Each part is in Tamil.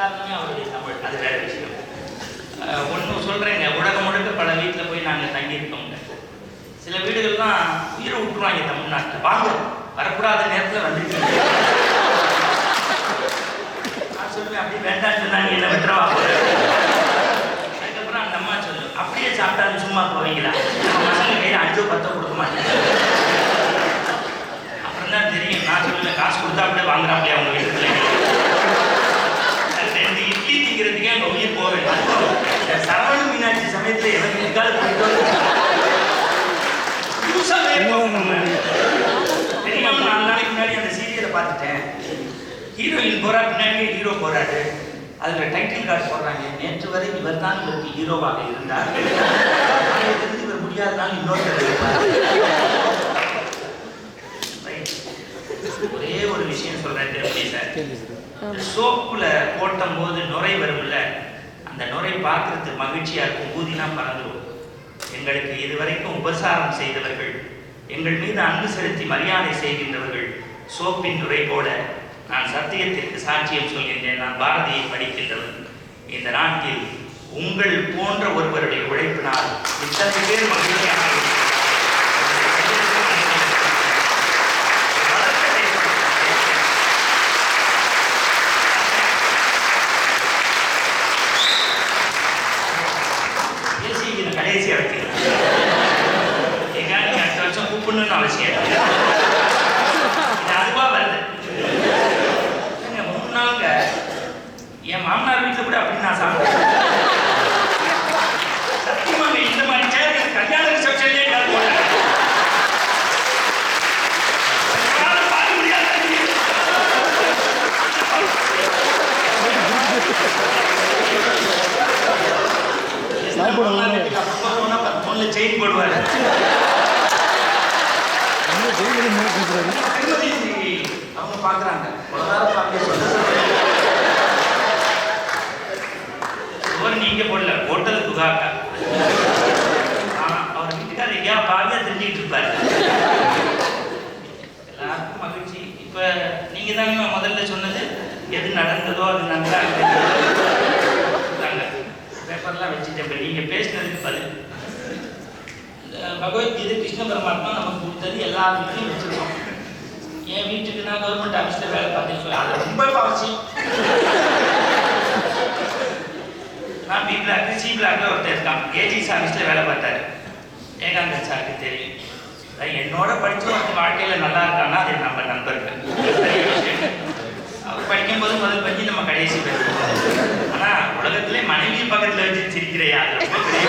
காரணமே அவருடைய தமிழ். அது வேற விஷயம். ஒன்று சொல்கிறேங்க, உலகம் முழுக்க பல வீட்டில் போய் நாங்கள் தங்கியிருக்கோங்க. சில வீடுகள்லாம் உயிரை விட்டுருவாங்க தமிழ்நாட்டில். வாங்க, வரக்கூடாத நேரத்தில் வந்துட்டு நான் சொல்லுவேன், அப்படி வேண்டாம்னு சொன்னாங்க, என்ன விட்டுறவா. அதுக்கப்புறம் அந்த அம்மா சொல்லுவேன், அப்படியே சாப்பிட்டாலும் சும்மா போவீங்களா, நம்ம பசங்க கையில் 5 10 கொடுக்க மாட்டேன். அப்புறம் தான் தெரியும். நான் சொல்லுவேன், காசு கொடுத்தா அப்படியே வாங்குறாங்களே அவங்க வீட்டுல. 2 இட்லி திங்கிறதுக்கே அங்கே உயிர் போவேன். சரவண மீனாட்சி சமயத்தில் எனக்கு வீட்டுக்கால போயிட்டு தெரியாம 4 நாளைக்கு முன்னாடி அந்த சீரியலை பார்த்துட்டேன். ஹீரோயின் போறா, பின்னாடியே ஹீரோ போறாரு. அதுல டைட்டில் கார்டு போடுறாங்க, நேற்று வரை இவர் தான் இவருக்கு ஹீரோவாக இருந்தார், இவர் முடியாதனால இன்னொருத்தர். ஒரே ஒரு விஷயம் சொல்றேன் திருப்பதி சார், சோப்புல போட்டும் போது நுரை வரும்ல, அந்த நுரை பார்க்கறது மகிழ்ச்சியா இருக்கும், ஊதினா பறந்துடும். எங்களுக்கு இதுவரைக்கும் உபசாரம் செய்தவர்கள், எங்கள் மீது அன்பு செலுத்தி மரியாதை செய்கின்றவர்கள் சோப்பின் நுரை போல. நான் சத்தியத்திற்கு சாட்சியம் சொல்கின்றேன், நான் பாரதியை படிக்கின்றவன். இந்த நாட்டில் உங்கள் போன்ற ஒருவருடைய உழைப்பினால் இத்தனை பேர் மகிழ்ச்சியாக கடைசியா வைக்கிறேன். எங்க நீங்க அடுத்த வருஷம் கூப்பிடணும்னு அவசியம் இல்லை, அதுவா வருது. 3 நாளுங்க என் மாமனார் வீட்டில் கூட அப்படி நான் சாப்பிட்டேன். சத்தியமாக இந்த மாதிரி சேர் கல்யாண ரிசப்ஷன்லேயே பார்க்க முடியாது. செயின் போடுவாரு. அவங்க பாக்குறாங்க, நீங்க போடல, போட்டது புகாக்கா. அவர் வீட்டுக்காரர் எங்கேயா பாவியா தெரிஞ்சுட்டு இருப்பாரு. எல்லாருக்கும் மகிழ்ச்சி. இப்ப நீங்க தாங்க முதல்ல சொன்னது, எது நடந்ததோ அது நல்லா பேப்பர்லாம் வச்சுட்டு நீங்க பேசினதுக்கு பதில். பகவத்கீதை கிருஷ்ண பரமாத்மா நமக்கு கொடுத்தது எல்லா வீட்லையும் வச்சிருக்கோம். என் வீட்டுக்கு நான் கவர்மெண்ட் ஆஃபீஸில் வேலை பார்த்தேன்னு சொல்லி அது ரொம்ப அவசியம். நான் பி பிளாக் சி பிளாக்ல ஒருத்தர் இருக்கான், ஏஜிஸ் ஆஃபீஸில் வேலை பார்த்தாரு. ஏகாந்தன் சாருக்கு தெரியும். என்னோட படித்து ஒருத்தர் வாழ்க்கையில் நல்லா இருக்கான்னா அது நம்ம நண்பர்கள். அவர் படிக்கும்போது முதல் பற்றி நம்ம கடைசி பேசுவோம். ஆனால் உலகத்திலே மனைவி பக்கத்தில் வச்சு சிரிக்கிறையா, அது ரொம்ப பெரிய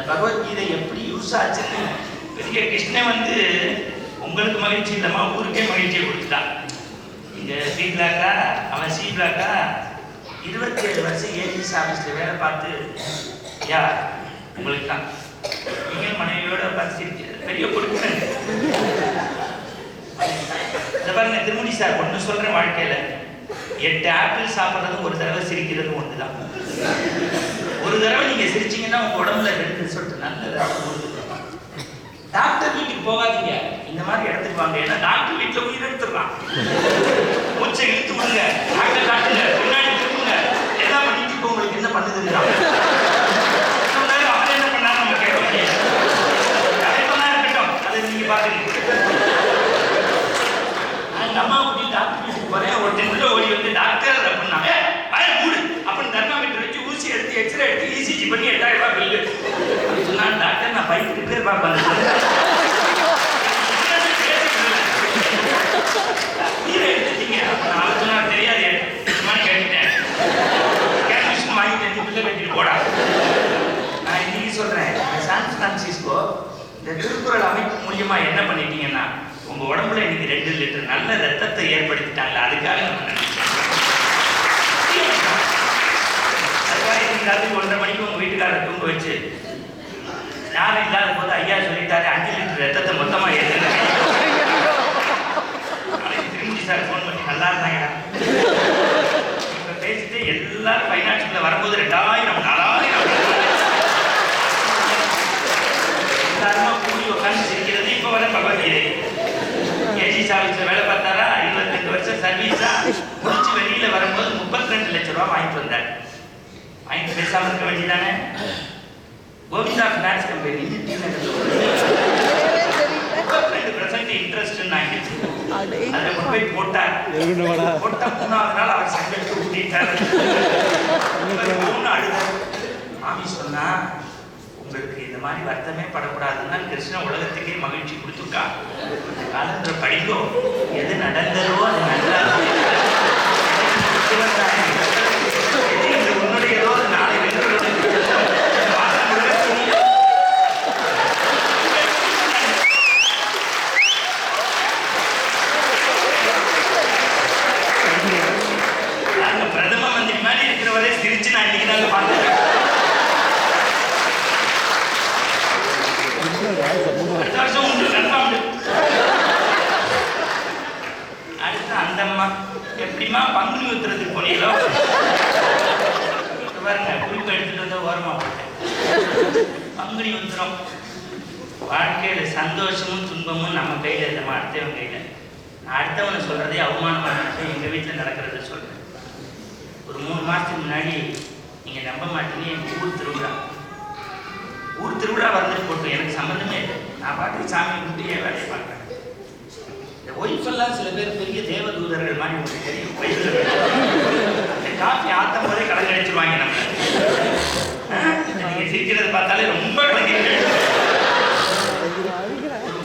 பகவத்கீதை எப்படி யூஸ் ஆச்சுன்னு பெரிய கிருஷ்ணன் வந்து உங்களுக்கு மகிழ்ச்சி இல்லைம்மா, ஊருக்கே மகிழ்ச்சியை கொடுத்துட்டான். இங்கே சி பிளாக்கா, அவன் சி பிளாக்கா, 27 வருஷம் ஏஜிஸ் ஆஃபீஸில் வேலை பார்த்து யார் உங்களுக்கு தான். நீங்கள் மனைவியோட பார்த்து பெரிய கொடுக்குற இந்த பாருங்க திருமணி சார் ஒன்று சொல்கிறேன், வாழ்க்கையில் 8 ஆப்பிள் சாப்பிட்றதும் ஒரு தடவை சிரிக்கிறதும் ஒன்று தான். ஒரு தடவை நீங்க சிரிச்சீங்கன்னா உங்க உடம்புல 2 ரிசல்ட் நல்லது. டாக்டர் வீட்டுக்கு போகாதீங்க, இந்த மாதிரி இடத்துக்கு வாங்க. ஏன்னா டாக்டர் வீட்டில் உயிர் எடுத்துடலாம். மூச்சை இழுத்து விடுங்க, டாக்டர் காட்டுங்க, பின்னாடி திரும்புங்க, எல்லாம் பண்ணிட்டு இப்போ உங்களுக்கு என்ன பண்ணுதுங்க. அவர் என்ன பண்ணாரு நம்ம கேட்க முடியாது. அதே பண்ணா இருக்கட்டும், அதை நீங்க பாக்குறீங்க. அந்த அம்மா கூட்டி டாக்டர் வீட்டுக்கு போறேன், ஒருத்தன் உள்ள ஓடி வந்து டாக்டர் அப்படின்னா பய மூடு அப்படின்னு தெர்மாமீட்டர் வச்சு ஊசி எடுத்து எக்ஸ்ரே எடுத்து இசிஜி பண்ணி 8000 ரூபாய் பில்லு சொன்னா, டாக்டர் நான் பயந்துட்டு பார்ப்பேன். நீரை எடுத்துட்டீங்க நான் சொன்னா தெரியாது, இந்த மாதிரி கேட்டுட்டேன், கேட்மிஷன் வாங்கிட்டு பில்லை கட்டிட்டு போடா. நான் இன்னைக்கு சொல்றேன், சான் பிரான்சிஸ்கோ இந்த திருக்குறள் அமைப்பு மூலியமா என்ன பண்ணிட்டீங்கன்னா உங்க உடம்புல இன்னைக்கு 2 லிட்டர் நல்ல ரத்தத்தை ஏற்படுத்திட்டாங்க. அதுக்காக நம்ம நினைக்கிறோம். ராத்திரி 1:30 மணிக்கு உங்க வீட்டுக்காரர் தூங்க வச்சு யாரும் இல்லாத போது ஐயா சொல்லிட்டாரு 5 லிட்டர் ரத்தத்தை மொத்தமா ஏற்றுங்க. திருமூர்த்தி சார் ஃபோன் பண்ணி நல்லா இருந்தாங்க இப்ப பேசிட்டு எல்லாரும் ஃபைனான்ஸ்ல வரும்போது 2000 4000 எல்லாருமா கூடி உட்காந்து சிரிக்கிறது. இப்ப வர பகவத்கீதை ஏஜி சாவிஸ்ல வேலை பார்த்தாரா 22 வருஷம் சர்வீஸா முடிச்சு வெளியில வரும்போது 32 லட்சம் ரூபாய் வாங்கிட்டு வந்தார். வாங்கிட்டு பேசாம இருக்க வேண்டியதானே. கோவிந்தா ஃபினான்ஸ் கம்பெனி 2% இன்ட்ரெஸ்ட் ஆகிடுச்சு. அதில் கொண்டு போய் போட்டார். போட்டா 3வது நாள் அவர் சங்கத்துக்கு கூட்டிட்டார். அழுதார். மாமி சொன்னா உங்களுக்கு இந்த மாதிரி வருத்தமே படக்கூடாதுன்னா கிருஷ்ண உலகத்துக்கே மகிழ்ச்சி கொடுத்துருக்கா. காலத்துல படிக்கோ எது நடந்ததோ அது நன்றாக உன்னுடையதோ அது நாளை வென்று பிரதம மந்திரி மாதிரி இருக்கிறவரே சிரிச்சு நான் இன்னைக்கு தாங்க பார்த்தேன். அடுத்து அந்த அம்மா எப்படிமா பங்குனி உத்திரத்துக்கு போனீங்களோ பாருங்க குறிப்பு எடுத்துட்டு வந்த ஓரமா போட்டேன். பங்குனி உத்திரம் வாழ்க்கையில சந்தோஷமும் துன்பமும் நம்ம கையில நம்ம அடுத்தவன் கையில. நான் அடுத்தவனை சொல்றதே அவமானமா நினைச்சேன். எங்க வீட்டுல நடக்கிறத சொல்றேன். ஒரு 3 மாசத்துக்கு முன்னாடி நீங்க நம்ப மாட்டீங்க எங்க ஊர் திருவிழா வந்துட்டு போட்டோம். எனக்கு சம்மந்தமே இல்லை. நான் பாட்டுக்கு சாமி கும்பிட்டு என் வேலையை பார்க்குறேன். இந்த ஒய்ஃபெல்லாம் சில பேர் பெரிய தேவதூதர்கள் மாதிரி உங்களுக்கு தெரியும். இந்த காஃபி ஆற்றும் போதே கலங்கடிச்சிருவாங்க. நம்ம நீங்க சிரிக்கிறத பார்த்தாலே ரொம்ப கலங்கி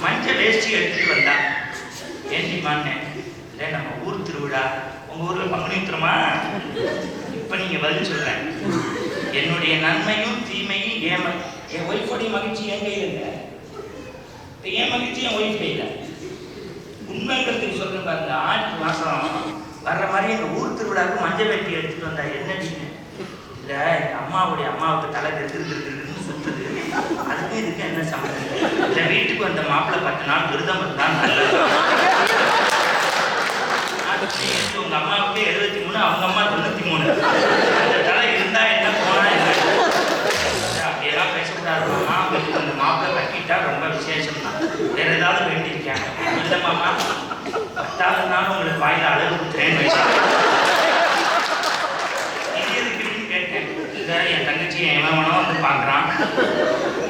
மஞ்சள் வேஷ்டி எடுத்துட்டு வந்தா ஏண்டிமான்னு இல்லை நம்ம ஊர் திருவிழா உங்க ஊர்ல பங்குனி உத்திரமா. இப்ப நீங்க பதில் சொல்றேன். என்னுடைய நன்மையும் தீமையும் என் ஒய்ஃபோடைய மகிழ்ச்சி என் கையில் இல்லை. என் மகிழ்ச்சி என் ஒய்ஃப் கையில. உண்மைங்கிறதுக்கு சொல்றேன் பாருங்க. ஆடி மாசம் வர்ற மாதிரி எங்க ஊர் திருவிழாவுக்கு மஞ்சள் வெட்டி எடுத்துட்டு வந்தா என்னடின்னு இல்ல எங்க அம்மாவுக்கு தலை திருன்னு சுத்துது. அதுக்கு இதுக்கு என்ன சம்பந்தம் இல்லை. வீட்டுக்கு வந்த மாப்பிள்ளை 10 நாள் விரதம் இருந்தா நல்லது. உங்க அம்மாவுக்கு 73 அவங்க அம்மா 93. அந்த தலை இருந்தா என்ன போனா என்ன அப்படியெல்லாம் பேசக்கூடாது மாமா. அவங்களுக்கு அந்த மாப்பிள்ளை கட்டிட்டா ரொம்ப விசேஷம் தான். வேற ஏதாவது வேண்டியிருக்காங்க இல்லை மாமா 10வது நாள் உங்களுக்கு வாயில அழகு கொடுத்துறேன்னு இது எதுக்குன்னு கேட்டேன். இல்லை என் தங்கச்சி எவனோ வந்து பார்க்குறான்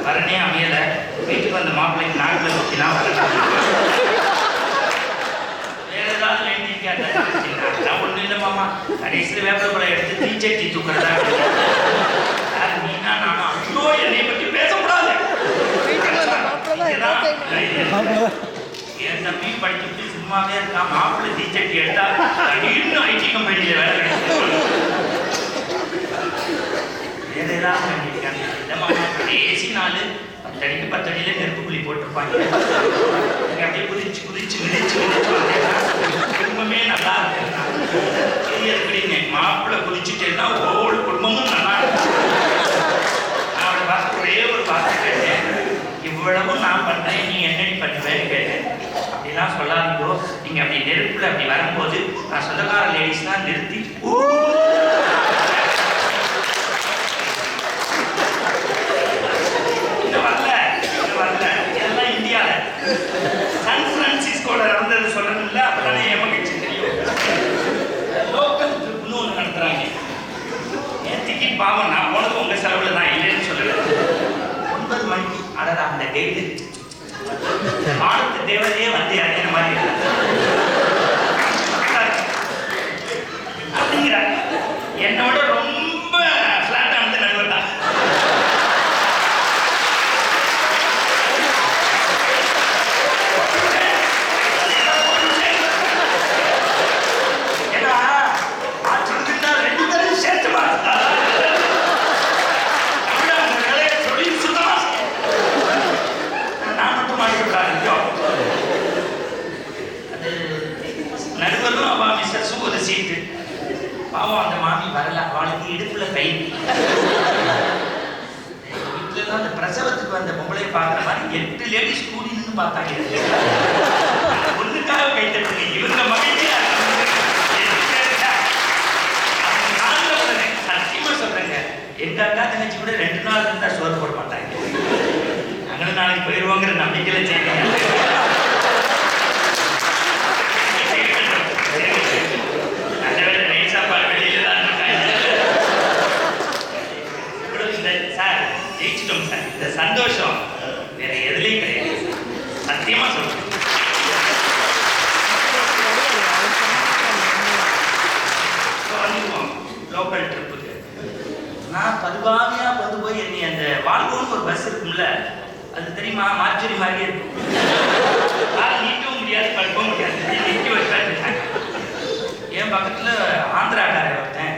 வரனே அமையலை. வீட்டுக்கு வந்த மாப்பிள்ளைக்கு நாட்டில் வச்சுனா வரலாம். வேற ஏதாவது வேண்டியிருக்காங்க ஒன்றும் இல்லை மாமா. கடைசியில் வேப்பலை எடுத்து தீச்சட்டி தூக்குறதா. நீனா நானும் ஐயோ என்னை பற்றி பேசக்கூடாது. என் தம்பி படிச்சுட்டு சும்மாவே இருக்கான். மாப்பிள்ளை தீச்சட்டி எடுத்தா திடீர்னு ஐடி கம்பெனியில வேலை கிடைக்கும். வேற ஏதாவது வேண்டியிருக்காங்க இல்லை மாமா. கடைசி நாள் 10 அடிக்கு 10 அடியில நெருப்பு புள்ளி போட்டிருப்பாங்க. அப்படியே குதிச்சு மிதிச்சு குடும்பமே நல்லா இருக்கு. எப்படின்னு மாப்பிள்ளை குதிச்சுட்டேன்னா ஒவ்வொரு குடும்பமும் நல்லா இருக்கு. அவளை பார்த்து ஒரே ஒரு வார்த்தை கேட்டேன். இவ்வளவும் நான் பண்றேன் நீ என்னடி பண்ணுவேன்னு கேட்டேன். அப்படிலாம் சொல்லாதீங்கோ. நீங்க அப்படி நெருப்புல அப்படி வரும்போது நான் சொந்தக்கார லேடிஸ்லாம் நிறுத்தி வரல. இதெல்லாம் இந்தியால சான் பிரான்சிஸ்கோல நடந்தது சொல்லணும்ல. அப்பதானே என் மகிழ்ச்சி தெரியும். லோக்கல் ட்ரிப்னு ஒன்று நடத்துறாங்க. நேற்றுக்கு பாவம் நான் போனது உங்க செலவுல தான் இல்லைன்னு சொல்லல. 9 மணிக்கு அடடா அந்த கைடு வானத்து தேவதையே வந்து இறங்கின மாதிரி அப்படிங்கிறாங்க. என்னோட ரொம்ப பிளாட்டா வந்து நடுவர் தான். ஏன்னா ஆச்சுக்கிட்டா 2 பேரும் சேர்த்து பார்த்தா சொல்லி சுத்தமா நான் மட்டும் மாட்டிவிட்டாங்க. அது வரல, அவளுக்கு இடுப்புல கை. வீட்டுல அந்த பிரசவத்துக்கு வந்த பொம்பளையை பாக்குற மாதிரி 8 லேடிஸ் கூடி நின்று பார்த்தாங்க. ஒண்ணுக்காக கை தட்டுங்க, இவங்க மகிழ்ச்சியா சத்தியமா சொல்றேங்க. எங்க அக்கா தங்கச்சி கூட 2 நாள் இருந்தா சோறு போட மாட்டாங்க. நாங்களும் நாளைக்கு போயிருவோங்கிற நம்பிக்கையில செய்யணும். அந்த வேலை நெய் சாப்பாடு வெளியில தான் இருக்காங்க. சார் ஜெயிச்சிட்டோம் சார். இந்த சந்தோஷம் வேற எதுலையும் கிடையாது. சத்தியமா சொல்றேன். லோக்கல் ட்ரிப்புக்கு நான் பதுவாமையா கொண்டு போய் என்னை அந்த வாழ்வோன்னு ஒரு பஸ் இருக்கும்ல, அது தெரியுமா, மார்ஜரி மாதிரியே இருக்கும். கால் நீட்டவும் முடியாது, படுக்கவும் முடியாது, நிற்க வச்சாங்க. என் பக்கத்துல ஆந்திராக்கார ஒருத்தன்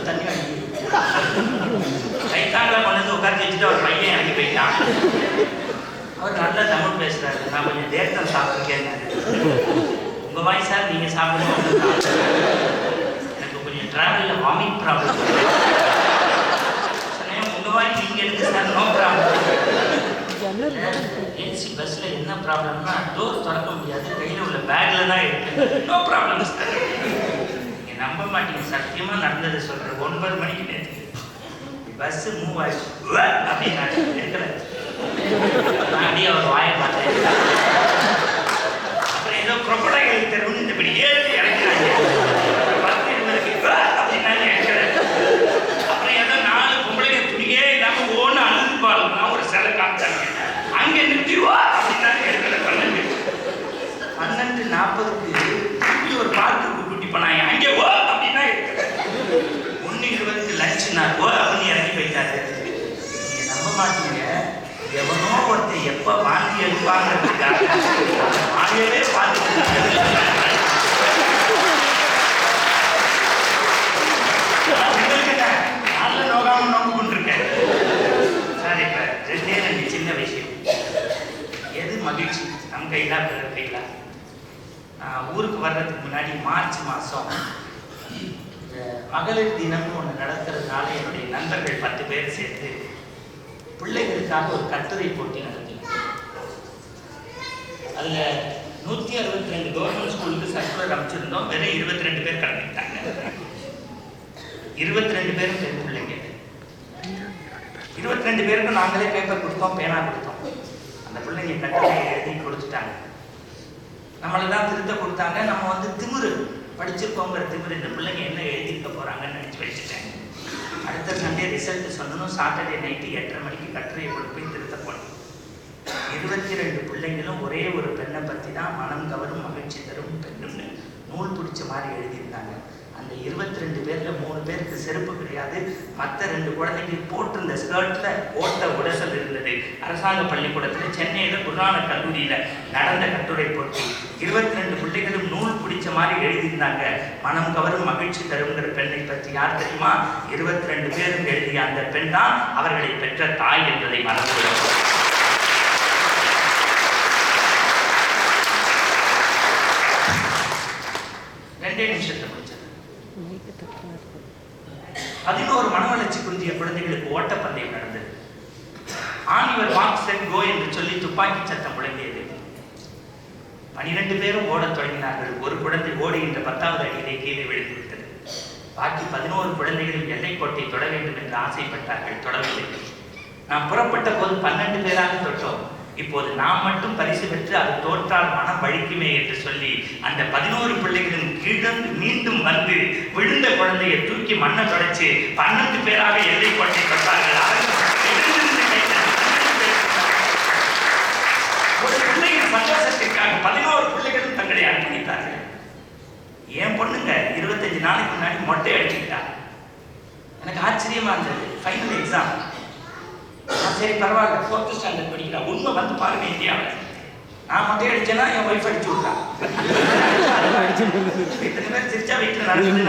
தண்ணி வாங்கி கைத்தாங்களா கொண்டு வந்து உட்காந்து வச்சுட்டு அவர் பையன் இறங்கி போயிட்டான். அவர் நல்லா தமிழ் பேசுறாரு. நான் கொஞ்சம் தேர்தல் சாப்பிட்டுருக்கேன். உங்க வாய் சார், நீங்க சாப்பிடணும். எனக்கு கொஞ்சம் டிராவலில் வாமிட் ப்ராப்ளம். உங்க வாய் நீங்க எடுத்து சார், நோ ப்ராப்ளம். ஏசி பஸ்ல என்ன ப்ராப்ளம்னா டோர் திறக்க முடியாது, கையில உள்ள பேக்ல தான் இருக்கு. No problem sir. நீங்க நம்ப மாட்டீங்க, சத்தியமா நடந்தது சொல்றேன். 9 மணிக்கு நேற்று பஸ் மூவ் ஆயிடுச்சு அப்படின்னு நான் எடுக்கல. அப்படியே அவர் வாயை பார்த்தேன். அப்புறம் ஏதோ க்ரொக்கடைல் தெருவுன்னு இந்த இப்படி ஏற்றி இறக்கிறாங்க. 10 இருந்ததுக்கு அப்படின்னு நான் எடுக்கல. அப்புறம் ஏதோ 4 பொம்பளைங்க துணியே இல்லாம ஓன்னு அழுதுப்பாளுன்னா ஒரு சிலை காமிச்சாங்க. அங்கே நிறுத்திவா அப்படின்னா எடுக்கல. 12:40 ஒரு பார்க்குக்கு கூட்டி போனாங்க. அங்கே ஓ அப்படின்னா எடுக்கல. 1:20 லஞ்சுனா ஓ அப்படின்னு இறங்கி போயிட்டாரு. நீங்க நம்ப மாட்டீங்க, எவனோ ஒருத்தர் எப்ப வாந்தி எடுப்பாங்கிறதுக்காக வாயவே பார்த்துட்டு நல்ல நோகாம நோக்கு கொண்டிருக்கேன் சார். இப்ப 2 சின்ன விஷயம். எது மகிழ்ச்சி, நம் கையிலா பிறர் கையிலா? நான் ஊருக்கு வர்றதுக்கு முன்னாடி மார்ச் மாசம் மகளிர் தினம்னு ஒன்று நடத்துறதுனால என்னுடைய நண்பர்கள் 10 பேர் சேர்த்து பிள்ளைகளுக்காக ஒரு கட்டுரை போட்டி நடத்தினோம். அதுல 162 கவர்மெண்ட் ஸ்கூலுக்கு சர்க்குலர் அமைச்சிருந்தோம். வெறும் 22 பேர் கலந்துக்கிட்டாங்க. 22 பேரும் பெண் பிள்ளைங்க. 22 பேருக்கும் நாங்களே பேப்பர் கொடுத்தோம், பேனா கொடுத்தோம். அந்த பிள்ளைங்க கட்டுரை எழுதி கொடுத்துட்டாங்க. நம்மளை தான் திருத்த கொடுத்தாங்க. நம்ம வந்து திமிரு படிச்சிருக்கோங்கிற திமிரு, இந்த பிள்ளைங்க என்ன எழுதியிருக்க போறாங்கன்னு நினைச்சு வச்சுட்டேன். அடுத்த சண்டே ரிசல்ட் சொல்லணும். சாட்டர்டே நைட்டு 8:30 மணிக்கு கட்டுரையை கொண்டு போய் திருத்த போனோம். 22 பிள்ளைங்களும் ஒரே ஒரு பெண்ணை பற்றி தான் மனம் கவரும் மகிழ்ச்சி தரும் பெண்ணுன்னு நூல் பிடிச்ச மாதிரி எழுதியிருந்தாங்க. அந்த 22 பேர்ல 3 பேருக்கு செருப்பு கிடையாது. மற்ற 2 குழந்தைங்க போட்டிருந்த ஸ்கர்ட்ல ஓட்ட உடசல் இருந்தது. அரசாங்க பள்ளிக்கூடத்துல சென்னையில குருநானக் கல்லூரியில நடந்த கட்டுரை போட்டி. 22 பிள்ளைகளும் நூல் பிடிச்ச மாதிரி எழுதியிருந்தாங்க. மனம் கவரும் மகிழ்ச்சி தருங்கிற பெண்ணை பற்றி. யார் தெரியுமா? 22 பேரும் எழுதிய அந்த பெண் தான் அவர்களை பெற்ற தாய் என்பதை மறந்துவிடும். ரெண்டே நிமிஷத்தை முடிச்சது. 11 மனவளர்ச்சி குன்றிய குழந்தைகளுக்கு ஓட்டப்பந்தயம் நடந்தது. ஆனிவர் மார்க்ஸ் அண்ட் கோ என்று சொல்லி துப்பாக்கி சத்தம் முழங்கியது. 12 பேரும் ஓடத் தொடங்கினார்கள். ஒரு குழந்தை ஓடுகின்ற 10வது அடியிலே கீழே விழுந்து விட்டது. பாக்கி 11 குழந்தைகளும் எல்லைக்கோட்டை தொட வேண்டும் என்று ஆசைப்பட்டார்கள். தொடரவில்லை. நாம் புறப்பட்ட போது 12 பேராக தொட்டோம். இப்போது நாம் மட்டும் பரிசு பெற்று அது தோற்றால் மனம் வழிக்குமே என்று சொல்லி அந்த 11 பிள்ளைகளும் கீழந்து மீண்டும் வந்து விழுந்த குழந்தையை தூக்கி மண்ணை தொடச்சு 12 பேராக எல்லைக்கோட்டை தொட்டார்கள். ஒரு பிள்ளைகள் சந்தோஷத்திற்காக 11 பிள்ளைகளும் தங்களை அர்ப்பணித்தார்கள். என் பொண்ணுங்க 25 நாளைக்கு முன்னாடி மொட்டை அடிச்சுக்கிட்டாங்க. எனக்கு ஆச்சரியமா இருந்தது. Final exam. சரி பரவாயில்ல, 4th ஸ்டாண்டர்ட் படிக்கிறா. உண்மை வந்து பாருங்க, இந்தியாவில் நான் மொட்டை அடிச்சேன்னா என் ஒய்ஃப் அடிச்சு விட்றா. இத்தனை பேர் சிரிச்சா வீட்டில் நடக்குது.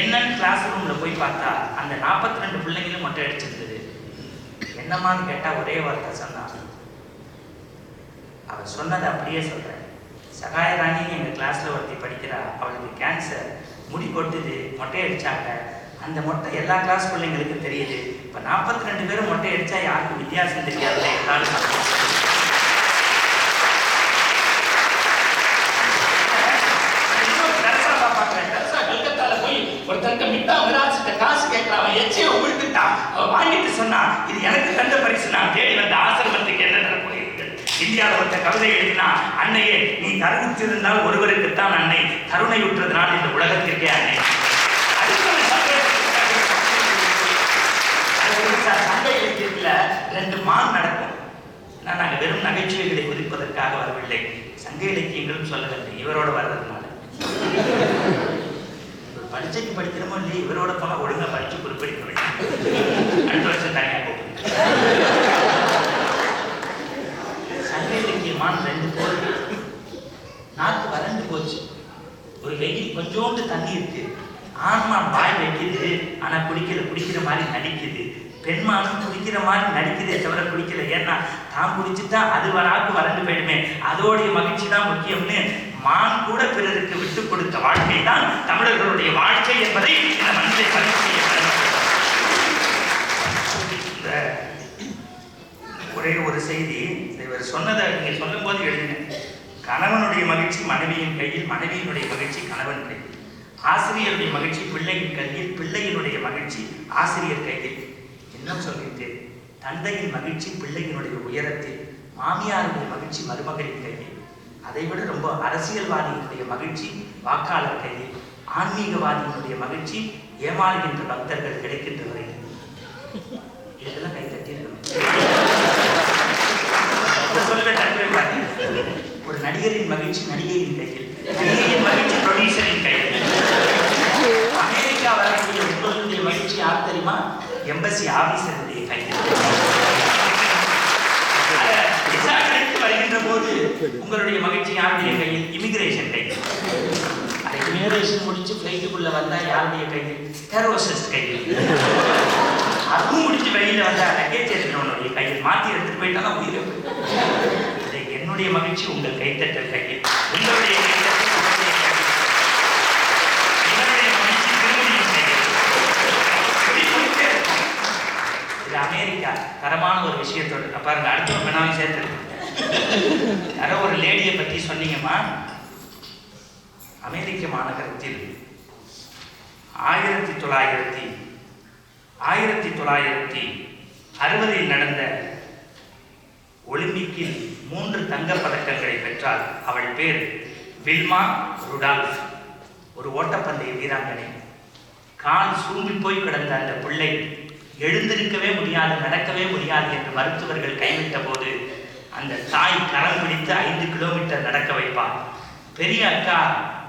என்னன்னு கிளாஸ் ரூம்ல போய் பார்த்தா அந்த 42 பிள்ளைங்களும் மொட்டை அடிச்சிருந்தது. என்னமான்னு கேட்டா ஒரே வார்த்தை சொன்னான். அவ சொன்னதை அப்படியே சொல்றேன். சகாயராணி எங்க கிளாஸ்ல ஒருத்தி படிக்கிறா. அவளுக்கு கேன்சர். முடி கொட்டுது, மொட்டை அடிச்சாங்க. அந்த மொட்டை எல்லா கிளாஸ் பிள்ளைங்களுக்கும் தெரியுது. இப்போ 42 பேரும் மொட்டை அடிச்சா யாருக்கும் வித்தியாசம் தெரியாதுல்ல என்றாலும் ஒருத்தருக்கு மிட்டா மிராசிட்ட காசு கேட்கலாம், எச்சையை உழுந்துட்டான். அவன் வாங்கிட்டு சொன்னா இது எனக்கு தந்த பரிசு, நான் தேடி வந்த ஆசிரமத்துக்கு என்ன போயிருக்கேன். இந்தியாவில் ஒருத்த கவிதை எழுதினா, அன்னையே நீ கருவுற்றிருந்தால் ஒருவருக்குத்தான் அன்னை, கருணை உற்றதுனால் இந்த உலகத்திற்கே அன்னை. சண்டை இலக்கியத்துல 2 மான் நடக்கும். நாங்கள் வெறும் நகைச்சுவைகளை குறிப்பதற்காக வரவில்லை, சங்க இலக்கியங்களும் சொல்லவில்லை, இவரோட வர்றதுனால. பரீட்சைக்கு படிக்கிறோமோ இல்லையே, இவரோட போனா ஒழுங்கா பரீட்சை குறிப்பிடிக்க வேண்டும். அடுத்த வருஷம் தனியா போகும். சங்க இலக்கியமான 2 போர், நாக்கு வறண்டு போச்சு, ஒரு வெயில் கொஞ்சோண்டு தண்ணி இருக்கு, ஆண்மான் வாய் வைக்குது ஆனா குடிக்கிற மாதிரி நடிக்குது, பெண்மானும் குடிக்கிற மாதிரி நடிக்குதே தவிர குடிக்கல. ஏன்னா தான் குடிச்சுட்டா அது நாக்கு வறண்டு போயிடுமே, அதோடைய மகிழ்ச்சி தான் முக்கியம்னு மான் கூட பிறருக்கு விட்டு கொடுத்த வாழ்க்கை தான் தமிழர்களுடைய வாழ்க்கை என்பதை இந்த மனதில் பதிவு செய்ய. ஒரே ஒரு செய்தி, இவர் சொன்னதை நீங்க சொல்லும் போது எழுதினேன். கணவனுடைய மகிழ்ச்சி மனைவியின் கையில், மனைவியினுடைய மகிழ்ச்சி கணவன் கையில், ஆசிரியருடைய மகிழ்ச்சி பிள்ளையின் கையில், பிள்ளையினுடைய மகிழ்ச்சி ஆசிரியர் கையில். இன்னும் சொல்லிட்டேன், தந்தையின் மகிழ்ச்சி பிள்ளையினுடைய உயரத்தில், மாமியாருடைய மகிழ்ச்சி மருமகளின் கையில், அதை விட ரொம்ப அரசியல்வாதியினுடைய மகிழ்ச்சி வாக்காளர் கையில், ஆன்மீகவாதியினுடைய மகிழ்ச்சி ஏமாறுகின்ற பக்தர்கள் கிடைக்கின்ற வரையில். இதெல்லாம் கை தட்டியிருக்கணும். ஒரு நடிகரின் மகிழ்ச்சி நடிகையின் கையில், நடிகையின் மகிழ்ச்சி ப்ரொடியூசரின் கையில். அமெரிக்கா வரக்கூடிய உங்களுடைய மகிழ்ச்சி யார் தெரியுமா? எம்பசி ஆபீசருடைய கையில். வருகின்ற போது உங்களுடைய மகிழ்ச்சி யாருடைய கையில்? இமிகிரேஷன் கையில். அதை இமிகிரேஷன் முடிச்சு பிளைட்டுக்குள்ள வந்தா யாருடைய கையில்? டெரோசிஸ்ட் கையில். அதுவும் முடிச்சு வெளியில வந்தா லக்கேஜ் இருக்கிறவனுடைய கையில். மாத்தி எடுத்துட்டு போயிட்டாலும் உயிரை. என்னுடைய மகிழ்ச்சி உங்கள் கைத்தட்டல் கையில், உங்களுடைய கைத்தட்டல் உங்களுடைய கையில், என்னுடைய மகிழ்ச்சி திருமணியின் கையில். இது அமெரிக்கா தரமான ஒரு விஷயத்தோடு பாருங்க. அடுத்த ஒரு பெண்ணாவை சேர்த்து யாரோ ஒரு லேடியை பற்றி சொன்னீங்கம்மா. அமெரிக்க மாநகரத்தில் 1960 நடந்த ஒலிம்பிக்கில் 3 தங்கப் பதக்கங்களை பெற்றால். அவள் பேர் வில்மா ருடால்ஃப். ஒரு ஓட்டப்பந்தய வீராங்கனை. கால் சூம்பி போய் கிடந்த அந்த பிள்ளை எழுந்திருக்கவே முடியாது, நடக்கவே முடியாது என்று மருத்துவர்கள் கைவிட்ட போது அந்த தாய் கரம் பிடித்து 5 கிலோமீட்டர் நடக்க வைப்பார். பெரிய அக்கா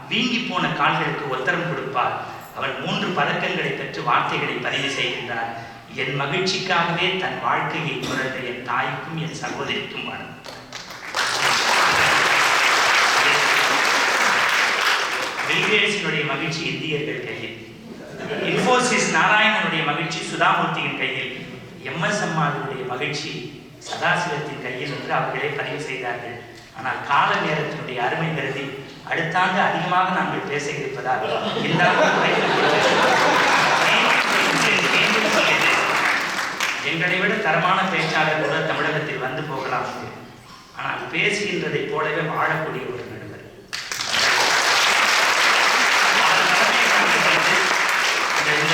வீங்கி போன கால்களுக்கு உத்தரம் கொடுப்பார். அவள் 3 பதக்கங்களை பெற்று வார்த்தைகளை பதிவு செய்கின்றார். என் மகிழ்ச்சிக்காகவே தன் வாழ்க்கையை துறந்த என் தாய்க்கும் என் சகோதரிக்கும் வாழ். பில்கேட்ஸினுடைய மகிழ்ச்சி இந்தியர்கள் கையில், இன்ஃபோசிஸ் நாராயணனுடைய மகிழ்ச்சி சுதாமூர்த்தியின் கையில், எம்எஸ்எம்ஆருடைய மகிழ்ச்சி சதாசிவத்தின் கையில் என்று அவர்களே பதிவு செய்தார்கள். ஆனால் கால நேரத்தினுடைய அருமை கருதி அடுத்த ஆண்டு அதிகமாக நாங்கள் பேச இருப்பதால் எங்களை விட தரமான பேச்சாளர் கூட தமிழகத்தில் வந்து போகலாம். ஆனால் பேசுகின்றதை போலவே வாழக்கூடிய ஒரு நடுவர்.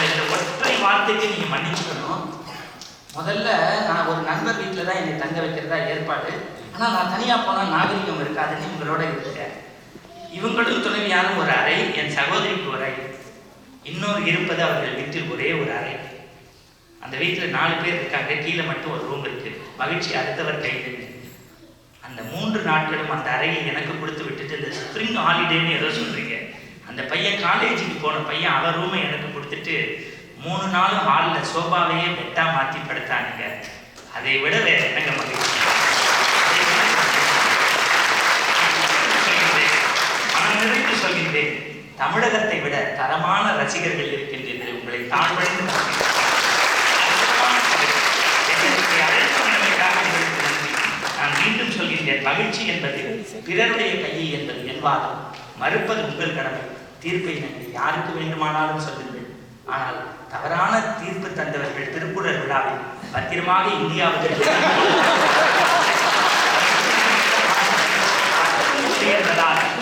இந்த ஒற்றை வார்த்தைக்கு நீங்க மன்னிச்சுக்கணும். முதல்ல நான் ஒரு நண்பர் வீட்டில் தான் என்னை தங்க வைக்கிறதா ஏற்பாடு. ஆனால் நான் தனியாக போனால் நாகரிகம் இருக்காதுன்னு இவங்களோட இருக்கேன். இவங்களும் துணைவியான ஒரு அறை, என் சகோதரிக்கு ஒரு அறை, இன்னொரு இருப்பது அவர்கள் வீட்டில் ஒரே ஒரு அறை. அந்த வீட்டில் 4 பேர் இருக்காங்க. கீழே மட்டும் ஒரு ரூம் இருக்கு. மகிழ்ச்சி அடுத்தவர் கையில். அந்த 3 நாட்களும் அந்த அறையை எனக்கு கொடுத்து விட்டுட்டு இந்த ஸ்ப்ரிங் ஹாலிடேன்னு ஏதோ சொல்றீங்க. அந்த பையன் காலேஜுக்கு போன பையன் அவன் ரூமை எனக்கு கொடுத்துட்டு 3 நாளும் ஹாலில் சோபாவையே பெட்டா மாற்றி படுத்தானுங்க. அதை விட வேற என்னங்க மகிழ்ச்சி. மனம் நிறைந்து சொல்கின்றேன், தமிழகத்தை விட தரமான ரசிகர்கள் இருக்கின்றீர்கள். உங்களை தாழ்வடைந்து நான் மீண்டும் சொல்கின்றேன், மகிழ்ச்சி என்பது பிறருடைய கையை என்பது என் வாதம். மறுப்பது உங்கள் கடமை. தீர்ப்பை நீங்கள் யாருக்கு வேண்டுமானாலும் சொல்லுங்கள். ஆனால் தவறான தீர்ப்பு தந்தவர்கள் திருக்குறள் விழாவில் பத்திரமாக இந்தியாவுக்கு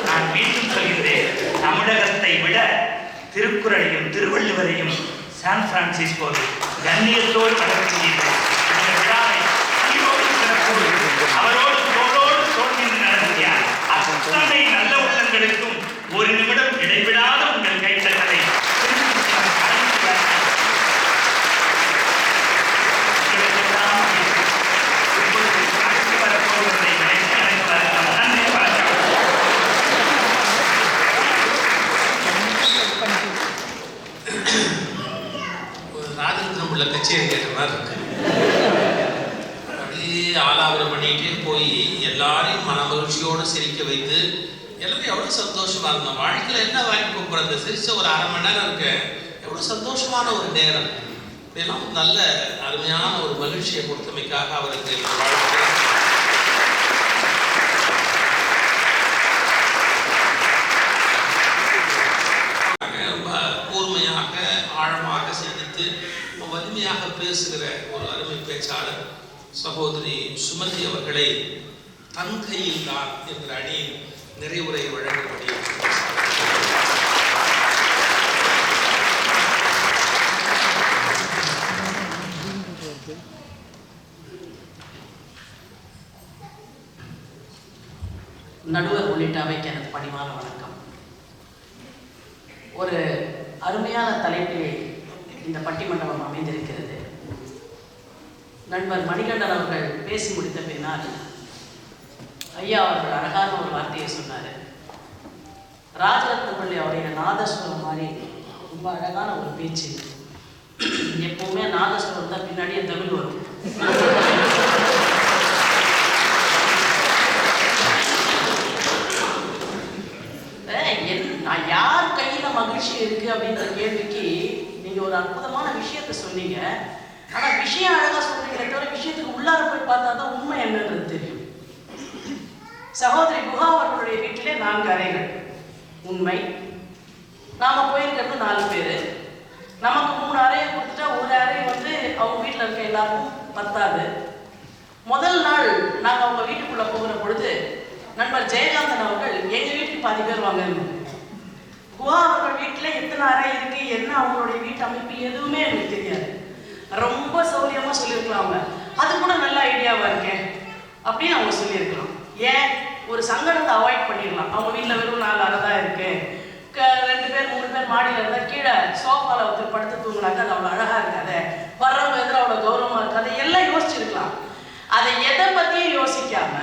நான் மீண்டும் சொல்கிறேன், தமிழகத்தை விட திருக்குறளையும் திருவள்ளுவரையும் சான் பிரான்சிஸ்கோவில் கண்ணியத்தோடு வளர்க்கிறீர்கள். இந்த விழாவை அவரோடு தோளோடு தோல்வி நடத்திய அத்தனை நல்ல உள்ளங்களுக்கும் ஒரு நிமிடம் இடைவிடாத உங்கள் கைத்தட்டலை அடுத்து வரப்போவதை நினைத்து எனக்கு நன்றி, வணக்கம். ராஜரத்னம் உள்ள கச்சேரி கேட்ட மாதிரி இருக்கு. அப்படியே ஆலாபனம் பண்ணிக்கிட்டே போய் எல்லாரையும் மன மகிழ்ச்சியோடு சிரிக்க வைத்து எல்லாரும் எவ்வளோ சந்தோஷமா இருந்தோம். வாழ்க்கையில் என்ன வாங்கி போகிற அந்த சிரிச்ச ஒரு அரை மணி நேரம் இருக்கு, எவ்வளோ சந்தோஷமான ஒரு நேரம். இதெல்லாம் நல்ல அருமையான ஒரு மகிழ்ச்சியை கொடுத்தமைக்காக அவருக்கு வாழ்க்கை. ரொம்ப கூர்மையாக ஆழமாக சிந்தித்து வலிமையாக பேசுகிற ஒரு அருமை பேச்சாளர் சகோதரி சுமதி அவர்களை தன் கையில் தான் என்ற அணியின் நிறைவுரை வழங்கும்படி நடுவர் உள்ளிட்ட அவைக்கு எனது பணிவான வணக்கம். ஒரு அருமையான தலைப்பிலே இந்த பட்டிமண்டபம் அமைந்திருக்கிறது. நண்பர் மணிகண்டன் அவர்கள் பேசி முடித்த பின்னால் ஐயா அவர்கள் அழகான ஒரு வார்த்தையை சொன்னார். ராஜரத்ன பிள்ளை அவருடைய நாதஸ்வரம் மாதிரி ரொம்ப அழகான ஒரு பேச்சு. எப்பவுமே நாதஸ்வரம் தான் பின்னாடியே தமிழ் வரும். நான் யார் கையில மகிழ்ச்சி இருக்கு அப்படின்ற கேள்விக்கு நீங்க ஒரு அற்புதமான விஷயத்த சொன்னீங்க. ஆனா விஷயம் அழகா சொல்றீங்களே தவிர விஷயத்துக்கு உள்ளார போய் பார்த்தா தான் உண்மை என்னன்றது தெரியும். சகோதரி குஹா அவர்களுடைய வீட்டிலே 4 அறைகள் உண்மை. நாம போயிருக்கிறது 4 பேரு. நமக்கு 3 அறையை கொடுத்துட்டா ஒரு அறை வந்து அவங்க வீட்டில் இருக்க எல்லாருக்கும் பத்தாது. முதல் நாள் நாங்கள் அவங்க வீட்டுக்குள்ள போகிற பொழுது நண்பர் ஜெயகாந்தன் அவர்கள் எங்க வீட்டுக்கு பாதி பேர் வாங்க. குஹா அவர்கள் வீட்டில் எத்தனை அறை இருக்கு, என்ன அவங்களுடைய வீட்டு அமைப்பு எதுவுமே எனக்கு தெரியாது. ரொம்ப சௌரியமா சொல்லியிருக்கலாம், அது கூட நல்ல ஐடியாவா இருக்கேன் அப்படின்னு அவங்க சொல்லியிருக்கலாம். ஏன் ஒரு சங்கடத்தை அவாய்ட் பண்ணிடலாம். அவங்க வீட்டில் வெறும் 4 அறை தான் இருக்கு, 2 பேர் 3 பேர் மாடியில் இருந்தால் கீழே சோஃபாவில் ஒருத்தர் படுத்து தூங்கினாக்க அது அவ்வளோ அழகா இருக்காது, வர்றவங்க எதிர அவ்வளோ கௌரவமா இருக்காது, எல்லாம் யோசிச்சிருக்கலாம். அதை எதை பத்தியும் யோசிக்காம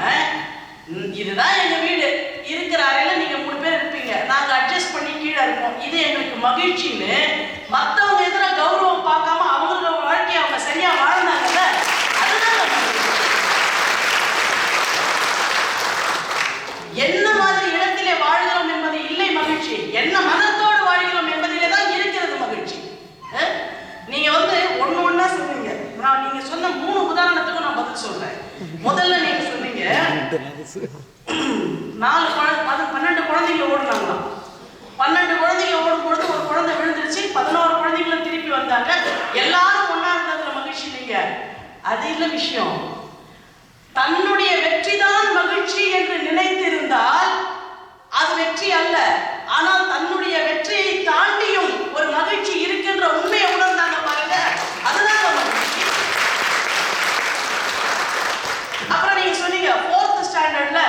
இதுதான் எங்க வீடு, இருக்கிற அறையில நீங்க 3 பேர் இருப்பீங்க, நாங்க அட்ஜஸ்ட் பண்ணி கீழே இருப்போம், இது எங்களுக்கு மகிழ்ச்சின்னு மற்றவங்க எதிர கௌரவம் பார்க்காம அவங்களோட வாழ்க்கையை அவங்க சரியா வாழ்ந்தாங்கல்ல, அதுதான் என்ன மாதிரி இடத்திலே வாழ்கிறோம் என்பது இல்லை மகிழ்ச்சி, என்ன மனத்தோடு வாழ்கிறோம் என்பதிலே தான் இருக்கிறது மகிழ்ச்சி. நீங்க வந்து ஒண்ணா சொன்னீங்க. நீங்க சொன்ன 3 உதாரணத்துக்கும் நான் பதில் சொல்றேன். முதல்ல நீங்க சொன்னீங்க 12 குழந்தைங்க ஓடுனாங்களாம். 12 குழந்தைங்க ஓடும் பொழுது ஒரு குழந்தை விழுந்துருச்சு, 11 குழந்தைங்களும் திருப்பி வந்தாங்க, எல்லாரும் ஒண்ணா இருந்ததுல மகிழ்ச்சி இல்லைங்க. அது இல்ல விஷயம். தன்னுடைய வெற்றிதான் மகிழ்ச்சி என்று நினைத்திருந்தால் அது வெற்றி அல்ல. ஆனால் தன்னுடைய வெற்றியை தாண்டியும் ஒரு மகிழ்ச்சி இருக்கின்ற உண்மையை உணர்ந்தாங்க பாருங்க, அதுதான் மகிழ்ச்சி. அப்புறம் நீங்க சொன்னீங்க 4th ஸ்டாண்டர்ட்ல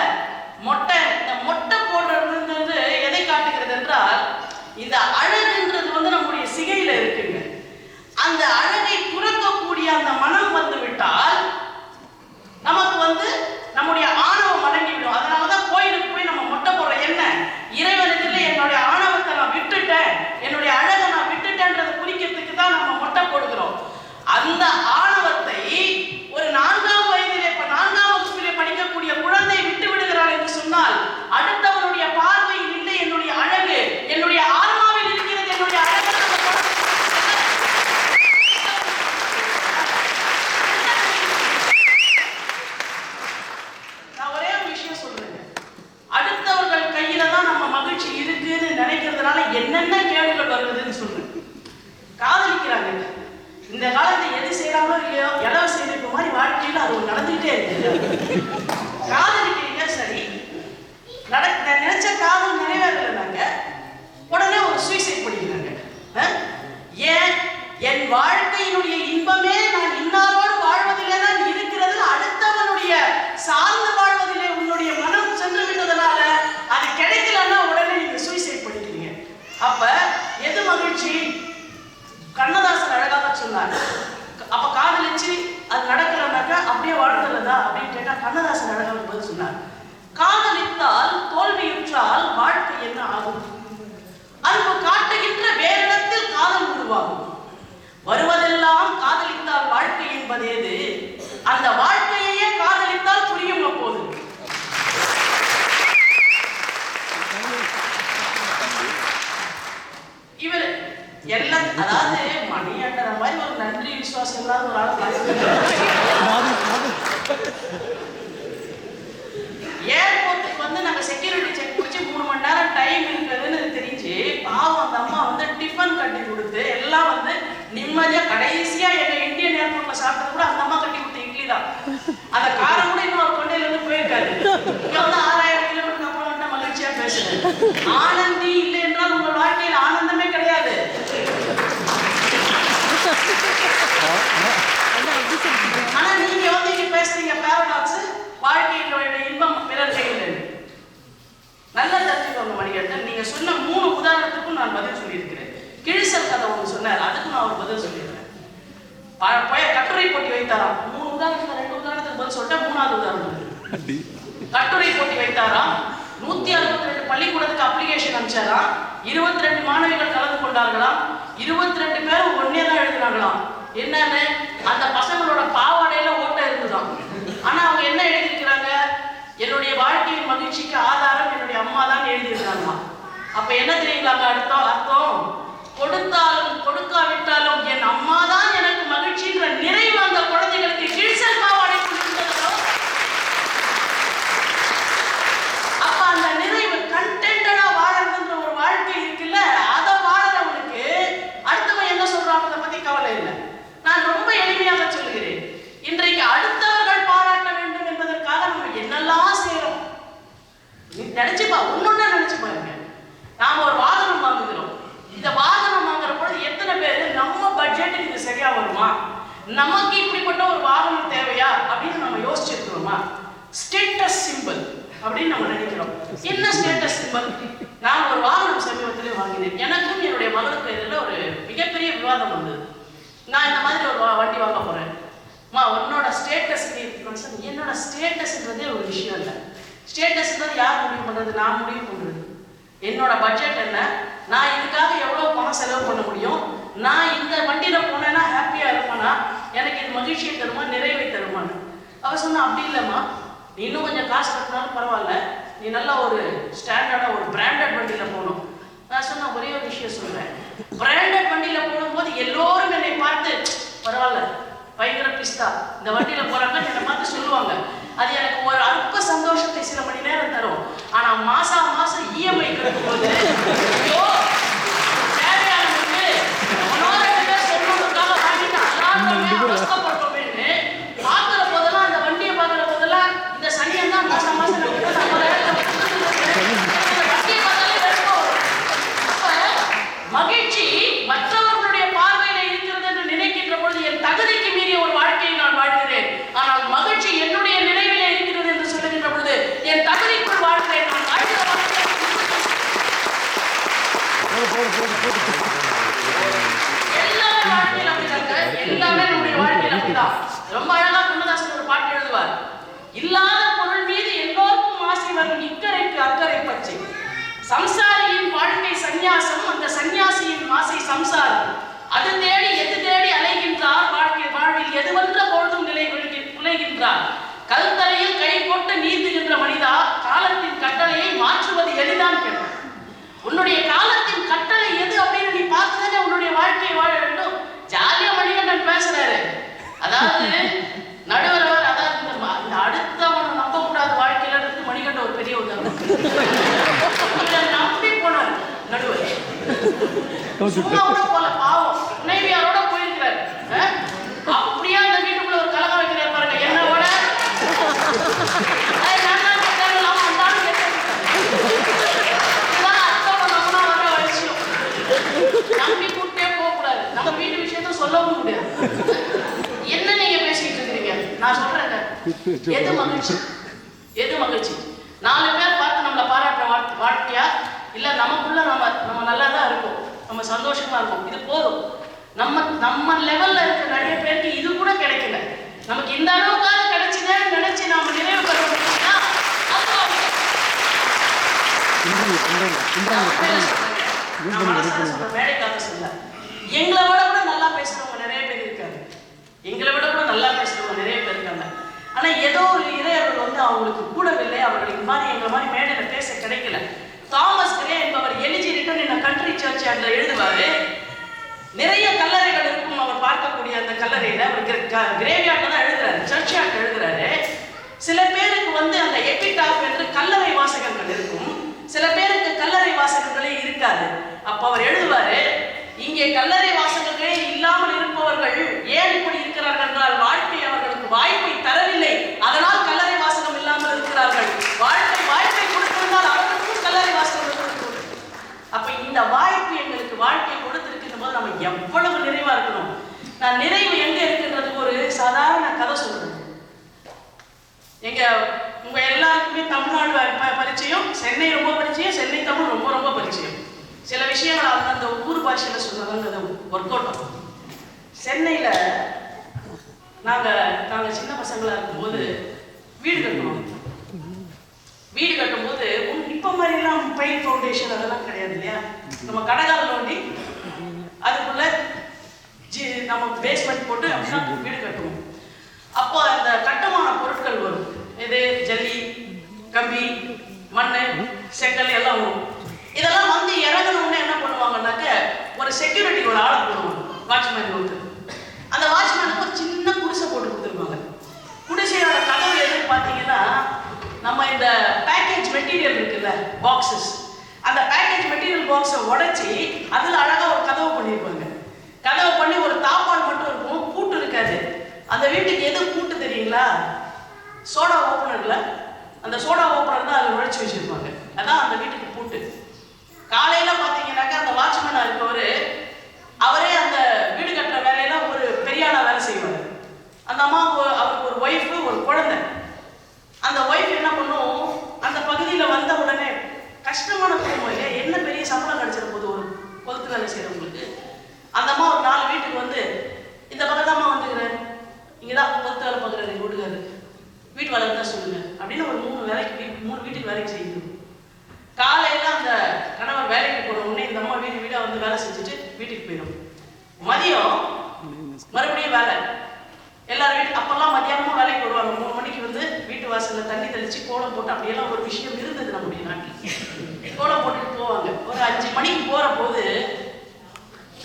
மொட்டை போடுறது எதை காட்டுகிறது என்றால், இந்த அழகுன்றது வந்து நம்முடைய சிகையில இருக்குங்க. அந்த அழகை துறக்கக்கூடிய அந்த மனம் வந்து விட்டால் நமக்கு வந்து நம்முடைய ஆணவம் அடங்கிவிடும். அதனாலதான் கோயிலுக்கு போய் நம்ம மொட்டை போடுறோம். என்ன இறைவனுக்குள்ள என்னுடைய ஆணவத்தை நான் விட்டுட்டேன், என்னுடைய அழகை நான் விட்டுட்டேன்றதை குறிக்கிறதுக்கு தான் நம்ம மொட்டை போடுகிறோம். அந்த ஆணவத்தை ஒரு 4ஆம் வயதிலே 4ஆம் வகுப்பிலே படிக்கக்கூடிய குழந்தை விட்டு விடுகிறாள் என்று சொன்னால் அடுத்தவருடைய பார்வையில் இல்லை என்னுடைய அழகு, என்னுடைய ஆன்மாவில் இருக்கிறது என்னுடைய அழகு. நான் ஒரே ஒரு விஷயம் சொல்றேன், அடுத்தவர்கள் கையில தான் நம்ம மகிழ்ச்சி இருக்குன்னு நினைக்கிறதுனால காதலிக்கிறாங்க. இந்த காலத்தை எது செய்யறாங்களோ இல்லையோ எல்லாம் செய்திருக்க மாதிரி வாழ்க்கையில் அது நடந்துகிட்டே இருக்கு. காதலிக்கிறீங்க, சரி, நினைச்ச காதல் நிறைவேறலைனாங்க உடனே ஒரு சூசைட் பண்ணிக்கிறாங்க. ஏன்? என் வாழ்க்கையினுடைய இன்பமே நான் இன்னாரோடு வாழ்வதிலே தான் இருக்கிறது, அடுத்தவனுடைய சார்ந்து வாழ்வதிலே உன்னுடைய மனம் சென்று விட்டதனால அது கிடைக்கலன்னா உடனே நீங்க சூசைட் பண்ணிக்கிறீங்க. அப்ப எது மகிழ்ச்சி? கண்ணதாசன் அழகாக சொன்னார். அப்ப காதலிச்சு அது நடக்கலன்னாக்கா அப்படியே வாழ்ந்துறதா அப்படின்னு கேட்டா கண்ணதாசன் அழகாக பதில் சொன்னார். காதலித்தால் தோல்வியுற்றால் வாழ்க்கை என்ன ஆகும்? அன்பு காட்டுகின்ற வேறிடத்தில் காதல் உருவாகும். வருவதெல்லாம் காதலித்தால் வாழ்க்கை என்பது ஏது? அந்த வாழ்க்கையே காதலித்தால் புரியும். அப்போது இவர் எல்லாம், அதாவது மணியாண்டற மாதிரி ஒரு நன்றி விசுவாசம் இல்லாத ஒரு ஆள். ஏர்போர்ட்டுக்கு வந்து நாங்க செக்யூரிட்டி செக் முடிச்சு 3 மணி நேரம் டைம் இருக்குதுன்னு தெரிஞ்சு பாவம் அந்த அம்மா வந்து டிஃபன் கட்டி கொடுத்து எல்லாம் வந்து நிம்மதியா கடைசியா எங்க இந்தியன் ஏர்போர்ட்ல சாப்பிட்டது கூட அந்த அம்மா கட்டி கொடுத்த இட்லி தான். அந்த காரம் கூட இன்னும் ஒரு கொண்டையில இருந்து போயிருக்காரு. இங்க வந்து 6000 கிலோமீட்டர் அப்புறம் வந்து மகிழ்ச்சியா பேசுறேன். ஆனந்தி இல்லை என்றால் உங்கள் வாழ்க்கையில் ஆனந்தமே கிடையாது. ஆனா நீங்க வந்து இங்க பேசுறீங்க பாரடாக்ஸ், வாழ்க்கையினுடைய இன்பம் பிறர் கையில். நல்லா தெரிஞ்சுக்கோங்க மணிகண்டன், நீங்க சொன்ன 3 உதாரணத்துக்கும் நான் பதில் சொல்லியிருக்கிறேன். கிழிசல் கதை ஒன்று சொன்னார், அதுக்கும் நான் ஒரு பதில் சொல்லியிருக்கிறேன். கட்டுரை போட்டி வைத்தாராம். 3 உதாரணத்துக்கு 2 உதாரணத்துக்கு பதில் சொல்லிட்டேன். 3வது உதாரணம் கட்டுரை போட்டி வைத்தாராம். 162 பள்ளிக்கூடத்துக்கு அப்ளிகேஷன் அனுப்பிச்சாராம். 22 மாணவிகள் கலந்து கொண்டார்களாம். 22 பேரும் ஒன்னே தான் எழுதினாங்களாம். என்னன்னு, அந்த பசங்களோட பாவாடையில ஓட்ட இருந்துதான். ஆனா அவங்க என்ன எழுதியிருக்கிறாங்க? என்னுடைய வாழ்க்கையின் மகிழ்ச்சிக்கு ஆதாரம் என்னுடைய அம்மா தான் எழுதியிருக்காங்களாம். அப்ப என்ன தெரியுங்களாங்க அர்த்தம்? கொடுத்தாலும் கொடுக்காவிட்டாலும் என் அம்மா தான் எனக்கு மகிழ்ச்சின்ற நிறைவு அந்த குழந்தைகளுக்கு கிழிசல் பாவாடை கொடுத்ததோ. அப்ப அந்த நிறைவு கண்டென்டடா வாழறதுன்ற ஒரு வாழ்க்கை இருக்குல்ல, அதை வாழறவனுக்கு அடுத்தவன் என்ன சொல்றாங்க அதை பத்தி கவலை இல்லை. நான் ரொம்ப எளிமையாக சொல்லுகிறேன். இன்றைக்கு அடுத்தவர்கள் பாராட்ட வேண்டும் என்பதற்காக நம்ம என்னெல்லாம் செய்யறோம் நினைச்சுப்பா. ஒன்னொன்னு நினைச்சு பாருங்க. நாம ஒரு வாகனம் வாங்குகிறோம். இந்த வாகனம் வாங்குற பொழுது எத்தனை பேர் நம்ம பட்ஜெட்டுக்கு இது சரியா வருமா, நமக்கு இப்படிப்பட்ட ஒரு வாகனம் தேவையா அப்படின்னு நம்ம யோசிச்சிருக்கிறோமா? ஸ்டேட்டஸ் சிம்பிள் அப்படின்னு நம்ம நினைக்கிறோம். என்ன ஸ்டேட்டஸ் சிம்பிள்? நான் ஒரு வாகனம் சமீபத்திலே வாங்கினேன். எனக்கும் என்னுடைய மகளுக்கு இதில் ஒரு மிகப்பெரிய விவாதம் வந்தது. நான் இந்த மாதிரி ஒரு வண்டி வாங்க போறேன், உன்னோட ஸ்டேட்டஸ். என்னோட ஸ்டேட்டஸ்ன்றதே ஒரு விஷயம் இல்லை. ஸ்டேட்டஸ்ன்றது யார் முடிவு பண்றது? நான் முடிவு பண்றது. என்னோட பட்ஜெட் என்ன, நான் இதுக்காக எவ்வளவு பணம் செலவு பண்ண முடியும், நான் இந்த வண்டியில போனேன்னா ஹாப்பியா இருப்பேனா, எனக்கு இது மகிழ்ச்சியை தருமா, நிறைவை தருமான்னு. அவ சொன்னா அப்படி இல்லைம்மா, நீ இன்னும் கொஞ்சம் காசு கட்டினாலும் பரவாயில்ல, நீ நல்லா ஒரு ஸ்டாண்டர்டா ஒரு பிராண்டட் வண்டியில போகணும். நான் சொன்ன ஒரே ஒரு விஷயம் சொல்றேன். பிராண்டட் வண்டியில போடும்போது எல்லோரும் என்னை பார்த்து பரவாயில்ல பயங்கர பிஸ்தா இந்த வண்டியில போறாங்கன்னு என்னை பார்த்து சொல்லுவாங்க. அது எனக்கு ஒரு அற்ப சந்தோஷத்தை சில மணி நேரம் தரும். ஆனா மாசம் இஎம்ஐ கட்டும்போது ஐயோ தேவையானவங்க சொல்றதுக்காக வாங்கிட்டு எல்லாருமே அவஸ்தப்பட்டோமேன்னு பார்க்கிற போதெல்லாம், அந்த வண்டியை பார்க்கிற போதெல்லாம் இந்த சனியன் தான் மாசம் வண்டியை பார்த்தாலே வெறுப்போம். மகிழ்ச்சி மற்றவர்களுடைய பார்வையில இருக்கிறது என்று நினைக்கின்ற பொழுது என் தகுதிக்கு மீறிய ஒரு வாழ்க்கையை நான் வாழ்கிறேன். ஆனால் மகிழ்ச்சி என்னுடைய நினைவிலே இருக்கிறது என்று சொல்லுகின்ற பொழுது என் தகுதிக்குள் வாழ்கிறேன். நான் வாழ்கிற எல்லாமே வாழ்க்கையில் அப்படிதாங்க. எல்லாமே நம்முடைய வாழ்க்கையில் அப்படிதான். ரொம்ப அழகா கண்ணதாசன் ஒரு பாட்டு எழுதுவார். இல்லாத பொருள் மீது எல்லோருக்கும் ஆசை வரும், இக்கரைக்கு அக்கறை பச்சை. சம்சாரியின் வாழ்க்கை சந்நியாசம், அந்த சந்நியாசியின் ஆசை சம்சாரம். அது தேடி எது தேடி அலைகின்றார், வாழ்வில் எதுவென்ற பொழுதும் குலைகின்றார். கல்தரையில் கை போட்டு நீந்துகின்ற மனிதா, காலத்தின் கட்டளையை மாற்றுவது எளிதான் கேட்டார். உன்னுடைய காலத்தின் கட்டளை எது அப்படின்னு நீ பார்த்துதானே உன்னுடைய வாழ்க்கையை வாழ வேண்டும். ஜாலியா மணிகண்டன் பேசுறாரு. அதாவது நடுவர், அதாவது இந்த அடுத்தவனை நம்ப கூடாத வாழ்க்கையில இருந்து மணிகண்டன் ஒரு பெரிய உதாரணம். நம்பி போனார் நடுவர். சும்மா கூட போல துணைவியாரோட போயிருக்கிறாரு. அப்படியே அந்த வீட்டுக்குள்ள ஒரு கலகம் வைக்கிறார் பாருங்க. என்னோட நம்பி கூட்டே போக கூடாது. நம்ம வீட்டு விஷயத்த சொல்லவும் முடியாது. என்ன நீங்க பேசிட்டு இருக்கிறீங்க? நான் சொல்றேங்க, எது மகிழ்ச்சி? எது மகிழ்ச்சி? 4 பேர் பார்த்து நம்மளை பாராட்டுற வாழ்க்கையா, இல்ல நமக்குள்ள நம்ம நல்லா தான் இருக்கும், நம்ம சந்தோஷமா இருக்கும், இது போதும். நம்ம லெவல்ல இருக்க நிறைய பேருக்கு இது கூட கிடைக்கல. நமக்கு இந்த அளவுக்காக கிடைச்சதுன்னு நினைச்சு நாம நிறைவு பெற முடியும்னா வேலைக்காக சொல்ல. எங்களை விட கூட நல்லா பேசுறவங்க நிறைய பேர் இருக்காங்க. எங்களை விட கூட நல்லா பேசுறவங்க நிறைய பேர் இருக்காங்க. ஆனா ஏதோ ஒரு இறையர்கள் வந்து அவங்களுக்கு கூடவில்லை. அவர்களுக்கு மாதிரி எங்களை மாதிரி மேடையில பேச கிடைக்கல. தாமஸ் கிரே என்பவர் எலிஜி ரிட்டன் இன் கண்ட்ரி சர்ச் அதுல எழுதுவாரு. நிறைய கல்லறைகள் இருக்கும் அவர் பார்க்கக்கூடிய அந்த கல்லறையில. அவர் கிரேவியார்ட்ல தான் எழுதுறாரு, சர்ச் யார்ட் எழுதுறாரு. சில பேருக்கு வந்து அந்த எபிடாப் என்று கல்லறை வாசகங்கள் இருக்கும், சில பேருக்கு கல்லறை வாசகங்களே இருக்காது. அப்ப அவர் எழுதுவாரு, இங்கே கல்லறை வாசகங்களே இல்லாமல் இருப்பவர்கள் ஏன் இப்படி இருக்கிறார்கள் என்றால் வாழ்க்கை அவர்களுக்கு வாய்ப்பை தரவில்லை, அதனால் கல்லறை வாசகம் இல்லாமல் இருக்கிறார்கள். வாய்ப்பை கொடுத்திருந்தால் அவர்களுக்கும் கல்லறை வாசகம் கொடுத்திருக்கும். அப்ப இந்த வாய்ப்பு எங்களுக்கு வாழ்க்கை கொடுத்திருக்கின்ற போது நம்ம எவ்வளவு நிறைவா இருக்கணும். நான் நிறைவு எங்க இருக்கின்றதுக்கு ஒரு சாதாரண கதை சொல்றேன். உங்க எல்லாருக்குமே தமிழ்நாடு பரிச்சயம், சென்னை ரொம்ப பரிச்சயம், சென்னை தமிழ் ரொம்ப ரொம்ப பரிச்சயம். சில விஷயங்கள் அந்த ஊர் பாஷையில சொன்னதாங்க அது ஒர்க் அவுட் ஆகும். சென்னையில நாங்க சின்ன பசங்களா இருக்கும்போது வீடு கட்டணும். வீடு கட்டும்போது இப்ப மாதிரிலாம் பெயிண்ட் ஃபவுண்டேஷன் அதெல்லாம் கிடையாது இல்லையா. நம்ம கடகால் நோண்டி அதுக்குள்ள நம்ம பேஸ்மெண்ட் போட்டு அப்படின்னா வீடு கட்டுவோம். அப்போ அந்த கட்டுமான பொருட்கள் வரும். இது ஜல்லி, கம்பி, மண், செங்கல் எல்லாம் வரும். இதெல்லாம் வந்து இறங்கணும்னு என்ன பண்ணுவாங்கன்னாக்க ஒரு செக்யூரிட்டி ஒரு ஆளை போடுவாங்க, வாட்ச்மேன் வந்து. அந்த வாட்ச்மேனுக்கு ஒரு சின்ன குடிசை போட்டு கொடுத்துருப்பாங்க. குடிசையோட கதவு எதுன்னு பார்த்தீங்கன்னா நம்ம இந்த பேக்கேஜ் மெட்டீரியல் இருக்குல்ல, பாக்ஸஸ், அந்த பேக்கேஜ் மெட்டீரியல் பாக்ஸை உடைச்சி அதில் அழகாக ஒரு கதவு பண்ணியிருப்பாங்க. கதவு பண்ணி ஒரு தாப்பால் மட்டும் இருக்கும், பூட்டு இருக்காது. அந்த வீட்டுக்கு எது பூட்டு தெரியுங்களா? சோடா ஓப்பனர்ல அந்த சோடா ஓப்பனர் தான் அதில் உழைச்சி வச்சிருப்பாங்க. அதான் அந்த வீட்டுக்கு பூட்டு. காலையில பார்த்தீங்கன்னாக்கா அந்த வாட்ச்மேனா இருக்கவர் அவரே அந்த வீடு கட்டுற வேலையில ஒரு பெரிய ஆளா வேலை செய்வார். அந்த அம்மாவுக்கு அவருக்கு ஒரு ஒய்ஃபு, ஒரு குழந்தை. அந்த ஒய்ஃப் என்ன பண்ணும், அந்த பகுதியில் வந்த உடனே கஷ்டமான குடும்பம் இல்லையா, என்ன பெரிய சம்பளம் கிடைச்சிட போது ஒரு கொளுத்து வேலை செய்யறவங்களுக்கு. அந்த அம்மா ஒரு 4 வீட்டுக்கு வந்து இந்த பக்கம் தான் வந்துக்கிறேன், இங்கதான் கொளுத்து வேலை பார்க்குறாரு எங்கள் வீட்டுக்காரு, வீட்டு வேலை தான் சொல்லுங்க அப்படின்னு ஒரு 3 வீட்டுக்கு வேலைக்கு செய்யணும். காலையில அந்த கணவர் வேலைக்கு போன உடனே இந்த அம்மா வீடா வந்து வேலை செஞ்சுட்டு வீட்டுக்கு போயிடும். மதியம் மறுபடியும் வேலை. எல்லாரும் வீட்டு அப்பெல்லாம் மதியானமும் வேலைக்கு வருவாங்க. 3 மணிக்கு வந்து வீட்டு வாசல்ல தண்ணி தெளிச்சு கோலம் போட்டு அப்படியெல்லாம் ஒரு விஷயம் இருந்தது நம்முடைய நாட்டில். கோலம் போட்டுட்டு போவாங்க. ஒரு 5 மணிக்கு போற போது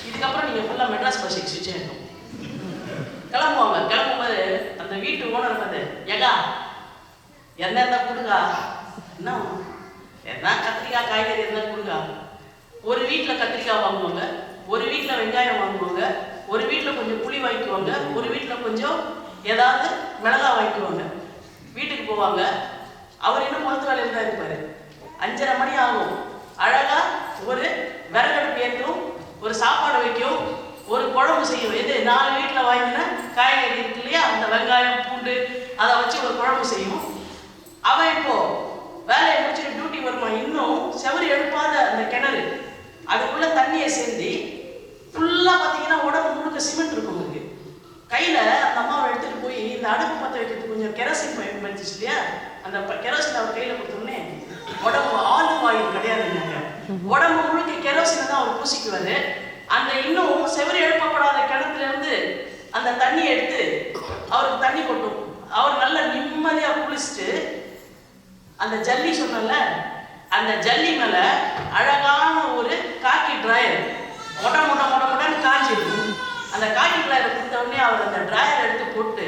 இதுக்கப்புறம் நீங்க ஃபுல்லா மெட்ராஸ் பஸ்ஸுக்கு சுவிட்ச் ஆயிடும். கிளம்புவாங்க. கிளம்பும்போது அந்த வீட்டு ஓனர் வந்து, ஏகா என்ன இருந்தா கொடுங்க, என்ன கத்திரிக்காய் காய்கறி இருந்தா கொடுங்க. ஒரு வீட்டுல கத்திரிக்காய் வாங்குவாங்க, ஒரு வீட்டுல வெங்காயம் வாங்குவாங்க, ஒரு வீட்டுல கொஞ்சம் புளி வாங்கிக்குவாங்க, ஒரு வீட்டுல கொஞ்சம் ஏதாவது மிளகாய் வாங்கிக்குவாங்க. வீட்டுக்கு போவாங்க. அவர் இன்னும் கொளுத்து வேலையில் தான் இருப்பாரு. 5:30 மணி ஆகும். அழகா ஒரு விறகடுப்பு ஏற்றும், ஒரு சாப்பாடு வைக்கும், ஒரு குழம்பு செய்யும். எது 4 வீட்டில் வாங்கின காய்கறி இருக்கு இல்லையா, அந்த வெங்காயம் பூண்டு அதை வச்சு ஒரு குழம்பு செய்யும். அவன் இப்போ வேலையை முடிச்சுட்டு டியூட்டி வருமா, இன்னும் செவரு எழுப்பாத அந்த கிணறு அதுக்குள்ள தண்ணியை சேர்ந்து ஃபுல்லா பார்த்தீங்கன்னா உடம்பு முழுக்க சிமெண்ட் இருக்கும். உங்களுக்கு கையில அந்த அம்மாவை எடுத்துட்டு போய் இந்த அடுப்பு பற்ற வைக்கிறதுக்கு கொஞ்சம் கெரோசின் பயன்படுத்துச்சு இல்லையா, அந்த கெரோசின் அவர் கையில கொடுத்தோடனே உடம்பு ஆலிவ் ஆயில் கிடையாதுங்க, உடம்பு முழுக்க கெரோசினை தான் அவர் பூசிக்குவாரு. அந்த இன்னும் செவரு எழுப்பப்படாத கிணத்துல இருந்து அந்த தண்ணியை எடுத்து அவருக்கு தண்ணி கொட்டும். அவர் நல்ல நிம்மதியா குளிச்சுட்டு அந்த ஜல்லி சொன்னல, அந்த ஜல்லி மேல அழகான ஒரு காக்கி டிராயர் மொட்டன்னு காய்ச்சிருக்கும். அந்த காக்கி டிராயரை கொடுத்த உடனே அவர் அந்த டிராயர் எடுத்து போட்டு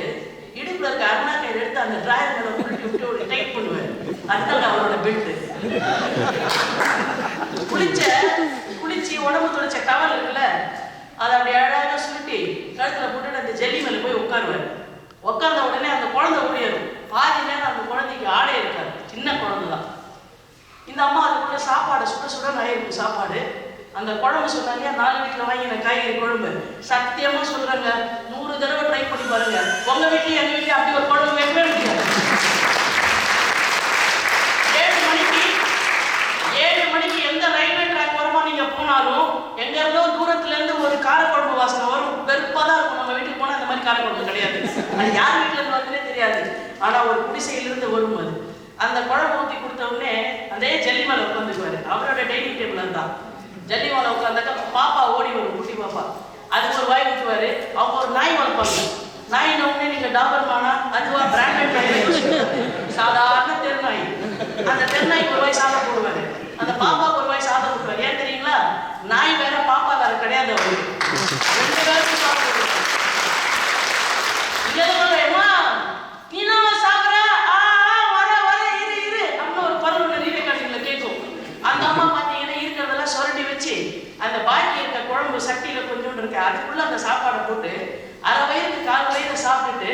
இடுப்புல இருக்க அருணாக்கையை எடுத்து அந்த டிராயர் மேல உருட்டி விட்டு ஒரு டைட் பண்ணுவார். அதுதான் அவரோட பெல்ட். குளிச்சு உடம்பு துடைச்ச டவல் இருக்குல்ல, அதை அப்படி அழகாக உட்காந்த உடனே அந்த குழந்தை ஓடிடும். பாதி நேரம் அந்த குழந்தைக்கு ஆடே இருக்காது, சின்ன குழந்தை தான். இந்த அம்மா அதுக்குள்ள சாப்பாடு சுட சுட இருக்கும் சாப்பாடு. அந்த குழம்பு சொன்னாங்க, 4 வீட்டில் வாங்கின காய்கறி குழம்பு. சத்தியமா சொல்றாங்க, 100 தடவை ட்ரை பண்ணி பாருங்க, உங்க வீட்லயும் எங்க வீட்லயும் அப்படி ஒரு குழம்பு வைக்கவே முடியாது. 7 மணிக்கு எந்த ரயில்வே ட்ராக் வரமா நீங்க போனாலும் எங்க இருந்தோ தூரத்துல இருந்து ஒரு காரக்குழம்பு வாசனை வரும். வெறுப்பா தான் இருக்கும். நம்ம வீட்டுக்கு போனா அந்த மாதிரி காரக்குழம்பு கிடையாது. அது யார் வீட்டுல இருந்து வருதுன்னே தெரியாது. ஆனா ஒரு குடிசையிலிருந்து வரும் அது. அந்த குழம்பு ஊற்றி கொடுத்த உடனே அதே ஜல்லி மேலே உட்காந்துக்குவாரு. அவரோட டைனிங் டேபிள் இருந்தான். ஜல்லி மேலே உட்காந்தாக்கா பாப்பா ஓடி வரும், குட்டி பாப்பா. அதுக்கு ஒரு வாய் ஊற்றுவாரு. அவங்க ஒரு நாய் வளர்ப்பாங்க. நாயின உடனே நீங்க டாபர்மானா அதுவா பிராண்டட் நாய், சாதாரண தெருநாய். அந்த தெருநாய்க்கு ஒரு வாய் சாதம் போடுவாரு, அந்த பாப்பாவுக்கு ஒரு வாய் சாதம் போடுவாரு. ஏன் தெரியுங்களா? நாய் வேற பாப்பா வேற கிடையாது. அவருக்கு 2 பேருக்கும் சாப்பிடுவாங்க. அந்த அம்மா பார்த்தீங்கன்னா இருக்கிறதெல்லாம் சுரண்டி வச்சு அந்த பாக்கி இருக்க குழம்பு சட்டியில கொஞ்சோண்டு இருக்கு, அதுக்குள்ள அந்த சாப்பாடை போட்டு 1/2 வயிறுக்கு 1/4 வயிறு சாப்பிட்டுட்டு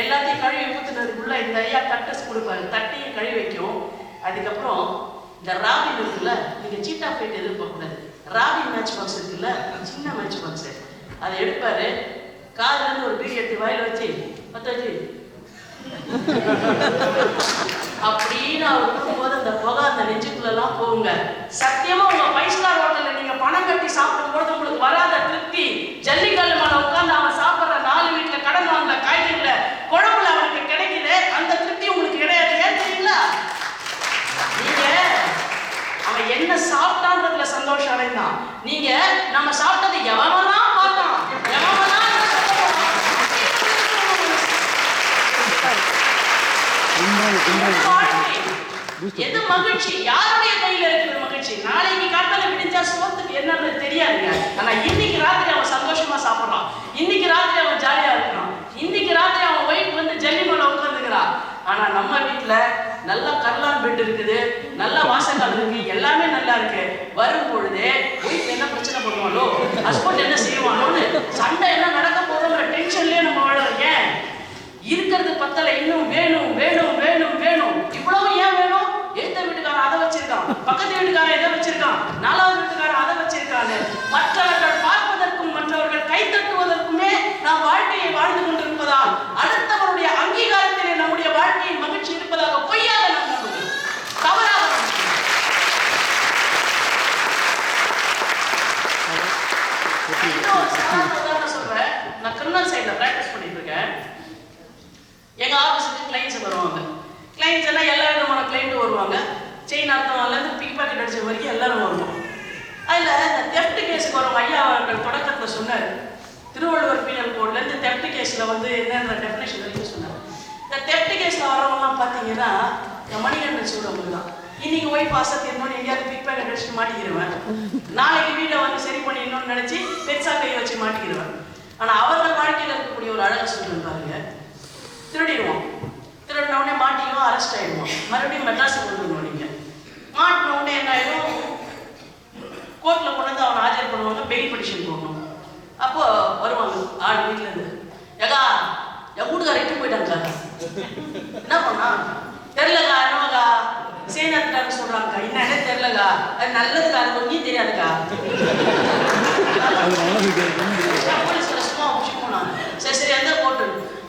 எல்லாத்தையும் கழுவி ஊத்துனதுக்குள்ள இந்த ஐயா தட்டை கொடுப்பாரு. தட்டையும் கழுவி வைக்கும். அதுக்கப்புறம் இந்த ராபின் இருக்குல்ல, நீங்க சீட்டா போயிட்டு எதிர்பார்க்க கூடாது. ராபின் மேட்ச் பாக்ஸ் இருக்குல்ல, சின்ன மேட்ச் பாக்ஸ், அதை எடுப்பாரு. காதுல இருந்து ஒரு பீடி எடுத்து வாயில வச்சு பத்தாச்சு அப்படின்னு அவர் கொடுக்கும்போது அந்த புகை அந்த நெஞ்சுக்குள்ளெல்லாம் போகுங்க. சத்தியமா உங்க 5 ஸ்டார் ஹோட்டல்ல நீங்க பணம் கட்டி சாப்பிடும்போது உங்களுக்கு வராத திருப்தி, ஜல்லிக்கல்லு மேல உட்கார்ந்து அவன் சாப்பிடுற 4 வீட்டுல கடன் வாங்கல காய்கறில குழம்புல அவனுக்கு கிடைக்குது, அந்த திருப்தி உங்களுக்கு கிடையாது. ஏன் தெரியுங்களா? நீங்க அவன் என்ன சாப்பிட்டான்றதுல சந்தோஷம் அடைந்தான். நீங்க நம்ம சாப்பிட்டது எவனெல்லாம் பார்த்தான், எவனெல்லாம் எது மகிழ்ச்சி, யாருடைய கையில இருக்கிற மகிழ்ச்சி? நாளைக்கு காத்தால விடிஞ்சா சோத்துக்கு என்னன்னு தெரியாதுங்க. ஆனா இன்னைக்கு ராத்திரி அவன் சந்தோஷமா சாப்பிடுறான், இன்னைக்கு ராத்திரி அவன் ஜாலியா இருக்கிறான், இன்னைக்கு ராத்திரி அவன் ஒய்ஃப் வந்து ஜல்லி மேல உட்காந்துக்கிறான். ஆனா நம்ம வீட்டுல நல்ல கர்லான் பெட் இருக்குது, நல்ல வாசக்கால் இருக்கு, எல்லாமே நல்லா இருக்கு. வரும் பொழுது ஒய்ஃப் என்ன பிரச்சனை பண்ணுவாளோ, ஹஸ்பண்ட் என்ன செய்வானோன்னு சண்டை என்ன நடக்க போறோங்கிற டென்ஷன்லயே நம்ம வாழறோம். ஏன் இருக்கிறது பத்தல, இன்னும் வேணும் வேணும் வேணும் வேணும். இவ்வளவு ஏன் வேணும்? ஏத்த வீட்டுக்காரன் அதை வச்சிருக்கான், பக்கத்து வீட்டுக்காரன் எதை வச்சிருக்கான், 4வது வீட்டுக்காரன் அதை வச்சிருக்காங்க. மற்றவர்கள் பார்ப்பதற்கும் மற்றவர்கள் கைத்தட்டுவதற்குமே நாம் வாழ்க்கையை வாழ்ந்து கொண்டிருப்பதால் அடுத்தவருடைய அங்கீகாரத்திலே நம்முடைய வாழ்க்கையின் மகிழ்ச்சி இருப்பதாக பொய்யாக நாம் நம்புகிறோம், தவறாக உதாரணம் சொல்றேன். நான் கிரிமினல் சைட்ல பிராக்டிஸ் பண்ணிட்டு இருக்கேன். எங்க ஆபீஸுக்கு கிளைண்ட்ஸ் வருவாங்க. கிளைண்ட்ஸ் எல்லாம் எல்லா விதமான கிளைண்ட்டும் வருவாங்க. செயின் அர்த்தம்லேருந்து பிக் பாக்கெட் அடிச்ச வரைக்கும் எல்லாரும் வருவோம். அதில் இந்த தெஃப்ட் கேஸுக்கு வரும் ஐயா அவர்கள் தொடக்கத்தில் சொன்னார். திருவள்ளுவர் பீனல் கோட்லேருந்து தெஃப்ட் கேஸில் வந்து என்னென்ன டெஃபினேஷன் வரைக்கும் சொன்னார். இந்த தெஃப்ட் கேஸில் வரவங்கலாம் பார்த்தீங்கன்னா மணிகண்டன் சொல்றவங்க தான். இன்னைக்கு ஒய்ஃப் ஆசத்திடணும்னு எங்கேயாவது பிக் பாக்கெட் அடிச்சுட்டு மாட்டிக்கிடுவேன், நாளைக்கு வீட்டை வந்து சரி பண்ணிடணும்னு நினச்சி பெருசாக கை வச்சு மாட்டிக்கிடுவேன். ஆனால் அவர்கள் வாழ்க்கையில் இருக்கக்கூடிய ஒரு அழகை சொல்லுன்னு பாருங்க. திருடிடுவோம், திருடின உடனே மாட்டிடுவோம், அரெஸ்ட் ஆகிடுவோம், மறுபடியும் மெட்ராஸுக்கு வந்துடுவோம். நீங்கள் மாட்டின உடனே என்ன ஆகிடும், கோர்ட்டில் கொண்டு வந்து அவனை ஆஜர் பண்ணுவாங்க, பெயில் பெட்டிஷன் போடணும். அப்போ வருவாங்க ஆள் வீட்டிலேருந்து, ஏகா என் வீட்டுக்கார இட்டு போயிட்டாங்க, என்ன பண்ணா தெரிலக்கா, என்னவாக்கா சேனத்துக்காரன்னு சொல்கிறாங்கக்கா, என்னன்னே தெரிலக்கா, அது நல்லதுக்கா, அது கொஞ்சம் தெரியாதுக்கா. போலீஸ்ல சும்மா பிடிச்சி போனாங்க. சரி சரி எந்த கோர்ட்டு,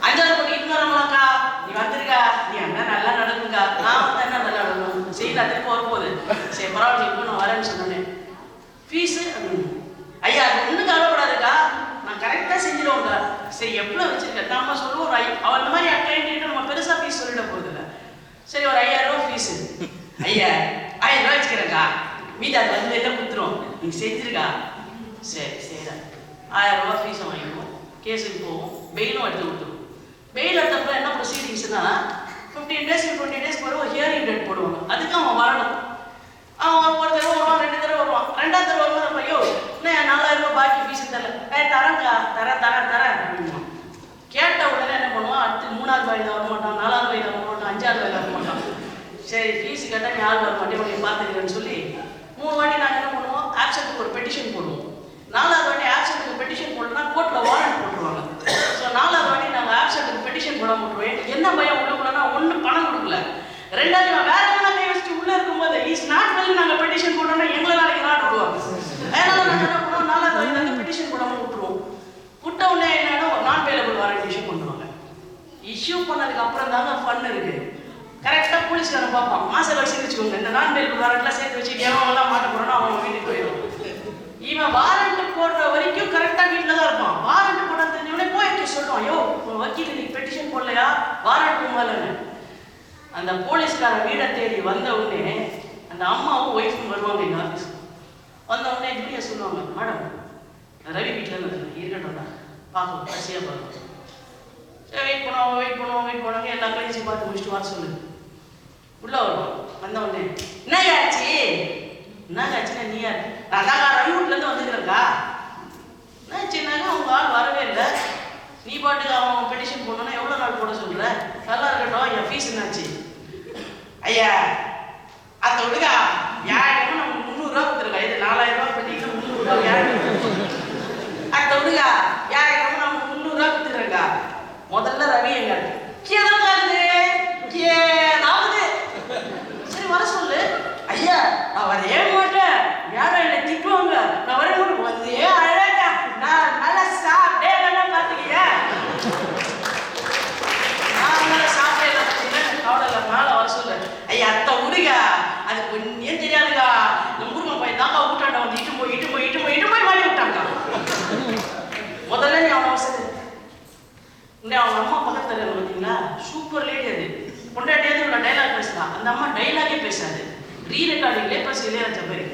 5வது கோர்ட்டு இட்டு வரவங்களாக்கா, நீ வந்துருக்கா, நீ என்ன நல்லா நடக்குங்கக்கா, நான் வந்து என்ன நல்லா நடக்கணும் செய்யல, திரும்ப வரும்போது சரி பரவாயில்ல இப்போ நான் வரேன்னு சொன்னேன். ஃபீஸு ஐயா அது ஒன்றும் கவலைப்படாதுக்கா, நான் கரெக்டாக செஞ்சிடுவோங்க. சரி எவ்வளோ வச்சிருக்கேன் நம்ம சொல்லுவோம். ஒரு அவன் இந்த மாதிரி கிளைண்ட்டு நம்ம பெருசாக ஃபீஸ் சொல்லிட போகுதில்ல. சரி ஒரு 5000 ரூபா ஃபீஸு, ஐயா 1000 ரூபா வச்சுக்கிறேக்கா, மீது அது வந்து எல்லாம் கொடுத்துரும், நீங்கள் செஞ்சிருக்கா. சரி சரிடா, 1000 ரூபா ஃபீஸை வாங்கிக்குவோம், கேஸுக்கு போவோம், பெயிலும் எடுத்து கொடுத்துருவோம். பெயில் எடுத்தப்போ என்ன ப்ரொசீடிங்ஸ்னா 15 days 20 days ஒரு ஹியரிங் டேட் போடுவாங்க. அதுக்கு அவன் வரணும். அவன் ஒரு தடவை வருவான், 2 தடவை வருவான். 2வது தடவை வரும்போது ஐயோ இன்னும் 4000 ரூபா பாக்கி ஃபீஸு தரல, தரேன்க்கா தரேன் அப்படின்வான். கேட்ட உடனே என்ன பண்ணுவான், அடுத்து 3வது வயது வர மாட்டான், 4வது வயது வர மாட்டான், 5வது வயது வர மாட்டான். சரி ஃபீஸு கேட்டால் நீ ஆள் வர மாட்டேன், உடனே பார்த்துக்கிறேன்னு சொல்லி 3 வாட்டி நாங்கள் என்ன பண்ணுவோம், ஆப்சென்ட்டுக்கு ஒரு பெட்டிஷன் போடுவோம். 4வது வாட்டி ஆப்சென்ட்டுக்கு பெட்டிஷன் போடணும்னா கோர்ட்டில் வாரண்ட் போட்டுருவாங்க. ஸோ 4வது வாட்டி நாங்கள் ஆப்சென்ட்டுக்கு பெட்டிஷன் போட ரெண்டாவது இவன் வேற எதனா கை வச்சுட்டு உள்ள இருக்கும்போது இஸ் நாட் வெல் நாங்க பெட்டிஷன் போட்டோம்னா எங்களை நாளைக்கு நாட் விடுவாங்க. அதனால நாங்க என்ன பண்ணுவோம், நாலாவது பெட்டிஷன் போடாம விட்டுருவோம். விட்ட உடனே என்னன்னா நான் வேலபிள் வாரண்ட் இஷ்யூ பண்ணுவாங்க. இஷ்யூ பண்ணதுக்கு அப்புறம் தாங்க ஃபன் இருக்கு. கரெக்டா போலீஸ்காரன் பார்ப்பான், மாச வயசு வச்சுக்கோங்க, இந்த நான் வேலபிள் வாரண்ட்லாம் சேர்த்து வச்சுட்டு எவன் மாட்ட போறானோ அவன் வீட்டுக்கு போயிடும். இவன் வாரண்ட் போடுற வரைக்கும் கரெக்டா வீட்டில் தான் இருப்பான். வாரண்ட் போட தெரிஞ்சவனே போயிட்டு சொல்லுவான், ஐயோ வக்கீல் இன்னைக்கு பெட்டிஷன் போடலையா, வாரண்ட் மேலன்னு. அந்த போலீஸ்காரன் வீடை தேடி வந்த உடனே அந்த அம்மாவும் ஒய்ஃபும் வருவாங்க எங்கள் ஆஃபீஸ். வந்த உடனே ஜூலியா சொல்லுவாங்க, மேடம் ரவி வீட்டில் இருக்கட்டும்டா பார்ப்போம் கடைசியாக பார்ப்போம். சரி வெயிட் பண்ணுவாங்க. எல்லா கிளைண்ட்ஸையும் பார்த்து முடிச்சுட்டு வர சொல்லு. உள்ள வருவான். வந்த உடனே என்னச்சாச்சுன்னா நீ யார்? நான் தாங்க ரவி வீட்டிலேருந்து வந்துக்கிறேங்க்கா. என்னாச்சுன்னாங்க அவங்க ஆள் வரவே இல்லை. நீ பாட்டுக்கு அவன் பெட்டிஷன் போடணுன்னா எவ்வளோ நாள் போட சொல்கிற? நல்லா இருக்கட்டும், என் ஃபீஸ் என்னாச்சு? ஐயா அத்தை விடுங்க, யாருக்கும் நம்ம 300 ரூபா கொடுத்துருக்கா. இது 4000 ரூபா பெட்டிஷன் 300 ரூபா யாருக்கு? அத்தை விடுங்க, யாருக்கும் நம்ம 300 ரூபா கொடுத்துருக்கா. முதல்ல ரவி எங்க ஏதாவது சரி வர சொல்லு. ஐயா நான் வரவே மாட்டேன், யாரும் என்னை திட்டுவாங்க, நான் வரவே மாட்டேன். வந்து அழகா நான் நல்லா சாப்பிட்டே பார்த்துக்கிய நான் நல்லா சாப்பிட்டே பார்த்தீங்கன்னா கவலை மேலே வர சொல்லு. ஐயா அத்தை விடுங்க, அது கொஞ்சம் தெரியாதுக்கா, இந்த முருகன் பையன் தாக்கா விட்டாண்டா வந்து இட்டு போய் மாடி விட்டாங்க. முதல்ல நீ அவன் அவசரம் இல்லை, அவங்க அம்மா பக்கத்தில் இருக்க பார்த்தீங்களா, சூப்பர் லேடி. அது கொண்டாட்டியாவது உள்ள டைலாக் பேசலாம், அந்த அம்மா டைலாகே பேசாது, ரீ ரெக்கார்டிங்லேயே பேச இளையராஜா மாதிரி.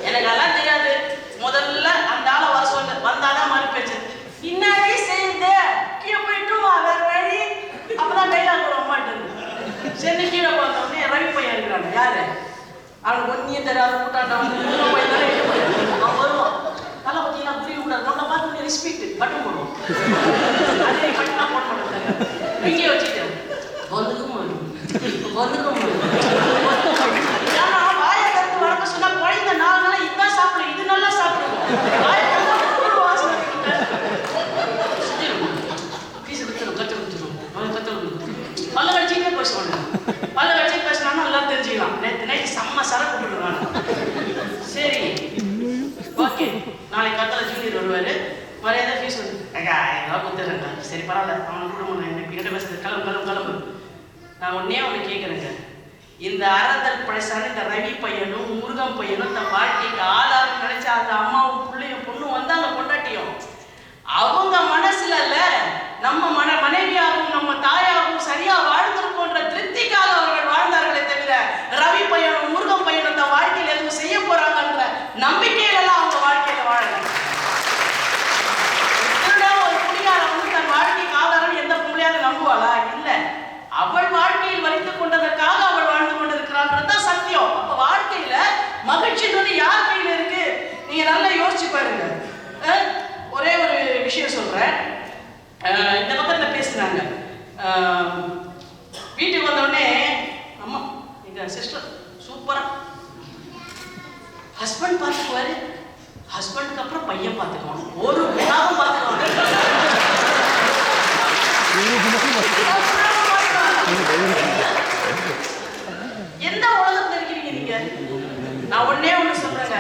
எனக்கு அதெல்லாம் தெரியாது. முதல்ல அந்த ஆளை வர சொல்ல, வந்தாதான் மறு பேச்சு. இன்னாடி செய்யுது கீழே போயிட்டு வேற வழி, அப்பதான் டைலாக் வர மாட்டேங்குது. சரி கீழே பார்த்தோன்னே ரவி பையன் இருக்கிறாங்க. யாரு? அவனுக்கு ஒன்னியும் தெரியாத கூட்டாண்ட வந்து பையன் தானே அவன் வருவான். நல்லா பார்த்தீங்கன்னா புரிய விடாது, நம்மளை பார்த்து ரெஸ்பெக்ட் பட்டம் போடுவோம். அதே பட்டம் போட மாட்டாங்க, இங்கே வச்சுட்டு வந்துக்கும் ஏன்னா வாயை கருத்து வளர்க்க சொன்னா குழந்தை 4 நாளா இதுதான் சாப்பிடும், இது நல்லா சாப்பிடுவோம். வாயை பல்ல கடிச்சிட்டே பேசுவாங்க. பல்ல கடிச்சு பேசினாலும் எல்லாம் தெரிஞ்சுக்கலாம். நேற்று நைட்டு செம்ம சரக்கு விட்டுருவாங்க. சரி ஓகே, நாளைக்கு காத்தால ஜூனியர் வருவார், மரியாதை ஃபீஸ் வந்து எல்லாம் கொடுத்துட்றேங்க. சரி பரவாயில்ல, அவனை கூட என்கிட்ட பேசுறது கிளம்பு. நான் ஒன்னே ஒன்று கேட்குறேங்க, இந்த அறந்தல் பழசான இந்த ரவி பையனும் முருகன் பையனும் இந்த வாழ்க்கைக்கு ஆதாரம் நினைச்ச அந்த அம்மாவும் பிள்ளையும் பொண்ணும் வந்தாங்க கொண்டாட்டியும், அவங்க மனசுல இல்ல நம்ம மனைவியாகவும் நம்ம தாயாகவும் சரியா வாழ்ந்திருக்கோன்ற திருப்திக்காக அவர்கள் வாழ்ந்தார்களே தவிர ரவி பையனும் முருகன் பையனும் இந்த வாழ்க்கையில எதுவும் செய்ய போறாங்கன்ற நம்பிக்கையில அவங்க வாழ்க்கையில வாழல. ஒரு புள்ளியார வந்து தன் வாழ்க்கைக்கு ஆதாரம் எந்த புள்ளியார நம்புவாளா? இல்ல, அவள் வாழ்க்கையில் வலித்துக் கொண்டதற்காக அவள் வாழ்ந்து கொண்டிருக்கிறான்றதுதான் சத்தியம். அப்ப வாழ்க்கையில மகிழ்ச்சின்றது யார் கையில இருக்கு? நீங்க நல்லா யோசிச்சு பாருங்க. ஒரே ஒரு விஷயம் சொல்றேன். இந்த பக்கத்துல பேசுனாங்க, வீட்டுக்கு வந்த உடனே அம்மா எங்க சிஸ்டர் சூப்பரா ஹஸ்பண்ட் பார்த்துக்குவாரு, ஹஸ்பண்டுக்கு அப்புறம் பையன் பார்த்துக்குவான், ஒரு விழாவும் பார்த்துக்குவாங்க. எந்த உலகத்துல இருக்கிறீங்க நீங்க? நான் ஒன்னே ஒண்ணு சொல்றேங்க,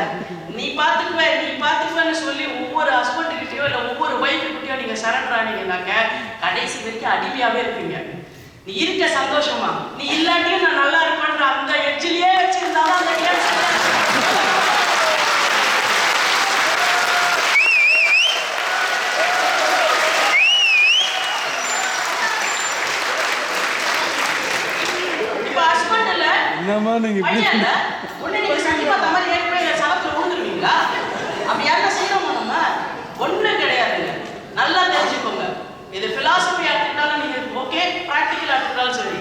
நீ பாத்துக்குவேன்னு சொல்லி ஒவ்வொரு ஹஸ்பண்ட் கிட்டயோ இல்ல ஒவ்வொரு ஒய்ஃப் கிட்டயோ நீங்க சரண்டர் ஆனீங்கன்னாக்க கடைசி வரைக்கும் அடிமையாவே இருப்பீங்க. நீ இருக்க சந்தோஷமா, நீ இல்லாட்டியும் நான் நல்லா இருப்பேன்ற அந்த எட்ஜிலேயே வச்சிருந்தாலும் அந்த இப்ப ஹஸ்பண்ட் இல்ல என்னமா நீங்க ஒண்ணு நீங்க சங்கி பார்த்த மாதிரி ஏற்கனவே சவத்துல விழுந்துருவீங்களா? அப்படி யாரும் செய்யணுமா? நம்ம ஒண்ணு கிடையாதுங்க. நல்லா தெரிஞ்சுக்கோங்க, இது பிலாசபி எடுத்துக்கிட்டாலும் நீங்க ஓகே, பிராக்டிக்கல் எடுத்துக்கிட்டாலும் சரி,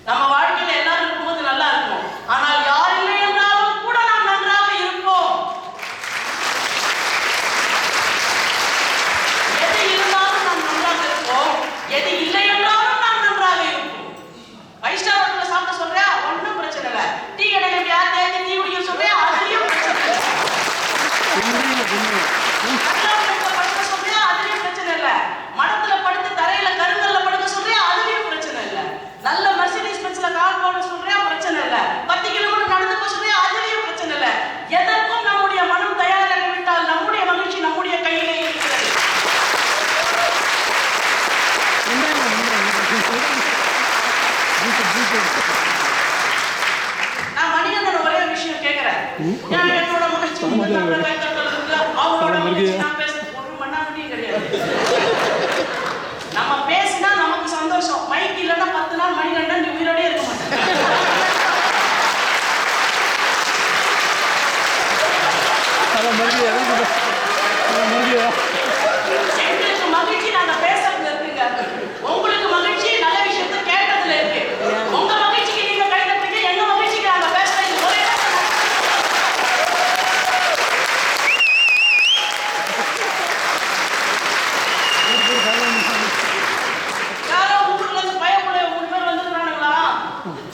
நம்ம வாழ்க்கையில எல்லாரும் இருக்கும்போது நல்லா இருக்கும். ஆனால் யார் இல்லை என்றாலும் கூட நாம் நன்றாக இருப்போம். எது இருந்தாலும் நாம் நன்றாக இருப்போம், எது இல்லை என்றாலும் நாம் நன்றாக இருப்போம். 5 ஸ்டார் ஹோட்டல்ல சாப்பிட சொல்றியா? ஒன்றும் பிரச்சனை இல்லை. நான் மணிகண்டன் ஒரே விஷயம் கேட்கிறேன். என்னோட மகிழ்ச்சி அவரோட மகிழ்ச்சி நான் பேச ஒரு மண்ணாங்கட்டியும் கிடையாது. நம்ம பேசினா நமக்கு சந்தோஷம். மைக் இல்லைன்னா 10 நாள் மணிகண்டன் நீ உயிரோடே இருக்க மாட்டேன். எங்களுக்கு மகிழ்ச்சி நாங்க பேசுறதுல இருக்குங்க. உங்களுக்கு மகிழ்ச்சி நல்ல விஷயத்த கேட்டதுல இருக்கு. உங்க மகிழ்ச்சிக்கு நீங்க கை தட்டுங்க, எங்க மகிழ்ச்சிக்கு நாங்க பேசுறது ஒரே யாரோ ஊர்ல இருந்து பயப்புள்ள 3 பேர் வந்துருக்கானுங்களா?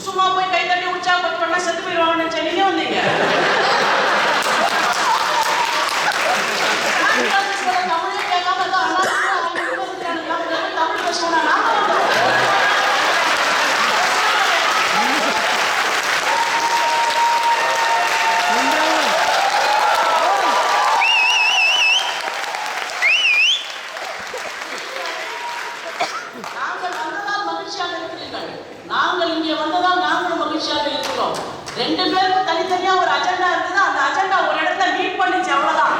சும்மா போய் கை தட்டி உற்சாகப்பட்டு பண்ணா செத்து போயிடுவாங்கன்னு நினைச்சா நீங்க வந்தீங்க. தமிழே கேட்காம தமிழ் பேசுவோம். நாங்கள் இங்கே வந்ததால் நாங்களும் மகிழ்ச்சியாக இருக்கிறோம். 2 பேருக்கும் தனித்தனியா ஒரு அஜெண்டா இருக்குது. அந்த அஜெண்டா ஒரு இடத்துல மீட் பண்ணிச்சு, அவ்வளவுதான்.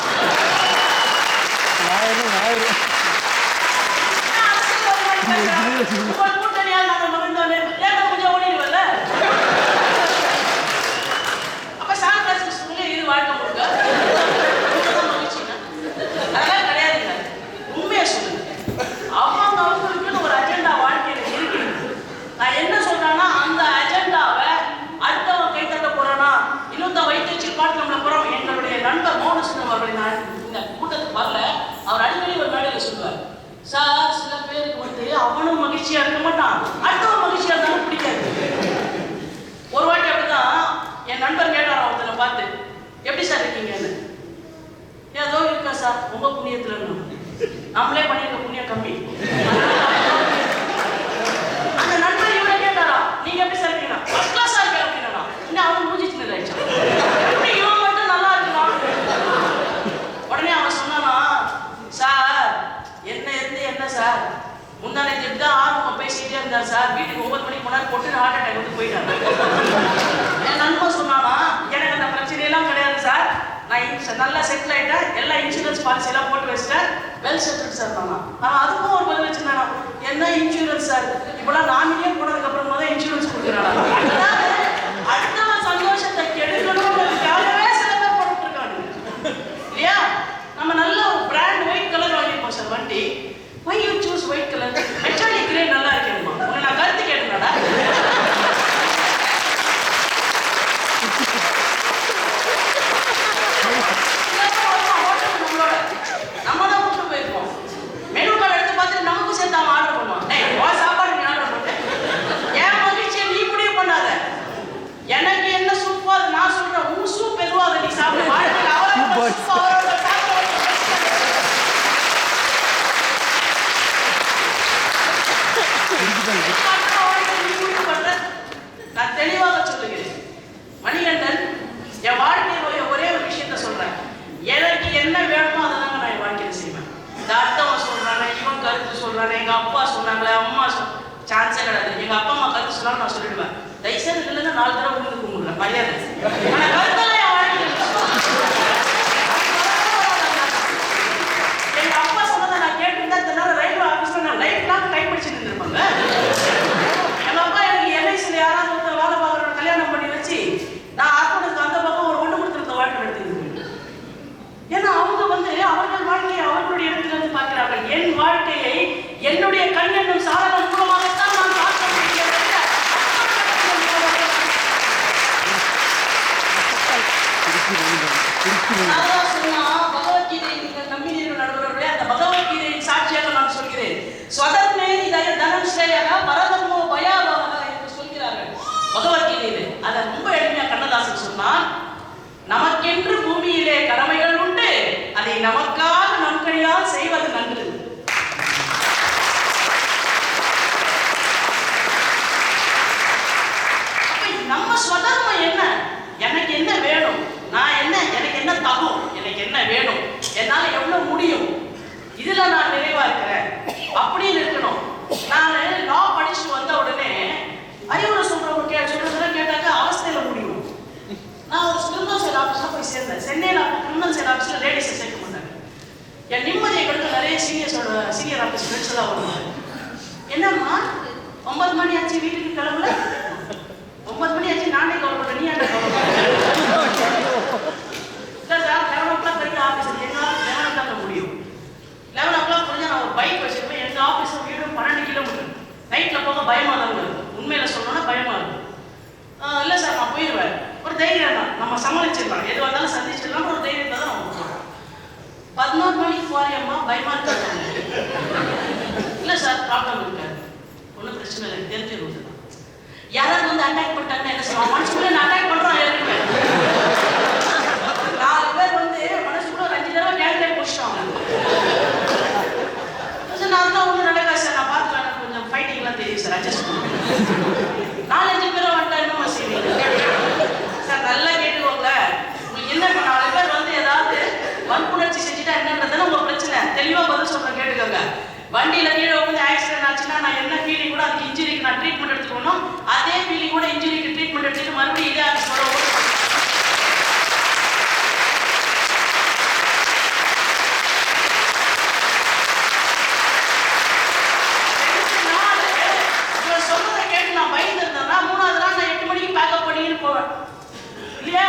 கூட்டணியால் நாங்கள் மகிழ்ந்தோன்னு கொஞ்சம் ஓடிடுவல்ல. அப்ப சான் பிரான்சிஸ்கோல இது வாழ்க்கை முழுக்க மகிழ்ச்சிங்க அதெல்லாம் கிடையாதுங்க. உண்மையை சொல்லுங்க. அவங்களுக்குன்னு ஒரு அஜெண்டா வாழ்க்கையில இருக்கு. நான் என்ன சொல்றேன்னா, அந்த அஜெண்டாவை அடுத்தவன் கை தட்ட போறானா இன்னொருத்த வைத்து வச்சு பாட்டு நம்மள போறோம். எங்களுடைய நண்பர் மோகனசுந்தரம் அவர்கள் நான் இந்த கூட்டத்துக்கு வரல. அவர் அடிக்கடி ஒரு மேடையில சொல்லுவார், சார் சில பேருக்கு வந்து அவனும் மகிழ்ச்சியா இருக்க மாட்டான், அடுத்தவன் மகிழ்ச்சியா இருந்தாலும் பிடிக்காது. ஒரு வாட்டி அப்படிதான் என் நண்பர் கேட்டார் ஒருத்தனை பார்த்து, எப்படி சார் இருக்கீங்கன்னு. ஏதோ இருக்கா சார், உங்க புண்ணியத்துல நம்மளே பண்ணிருக்க புண்ணியம் கம்மி. அந்த நண்பர் இவரை கேட்டாரா, நீங்க எப்படி சார் இருக்கீங்க? ஃபர்ஸ்ட் கிளாஸா இருக்கேன் அப்படின்னா இன்னும் அவன் மூஞ்சி சின்னதாயிடுச்சு. எப்படி இவன் மட்டும் நல்லா இருக்கலாம்? உடனே அவன் சொன்னானா, சார் என்ன சார் முந்தானே தான் ஆர்வம் பேசிட்டே இருந்தார் சார். வீட்டுக்கு 9 மணிக்கு முன்னாடி போட்டு ஹார்ட் அட்டாக் வந்து போயிட்டாங்க. என் நண்பன் சொன்னானா, எனக்கு அந்த பிரச்சனையெல்லாம் கிடையாது சார், நான் நல்லா செட்டில் ஆயிட்டேன், எல்லா இன்சூரன்ஸ் பாலிசி எல்லாம் போட்டு வச்சிட்டேன், வெல் செட்டில்ட் சார். நான் அதுக்கும் ஒரு பதில் வச்சிருந்தானா, என்ன இன்சூரன்ஸ் சார், இப்பெல்லாம் நாமினியே போனதுக்கு அப்புறமா தான் இன்சூரன்ஸ் கொடுக்குறாங்க. அடுத்தவன் சந்தோஷத்தை கெடுக்கணும்ன்றதுக்காகவே சில பேர் போட்டுட்டு இருக்காங்க இல்லையா? நம்ம நல்ல ஒரு பிராண்ட் ஒயிட் கலர் வாங்கியிருப்போம் சார் வண்டி. why you choose white color? actually grey நல்லா இருக்குமா? உன்னை நான் கருத்து கேட்டேன்டா. நம்ம தான் கூப்பிட்டு போயிருப்போம். மெனு கார்டு எடுத்து பார்த்துட்டு நமக்கும் சேர்த்து அவன் ஆர்டர் பண்ணுவான். சாப்பாடு நீ ஆர்டர் பண்ண, என் மகிழ்ச்சியை நீ முடிவு பண்ணாத. எனக்கு என்ன சூப்போ அது நான் சொல்றேன். உன் சூப் எதுவோ அதை நீ சாப்பிட. வாழ்க்கையில் அவரோட நான் தெளிவாக சொல்லுகிறேன். மணிகண்டன், என் வாழ்க்கையில ஒரே ஒரு விஷயத்த சொல்றேன். எனக்கு என்ன வேணுமோ அதை தாங்க நான் என் வாழ்க்கையில செய்வேன். இந்த அடுத்தவன் சொல்றாங்க, இவன் கருத்து சொல்றாங்க, எங்க அப்பா சொன்னாங்களே, அம்மா சான்ஸே கிடையாது. எங்க அப்பா அம்மா கருத்து சொன்னாலும் நான் சொல்லிடுவேன். தயவுசெய்து இல்லைன்னா 4 தடவை விழுந்து கும்பிடுறேன் மரியாதை. ஆனா கருத்தெல்லாம் என் வாழ்க்கையில எங்க அப்பா சொன்னதை நான் கேட்டுருந்தா இதனால ரயில்வே ஆஃபீஸ்ல நான் லைஃப் லாங் டைப் படிச்சுட்டு இருந்திருப்பாங்க. எங்க அப்பா எனக்கு எல்ஐசியில் யாராவது ஒருத்தர் வேலை பார்க்குற கல்யாணம் பண்ணி வச்சு நான் ஆர்ப்பனுக்கு அந்த பக்கம் ஒரு ஒன்று கொடுத்துருந்த வாழ்க்கை நடத்திருக்கேன். ஏன்னா அவங்க வந்து அவர்கள் வாழ்க்கையை அவர்களுடைய இடத்துல இருந்து பார்க்கிறார்கள். என் வாழ்க்கையை என்னுடைய கண் என்னும் சாதனம் மூலமாகத்தான் நான் பார்க்க முடியும். பகவத்கீதை நீங்கள் நம்பினீர்கள் நடுவர்களே, அந்த பகவத்கீதையின் சாட்சியாக நான் சொல்கிறேன். ஸ்வதர்மே இதய தனம்ஸ்ரேயக பரதர்மோ பயாவக என்று சொல்கிறார்கள் பகவத்கீதையிலே. அதை ரொம்ப எளிமையா கண்ணதாசன் சொன்னான், நமக்கென்று பூமியிலே கடமைகள் உண்டு, அதை நமக்காக நம் கையால் செய்வது நன்று. நம்ம ஸ்வதர்மம் என்ன, எனக்கு என்ன வேணும், நான் என்ன, எனக்கு என்ன தகும், எனக்கு என்ன வேணும், என்னால எவ்வளவு முடியும், இதுல நான் நிறைவா இருக்கிறேன் அப்படின்னு இருக்கணும். நான் லா படிச்சுட்டு வந்த உடனே அறிவுரை சொல்ற பெருசா வருவாங்க. என்னம்மா 9 மணி ஆச்சு வீட்டுக்கு கிளம்பல? 9 மணி ஆச்சு, நானே கவலைப்படுறேன், நீ என்ன கவலைப்படுற? இல்லை சார், 11 o'clock வரைக்கும் ஆஃபீஸ், எங்கள் ஆஃபீஸ் 11 தாங்க முடியும். 11 o'clock முடிஞ்சா நான் ஒரு பைக் வச்சிருப்பேன். எங்கள் ஆஃபீஸும் வீடும் 12 கிலோமீட்டர். நைட்டில் போக பயமாக தான் இருக்கும். உண்மையில சொல்லணும்னா பயமாக இருக்கும். இல்லை சார், நான் போயிடுவேன். ஒரு தைரியம் தான், நம்ம சமாளிச்சிடலாம், எது வந்தாலும் சந்திச்சிடலாம், ஒரு தைரியத்தை தான் நம்ம போகிறோம். 11 மணிக்கு போறியம்மா, பயமா இருக்காங்க. இல்லை சார், ப்ராப்ளம் இருக்காது, ஒன்றும் பிரச்சனை இல்லை, தெரிஞ்ச ரூட்டு தான். யாராவது வந்து அட்டாக் பண்ணிட்டாங்கன்னா என்ன செய்வான்? மனசுக்குள்ளே நான் அட்டாக் பண்ணுறோம் ஏறிப்பேன். 4 பேர் வந்து மனசுக்குள்ள ஒரு 5 தடவை கேங் டைம் முடிச்சிட்டாங்க. சார் நான் தான் ஒன்றும் நடக்காது சார், நான் பார்த்துக்கலாம், கொஞ்சம் ஃபைட்டிங்லாம் தெரியும் சார், அட்ஜஸ்ட் பண்ணுவேன். 4-5 பேரை வந்துட்டா என்னமா செய்வீங்க சார்? நல்லா கேட்டுக்கோங்க, உங்களுக்கு என்ன இப்போ 4 பேர் வந்து ஏதாவது வன்புணர்ச்சி செஞ்சுட்டா என்னன்றதுன்னு உங்க பிரச்சனை, தெளிவா பதில் சொல்றேன் கேட்டுக்கோங்க. வண்டியில கீழே வந்து ஆக்சிடென்ட் ஆச்சுன்னா நான் என்ன ஃபீலிங் கூட அதுக்கு இன்ஜுரிக்கு நான் ட்ரீட்மெண்ட் எடுத்துக்கணும், அதே ஃபீலிங் கூட இன்ஜுரிக்கு ட்ரீட்மெண்ட் எடுத்துட்டு மறுபடியும் இதே ஆஃபீஸ் வர சொல்றதை கேட்டு நான் பயந்துருந்தேன்னா 3வது நாள் நான் 8 மணிக்கு பேக்கப் பண்ணிட்டு போவேன் இல்லையா?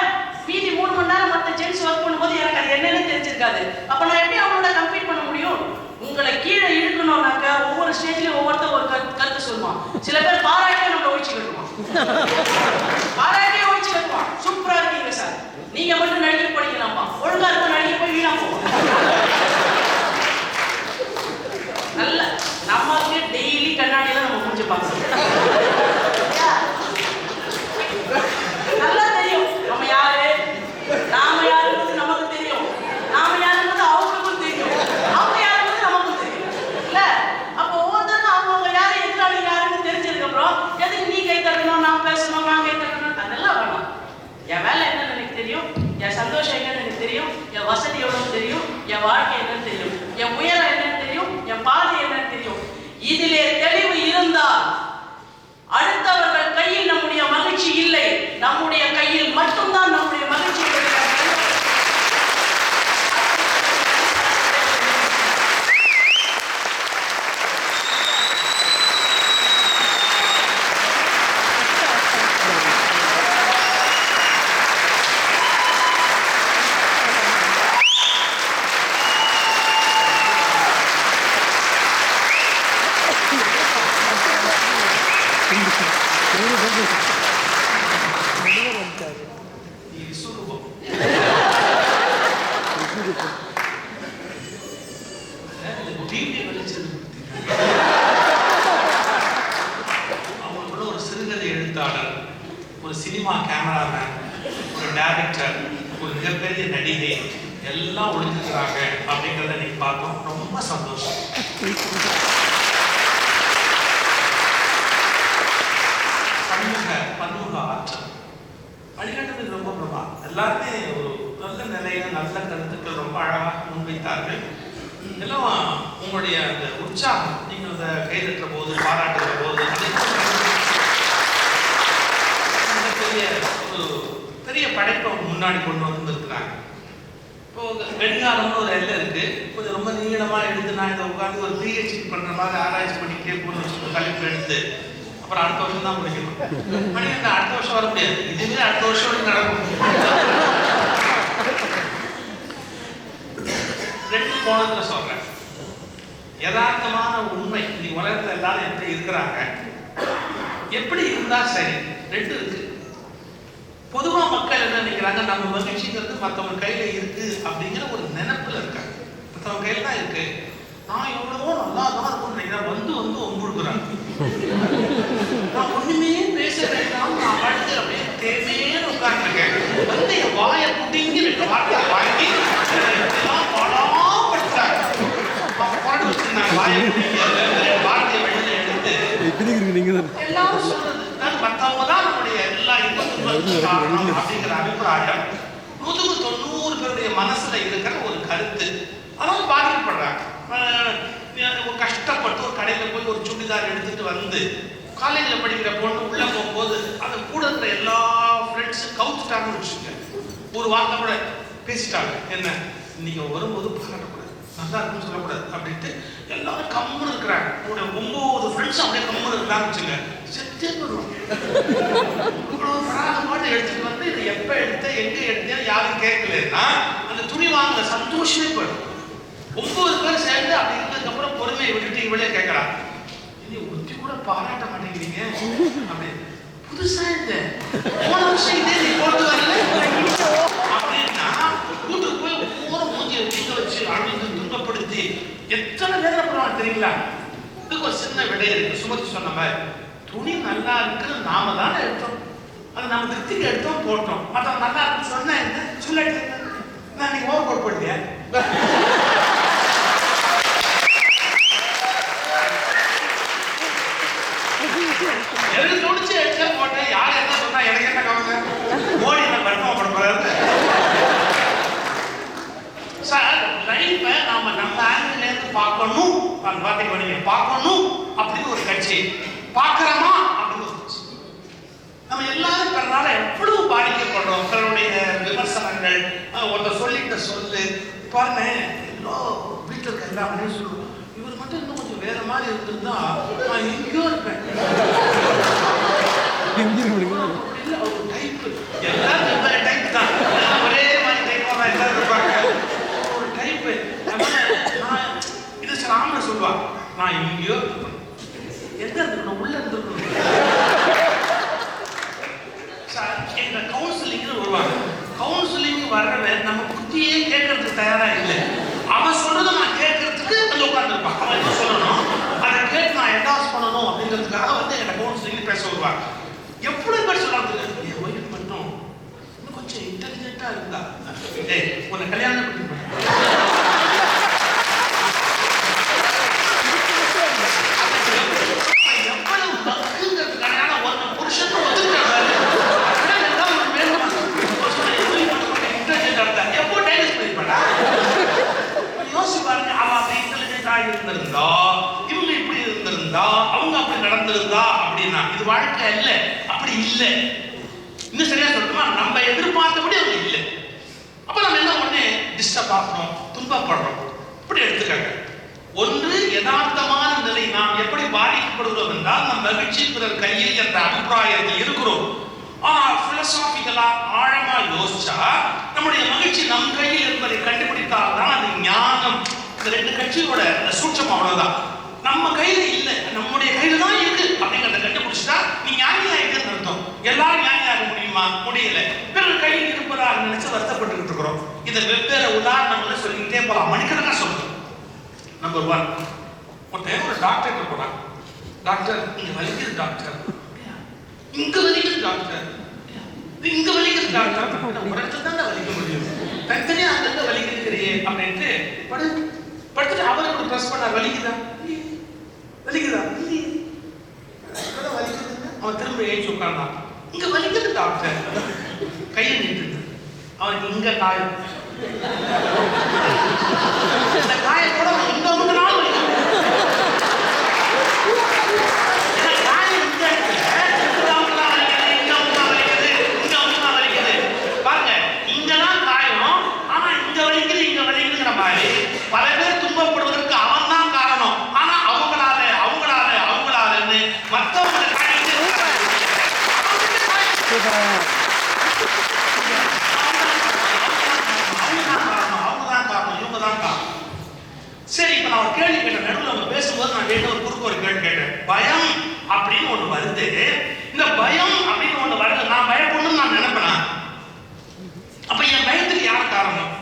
மீதி 3 மணி நேரம் மற்ற ஜென்ஸ் ஒர்க் பண்ணும்போது எனக்கு அது என்னன்னு தெரிஞ்சிருக்காது. அப்ப நான் எப்படி அவங்களோட கம்ப்ளீட் பண்ண முடியும்? உங்களை கீழே இழுக்கணும்னாக்க ஒவ்வொரு ஸ்டேஜ்லயும் ஒவ்வொருத்தர் ஒரு கருத்து சொல்லுவான். சில பேர் பாராட்டியே நம்மளை ஒழிச்சு கட்டுவான், பாராட்டியே ஒழிச்சு கட்டுவான். சூப்பரா இருக்கீங்க சார், நீங்க மட்டும் நடிக்க போனீங்களாமா, ஒழுங்கா இருக்க நடிக்க போய் வீணா போவோம். நல்ல நமக்கு டெய்லி கண்ணாடியில நம்ம முடிஞ்சு பார்க்கணும். நல்லா தெரியும் நம்ம யாரு, நாம யாருன்றது நமக்கு தெரியும், நாம யாருன்றது அவங்களுக்கும் தெரியும், அவங்க யாருன்றது நமக்கும் தெரியும் இல்ல? அப்போ ஒவ்வொருத்தருக்கும் அவங்க யாரு, எதிராளி யாருன்னு தெரிஞ்சதுக்கு அப்புறம் எதுக்கு நீ கை தட்டணும், நான் பேசணும், நான் கை தட்டணும், அதெல்லாம் வேணாம். என் வேலை என்னன்னு எனக்கு தெரியும், என் சந்தோஷம் என்னன்னு எனக்கு தெரியும், என் வசதி எவ்வளவு தெரியும், என் வாழ்க்கை என்னன்னு தெரியும், என் உயரம் என்னன்னு தெரியும், என் பாதை என்னன்னு தெரியும். இதிலே தெளிவு இருந்தால் அடுத்தவர்கள் கையில் நம்முடைய மகிழ்ச்சி இல்லை, நம்முடைய கையில் மட்டும்தான் நம்முடைய மகிழ்ச்சி இருக்கிறது. அவங்களுக்குள்ள ஒரு சிறுகதை எழுத்தாளர், ஒரு சினிமா கேமராமேன், ஒரு டைரக்டர், ஒரு மிகப்பெரிய நடிகை எல்லாம் ஒழிஞ்சிருக்கிறாங்க அப்படிங்கிறத இன்னைக்கு பார்த்தோம். ரொம்ப சந்தோஷம். பன்முக ஆற்றல் வழிகாட்டுறது ரொம்ப பிரபா. எல்லாருமே ஒரு நல்ல நிலையில நல்ல கருத்துக்கள் ரொம்ப அழகாக முன்வைத்தார்கள். எல்லாம் உங்களுடைய அந்த உற்சாகம், நீங்கள் அந்த கைதட்டுற போது, பாராட்டுகிற போது பெரிய ஒரு பெரிய படைப்பை முன்னாடி கொண்டு வந்திருக்கிறாங்க. இப்போ கடிகாரம்னு ஒரு எல்லை இருக்கு, கொஞ்சம் ரொம்ப நீளமா எடுத்து நான் இதை உட்காந்து ஒரு பிஹெச்டி பண்ற மாதிரி ஆராய்ச்சி பண்ணி கேட்கணும்னு தலைப்பு எடுத்து அப்புறம் அடுத்த வருஷம் தான் முடிக்கணும். மணிக்கு அடுத்த வருஷம் வர முடியாது, இதுவே அடுத்த வருஷம் நடக்கும். 2 கோணத்துல சொல்றேன். யதார்த்தமான உண்மை, இந்த உலகத்துல எல்லாரும் எப்படி இருக்கிறாங்க, எப்படி இருந்தா சரி, 2 இருக்கு. பொதுவா மக்கள் என்ன நினைக்கிறாங்க, நம்ம மகிழ்ச்சிங்கிறது மற்றவங்க கையில இருக்கு அப்படிங்கிற ஒரு நினைப்புல இருக்காங்க. மற்றவங்க கையில தான் இருக்கு, நான் எவ்வளவோ நல்லா தான் இருக்கும் நினைக்கிறேன். வந்து ஒம்புடுக்குறாங்க. நான் ஒண்ணுமே பேச வேண்டாம், நான் வாழ்ந்து அப்படியே தேவையேன்னு உட்கார்ந்துருக்கேன். வந்து என் வாயை புட்டிங்கி 2 வார்த்தை வாங்கி எல்லாம் படாப்படுத்தாங்க. பாடு வச்சிருந்தாங்க, வாயை புட்டிங்க 2 வார்த்தையை வெளியில எடுத்து எல்லாம் சொல்றது மற்றவங்க தான் நம்முடைய எல்லா இன்பத்துக்கும் காரணம் அப்படிங்கிற அபிப்பிராயம் 100-90 பேருடைய மனசுல இருக்கிற ஒரு கருத்து. அவங்க பாதிக்கப்படுறாங்க. கஷ்டப்பட்டு ஒரு கடையில போய் ஒரு சுடிதார் எடுத்துட்டு வந்து காலேஜில் படிக்கிற பொண்ணு உள்ள போகும்போது அந்த கூட இருக்கிற எல்லா ஃப்ரெண்ட்ஸும் கவுத்துட்டாங்கன்னு வச்சுக்க, ஒரு வார்த்தை கூட பேசிட்டாங்க. என்ன, இன்னைக்கு வரும்போது பாராட்டக்கூடாது, நல்லா இருக்குன்னு சொல்லக்கூடாது அப்படின்ட்டு எல்லாரும் கம்முன்னு இருக்கிறாங்க. கூட 9 ஃப்ரெண்ட்ஸ் அப்படியே கம்மு இருந்தான்னு வச்சுங்க, செத்தே போடுவோம். இவ்வளவு பிராண பாட்டு எடுத்துட்டு வந்து இதை எப்ப எடுத்த எங்க எடுத்தேன்னு யாரும் கேட்கலன்னா அந்த துணி வாங்க சந்தோஷமே போயிடும். 9 பேர் சேர்ந்து அப்படி இருந்ததுக்கு அப்புறம் பொறுமையை விட்டுட்டு இவளே கேட்கறா, இது ஒருத்தி கூட பாராட்ட மாட்டேங்கிறீங்க அப்படின்னு. புதுசா இந்த போன வருஷம் இதே நீ போட்டு வரல அப்படின்னா கூட்டுக்கு போய் ஒவ்வொரு மூஞ்சியை தீங்க வச்சு அழுது துன்பப்படுத்தி எத்தனை வேதனைப்படுவாங்க தெரியுங்களா? இதுக்கு ஒரு சின்ன விடை இருக்கு. சுமதி சொன்ன மாதிரி துணி நல்லா இருக்குன்னு நாம தானே எடுத்தோம், அது நம்ம திருப்திக்கு எடுத்தோம் போட்டோம். மற்றவங்க நல்லா இருக்குன்னு சொன்னா என்ன சொல்லிட்டு நான் நீங்க ஓவர் கோட் போட்டியா எனக்கு தோணுச்சு எடுத்தா போட்டேன். யார் என்ன சொன்னா எனக்கு என்ன கவலை? மோடி என்ன பர்ஃபார்ம் பண்ண சார். லைஃப்பை நாம நம்ம ஆங்கிள் இருந்து பார்க்கணும், வார்த்தைக்கு பார்க்கணும் அப்படின்னு ஒரு கட்சி, பார்க்கிறோமா அப்படின்னு ஒரு கட்சி. நம்ம எல்லாரும் பிறனால எவ்வளவு பாதிக்கப்படுறோம். பிறருடைய விமர்சனங்கள், ஒருத்தர் சொல்லிட்ட சொல்லு பாருங்க. எல்லாம் வீட்டில் இருக்க எல்லா மனையும் சொல்லுவோம், இவர் மட்டும் இன்னும் கொஞ்சம் வேற மாதிரி இருந்திருந்தா நான் எங்கேயோ இருப்பேன். எல்லாரும் வெவ்வேறு டைப் தான், ஒரே மாதிரி டைப்பா தான் எல்லாரும் இருப்பாங்க. ஒரு டைப்பு இது ராமன் சொல்லுவா, நான் எங்கேயோ இருக்கணும். எங்க இருந்துக்கணும்? உள்ள இருந்துக்கணும். சார் எங்க கவுன்சிலிங்னு வருவாங்க. கவுன்சிலிங் வர்றவன் நம்ம புத்தியே கேட்கறதுக்கு தயாரா இல்லை. அவன் சொல்றதை நான் கேட்கறதுக்கு வந்து உட்காந்துருப்பான். அவன் என்ன சொல்லணும் அதை கேட்டு நான் என்டாஸ் பண்ணணும் அப்படிங்கிறதுக்காக வந்து எங்க கவுன்சிலிங் பேச வருவாங்க. எவ்வளவு பேர் சொல்றாங்க, என் ஒய்ஃப் மட்டும் இன்னும் கொஞ்சம் இன்டெலிஜென்ட்டா இருந்தா உன்னை கல்யாணம் பண்ணிருப்பேன். எவ்வளவு பக்குங்கிறதுக்கான ஒரு புருஷன் ஒத்துக்கிறாரு. எப்போ டைவர்ஸ் பண்ணிருப்பாடா? யோசிச்சு பாருங்க. அவன் அப்படி இன்டெலிஜென்ட்டா இருந்திருந்தா, இவங்க இப்படி இருந்திருந்தா, அவங்க அப்படி நடந்திருந்தா அப்படின்னா இது வாழ்க்கை இல்லை. அப்படி இல்லை. இன்னும் சரியா சொல்லணுமா, நம்ம எதிர்பார்த்தபடி அவங்க இல்லை. அப்ப நம்ம என்ன ஒண்ணு டிஸ்டர்ப் ஆகணும், துன்பப்படுறோம். இப்படி எடுத்துக்காங்க. ஒன்று யதார்த்தமான நிலை. நாம் எப்படி பாதிக்கப்படுகிறோம் என்றால் நம் மகிழ்ச்சி பிறர் கையில் என்ற அபிப்பிராயத்தில் இருக்கிறோம். ஆனா பிலோசாபிக்கலா ஆழமா யோசிச்சா நம்முடைய மகிழ்ச்சி நம் கையில் என்பதை கண்டுபிடித்தால் தான் அது ஞானம். இந்த ரெண்டு கட்சியோட சூட்சம் அவ்வளவுதான். நம்ம கையில இல்லை, நம்முடைய கையில தான் இருக்கு அப்படிங்கிறத கண்டுபிடிச்சா நீ ஞானி ஆயிட்டு அர்த்தம். எல்லாரும் ஞானியாக முடியுமா? முடியல. பிறர் கையில் இருப்பதாக நினைச்சு வருத்தப்பட்டு இருக்கிறோம். இதை வெவ்வேறு உதாரணங்களை சொல்லிக்கிட்டே போலாம், மணிக்கணக்கா சொல்றோம். நம்பர் 1, ஒருத்தன் ஒரு டாக்டர் போறான். டாக்டர் இங்க வலிக்குது டாக்டர், இங்க வலிக்குது டாக்டர், இங்க வலிக்குது டாக்டர். ஒரு இடத்துல தான் வலிக்க முடியும், தனித்தனியா அங்க வலிக்குதுங்கிறியே அப்படின்ட்டு படுத்துட்டு அவரை கூட ப்ரெஸ் பண்ண, வலிக்குதா வலிக்குதா வலிக்குது. அவன் திரும்ப ஏஞ்சி உட்கார்ந்தான். இங்க வலிக்குது டாக்டர், கையை நீட்டுது. அவனுக்கு இங்க காயம், இந்த காயத்தோட இங்க வந்து நாள் வலிக்குது. பல பேர் துன்பப்படுவதற்கு அவன் தான் காரணம். ஆனா அவங்களால மற்றவங்க சரி. இப்ப நான் ஒரு கேள்வி கேட்டேன். நடுவில் நம்ம பேசும்போது நான் கேட்ட ஒரு குறுக்கு ஒரு கேள்வி கேட்டேன். பயம் அப்படின்னு ஒண்ணு வருது. இந்த பயம் அப்படின்னு ஒண்ணு வருது, நான் பயப்படணும்னு நான் நினைப்பேன். அப்ப என் பயத்துக்கு யார் காரணம்?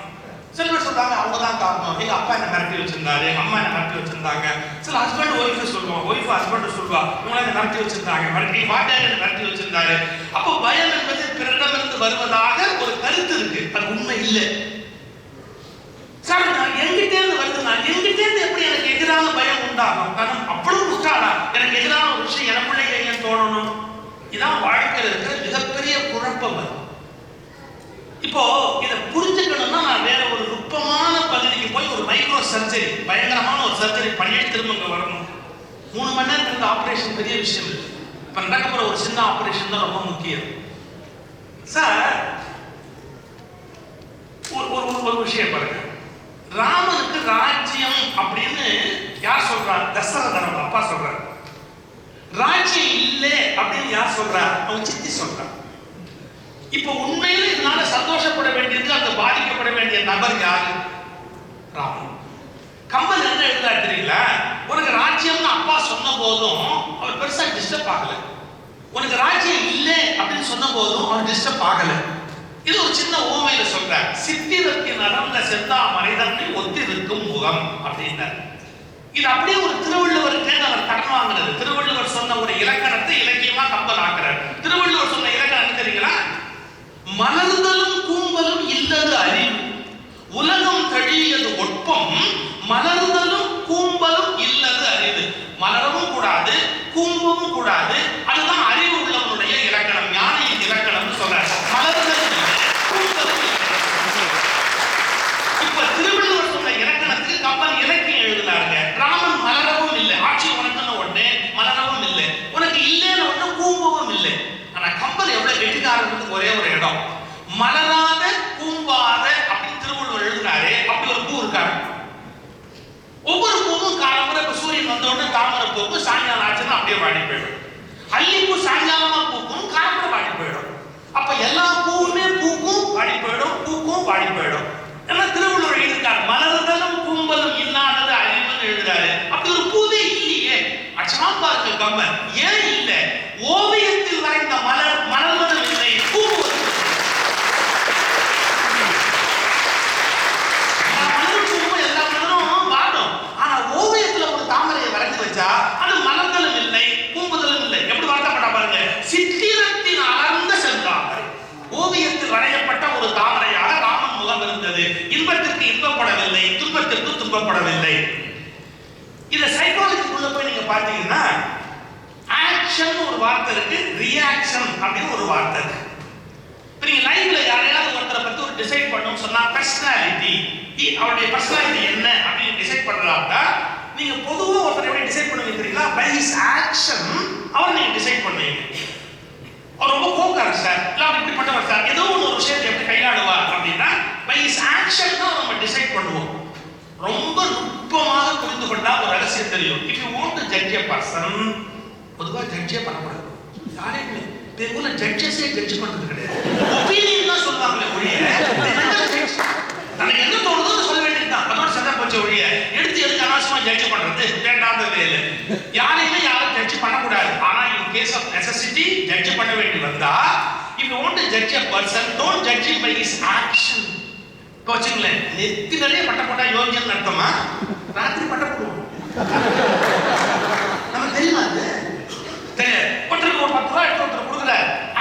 சில பேர் சொல்றாங்க அவங்க தான் காரணம், எங்க அப்பா என்ன மிரட்டி வச்சிருந்தாரு, எங்க அம்மா என்ன மிரட்டி வச்சிருந்தாங்க. சில ஹஸ்பண்ட் ஒய்ஃப் சொல்லுவாங்க, ஒய்ஃப் ஹஸ்பண்ட் சொல்லுவா, இவங்க என்ன மிரட்டி வச்சிருந்தாங்க, மிரட்டி வாட்டார் என்ன மிரட்டி வச்சிருந்தாரு. அப்போ பயம் என்பது பிறரிடமிருந்து வருவதாக ஒரு கருத்து இருக்கு. அது உண்மை இல்லை சார். நான் எங்கிட்டேருந்து வருது, நான் எங்கிட்டேருந்து எப்படி எனக்கு எதிரான பயம் உண்டாகும்? நான் அவ்வளவு முட்டாளா? எனக்கு எதிரான ஒரு விஷயம் எனக்குள்ளே ஏன் தோணணும்? இதான் வாழ்க்கையில் இருக்கிற மிகப்பெரிய குழப்பம். இப்போ இதை புரிஞ்சுக்கணும்னா நான் வேற ஒரு நுட்பமான பகுதிக்கு போய் ஒரு மைக்ரோ சர்ஜரி, பயங்கரமான ஒரு சர்ஜரி பண்ணிட்டு திரும்ப இங்க வரணும். 3 மணி நேரத்துக்கு ஆபரேஷன் பெரிய விஷயம் இல்லை. இப்ப நடக்க போற ஒரு சின்ன ஆபரேஷன் தான் ரொம்ப முக்கியம் சார். ஒரு விஷயம் பாருங்க. ராமனுக்கு ராஜ்யம் அப்படின்னு யார் சொல்றா? தசரதன் அவங்க அப்பா சொல்றாரு. ராஜ்யம் இல்லை அப்படின்னு யார் சொல்றா? அவங்க சித்தி சொல்றா. இப்ப உண்மையில இதனால சந்தோஷப்பட வேண்டியது, அந்த பாதிக்கப்பட வேண்டிய நபர் யாரு? ராமன். கம்பன் என்ன எழுதுறாரு தெரியுங்களா? உனக்கு ராஜ்யம்னு அப்பா சொன்ன போதும் அவர் பெருசா டிஸ்டர்ப் ஆகல. உனக்கு ராஜ்யம் இல்லை அப்படின்னு சொன்ன போதும் அவர் டிஸ்டர்ப் ஆகல. இது ஒரு சின்ன ஓமையில சொல்றார். சித்திரத்தின் நடந்த செந்தா மனிதனை ஒத்திருக்கும் முகம் அப்படின்னார். இது அப்படியே ஒரு திருவள்ளுவருக்கு அவர் கடன் வாங்கினது. திருவள்ளுவர் சொன்ன ஒரு இலக்கணத்தை இலக்கியமா கம்பன் ஆக்குறார். திருவள்ளுவர் சொன்ன இலக்கணம் தெரியுங்களா? மலர்ந்தலும் கூம்பலும் இல்லது அறிவு, உலகம் தழியது ஒட்பம், மலர்ந்தலும் கூம்பலும் இல்லது அறிவு. மலரவும் கூடாது, கூம்பவும் கூடாது. அதுதான் அறிவு உள்ளவனுடைய இலக்கணம், ஞானியின் இலக்கணம் சொல்றார். மலர்ந்தலும் கூம்பலும் இல்லை. இப்ப திருவள்ளுவர் சொன்ன இலக்கணத்துக்கு கம்பன் இலக்கியம் எழுதினாருங்க. ராமன் மலரவும் இல்லை, ஆட்சி உனக்குன்னு ஒண்ணு மலரவும் இல்லை, உனக்கு இல்லைன்னு ஒண்ணு கூம்பவும் இல்லை. ஆனா கம்பன் எவ்வளவு கெட்டிக்காரருக்கு ஒரே ஒரு இடம், மலராத கூம்பாத அப்படின்னு திருவள்ளுவர் எழுதினாரு. அப்படி ஒரு பூ இருக்காரு. ஒவ்வொரு பூவும் காலம்புற இப்ப சூரியன் வந்த உடனே தாமரை பூக்கும், சாயங்காலம் ஆச்சுன்னா அப்படியே வாடி போயிடும். அல்லிப்பூ சாயங்காலமா பூக்கும், காலம்புற வாடி போயிடும். அப்ப எல்லா பூவுமே பூக்கும் வாடி போயிடும், பூக்கும் வாடி போயிடும். ஏன்னா திருவள்ளுவர் எழுதியிருக்காரு, மலர்தலும் கூம்பலும் இல்லாதது அறிவுன்னு எழுதுறாரு. அப்படி ஒரு பூவே இல்லையே. அச்சமா பாருங்க கம்பன். ஏன் இல்லை? ஓவியத்தில் வரைந்த மலர் மலர்வதும் இல்லை, பூவுவதும் எல்லா மலரும் வாடும். ஆனா ஓவியத்துல ஒரு தாமரையை வரைந்து வச்சா அது மலர்தலும் இல்லை, பூம்புதலும் இல்லை. எப்படி வருத்தப்பட்டா பாருங்க. சித்திரத்தின் அலர்ந்த செந்தாமரை, ஓவியத்தில் வரையப்பட்ட ஒரு தாமரையாக ராமன் முகம் இருந்தது. இன்பத்திற்கு இன்பப்படவில்லை, துன்பத்திற்கு துன்பப்படவில்லை. இத சைக்காலஜிக்குள்ள போய் நீங்க பாத்தீங்கன்னா ஆக்ஷன் ஒரு வார்த்தை இருக்கு, ரியாக்ஷன் அப்படின்னு ஒரு வார்த்தை இருக்கு. இப்ப நீங்க லைஃப்ல யாரையாவது ஒருத்தரை பத்தி ஒரு டிசைட் பண்ணணும்னு சொன்னா பர்சனாலிட்டி, அவருடைய பர்சனாலிட்டி என்ன அப்படின்னு டிசைட் பண்றாங்க. நீங்க பொதுவா ஒருத்தரை எப்படி டிசைட் பண்ணுவீங்க தெரியுங்களா? பை ஹிஸ் ஆக்ஷன் அவர் நீங்க டிசைட் பண்ணுவீங்க. அவர் ரொம்ப கோவக்காரர் சார், இல்ல அவர் இப்படி பண்ணவர் சார், ஏதோ ஒரு விஷயத்தை எப்படி கையாடுவார் அப்படின்னா பை ஹிஸ் ஆக்ஷன் தான் நம்ம டிசைட் பண்ணுவோம். ரொம்ப நுட்பமாக புரிந்து கொண்டா ஒரு ரகசியம் தெரியும். If you want to judge a person, பொதுவா ஜட்ஜே பண்ணக்கூடாது. யாரையுமே பெரும்பாலும் ஜட்ஜஸே ஜட்ஜ் பண்றது கிடையாது. ஒப்பீனியன் தான் சொல்லுவாங்களே ஒழிய தனக்கு என்ன தோணுதோ சொல்ல வேண்டியதுதான். அதோட சண்டை போச்ச ஒழிய எடுத்து எதுக்கு அனாவசியமா ஜட்ஜ் பண்றது வேண்டாத வேலை. யாரையுமே யாரும் ஜட்ஜ் பண்ணக்கூடாது. ஆனா in case of necessity judge பண்ண வேண்டி வந்தா, if you want to judge a person, don't judge him by his action. வச்சுங்களேன், நெத்தி நிறைய பட்ட போட்டா யோகியன்னு அர்த்தமா? ராத்திரி பட்ட போடுவோம், நமக்கு தெரியுமா? அது ஒருத்தருக்கு ஒரு 10 ரூபாய் எடுத்து ஒருத்தர் கொடுக்குற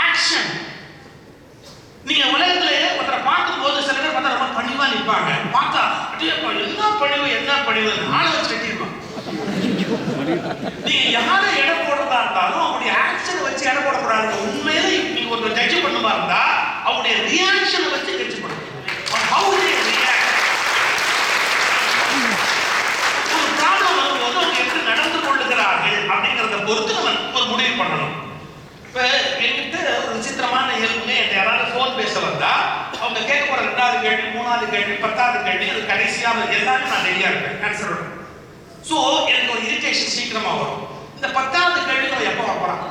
ஆக்ஷன். நீங்க உலகத்துல ஒருத்தரை பார்க்கும்போது சில பேர் பார்த்தா ரொம்ப பணிவா நிற்பாங்க. பார்த்தா என்ன பணிவு என்ன பணிவு ஆளை வச்சு கட்டிருப்பான். நீங்க யாரை எடை போடுறதா இருந்தாலும் அவருடைய ஆக்ஷனை வச்சு எடை போடக்கூடாது. உண்மையில நீங்க ஒருத்தர் ஜட்ஜ் பண்ணுமா இருந்தா அவருடைய ரியாக்ஷனை வச்சு ஜட்ஜ் பண்ணணும். How they react. ஒரு ப்ராப்ளம் வரும்போது அவங்க எப்படி நடந்து கொள்ளுகிறார்கள் அப்படிங்கிறத பொறுத்து நம்ம ஒரு முடிவு பண்ணணும். இப்ப என்கிட்ட ஒரு விசித்திரமான இயல்புன்னு யாராவது ஃபோன் பேச வந்தா அவங்க கேட்க போற 2வது கேள்வி, 3வது கேள்வி, 10வது கேள்வி, அது கடைசியாக எல்லாமே நான் ரெடியா இருப்பேன் ஆன்சர். ஸோ எனக்கு ஒரு இரிட்டேஷன் சீக்கிரமா வரும். இந்த 10வது கேள்வி நம்ம எப்போ வரப்போறான்?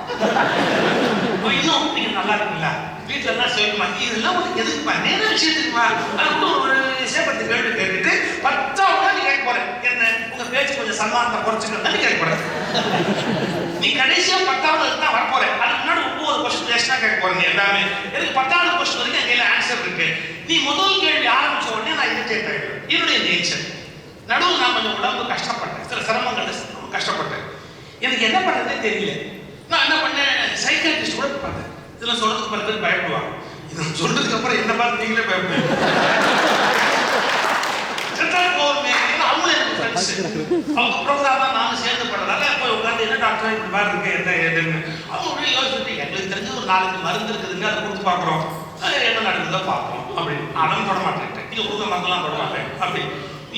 இன்னும் நீங்க நல்லா இருக்கீங்களா, வீட்டுல என்ன செய்யணுமா, இதெல்லாம் உனக்கு எதுக்குமா, நேர விஷயத்துக்குமா, அது ஒரு சேபத்து கேள்வி கேட்டுட்டு 10வது நீ கேட்க போறேன். என்ன உங்க பேச்சு கொஞ்சம் சன்மானத்தை குறைச்சுக்கணும் கேட்க போறேன். நீ கடைசியா 10வது தான் வரப்போற. அதுக்கு முன்னாடி 9 கொஸ்டின் எக்ஸ்ட்ரா கேட்க போறீங்க எல்லாமே. எனக்கு 10வது கொஸ்டின் வரைக்கும் என் கையில ஆன்சர் இருக்கு. நீ முதல் கேள்வி ஆரம்பிச்ச உடனே நான் இரிட்டேட் ஆயிடுவேன். என்னுடைய நேச்சர். நடுவில் நான் கொஞ்சம் உடம்பு கஷ்டப்பட்டேன், சில சிரமங்கள் கஷ்டப்பட்டேன். எனக்கு என்ன பண்றதே தெரியல. நான் என்ன பண்ணேன், சைக்காட்ரிஸ்ட் கூட பார்த்தேன். இதெல்லாம் சொல்றதுக்கு பல பேர் பயப்படுவாங்க. இதை சொல்றதுக்கு அப்புறம் என்ன பார்த்து நீங்களே பயப்படுவீங்க. அவங்களும் எனக்கு ஃப்ரெண்ட்ஸ். அவங்க ப்ரோக்ராமா நானும் சேர்ந்து பண்ணதால போய் உட்காந்து என்ன டாக்டர் இப்படி மாதிரி இருக்கு என்ன ஏதுன்னு அவங்க யோசிச்சுட்டு எங்களுக்கு தெரிஞ்ச ஒரு 4 மருந்து இருக்குதுங்க, அதை கொடுத்து பார்க்குறோம், என்ன நடக்குதோ பார்ப்போம் அப்படின்னு. அடம் தொட மாட்டேன், நீங்க கொடுக்க மருந்தெல்லாம் தொட மாட்டேன் அப்படி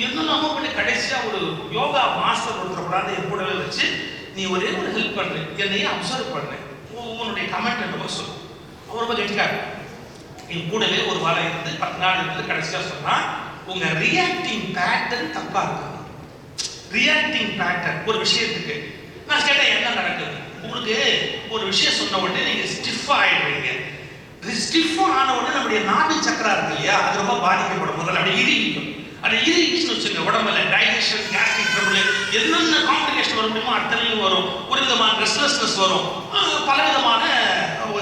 என்னென்னமோ பண்ணி கடைசியா ஒரு யோகா மாஸ்டர் ஒருத்தர் கூடாது என் கூடவே வச்சு நீ ஒரே ஒரு ஹெல்ப் பண்றேன், என்னையே அப்சர்வ் பண்ணேன், உன்னுடைய கமெண்ட் என்னவோ சொல்லு. அவர் ரொம்ப கெட்டிக்காரு. என் கூடவே ஒரு வாரம் இருந்து 10 நாள் இருந்து கடைசியா சொன்னா உங்க ரியாக்டிங் பேட்டர்ன் தப்பா இருக்கு. ரியாக்டிங் பேட்டர்ன் ஒரு விஷயத்துக்கு. நான் கேட்டேன் என்ன நடக்குது உங்களுக்கு? ஒரு விஷயம் சொன்ன உடனே நீங்க ஸ்டிஃபா ஆயிடுவீங்க. ஸ்டிஃபா ஆன உடனே நம்முடைய நாடி சக்கரா இருக்கு இல்லையா, அது ரொம்ப பாதிக்கப்படும். முதல்ல அப்படி இறுகிக்கும். அது இறுகிச்சுன்னு வச்சுங்க உடம்புல டைஜஷன், கேஸ்ட்ரிக் ட்ரபிள், என்னென்ன காம்ப்ளிகேஷன் வர முடியுமோ அத்தனையும் வரும். ஒரு விதமான ரெஸ்ட்லெஸ்னஸ் வரும், பல விதமான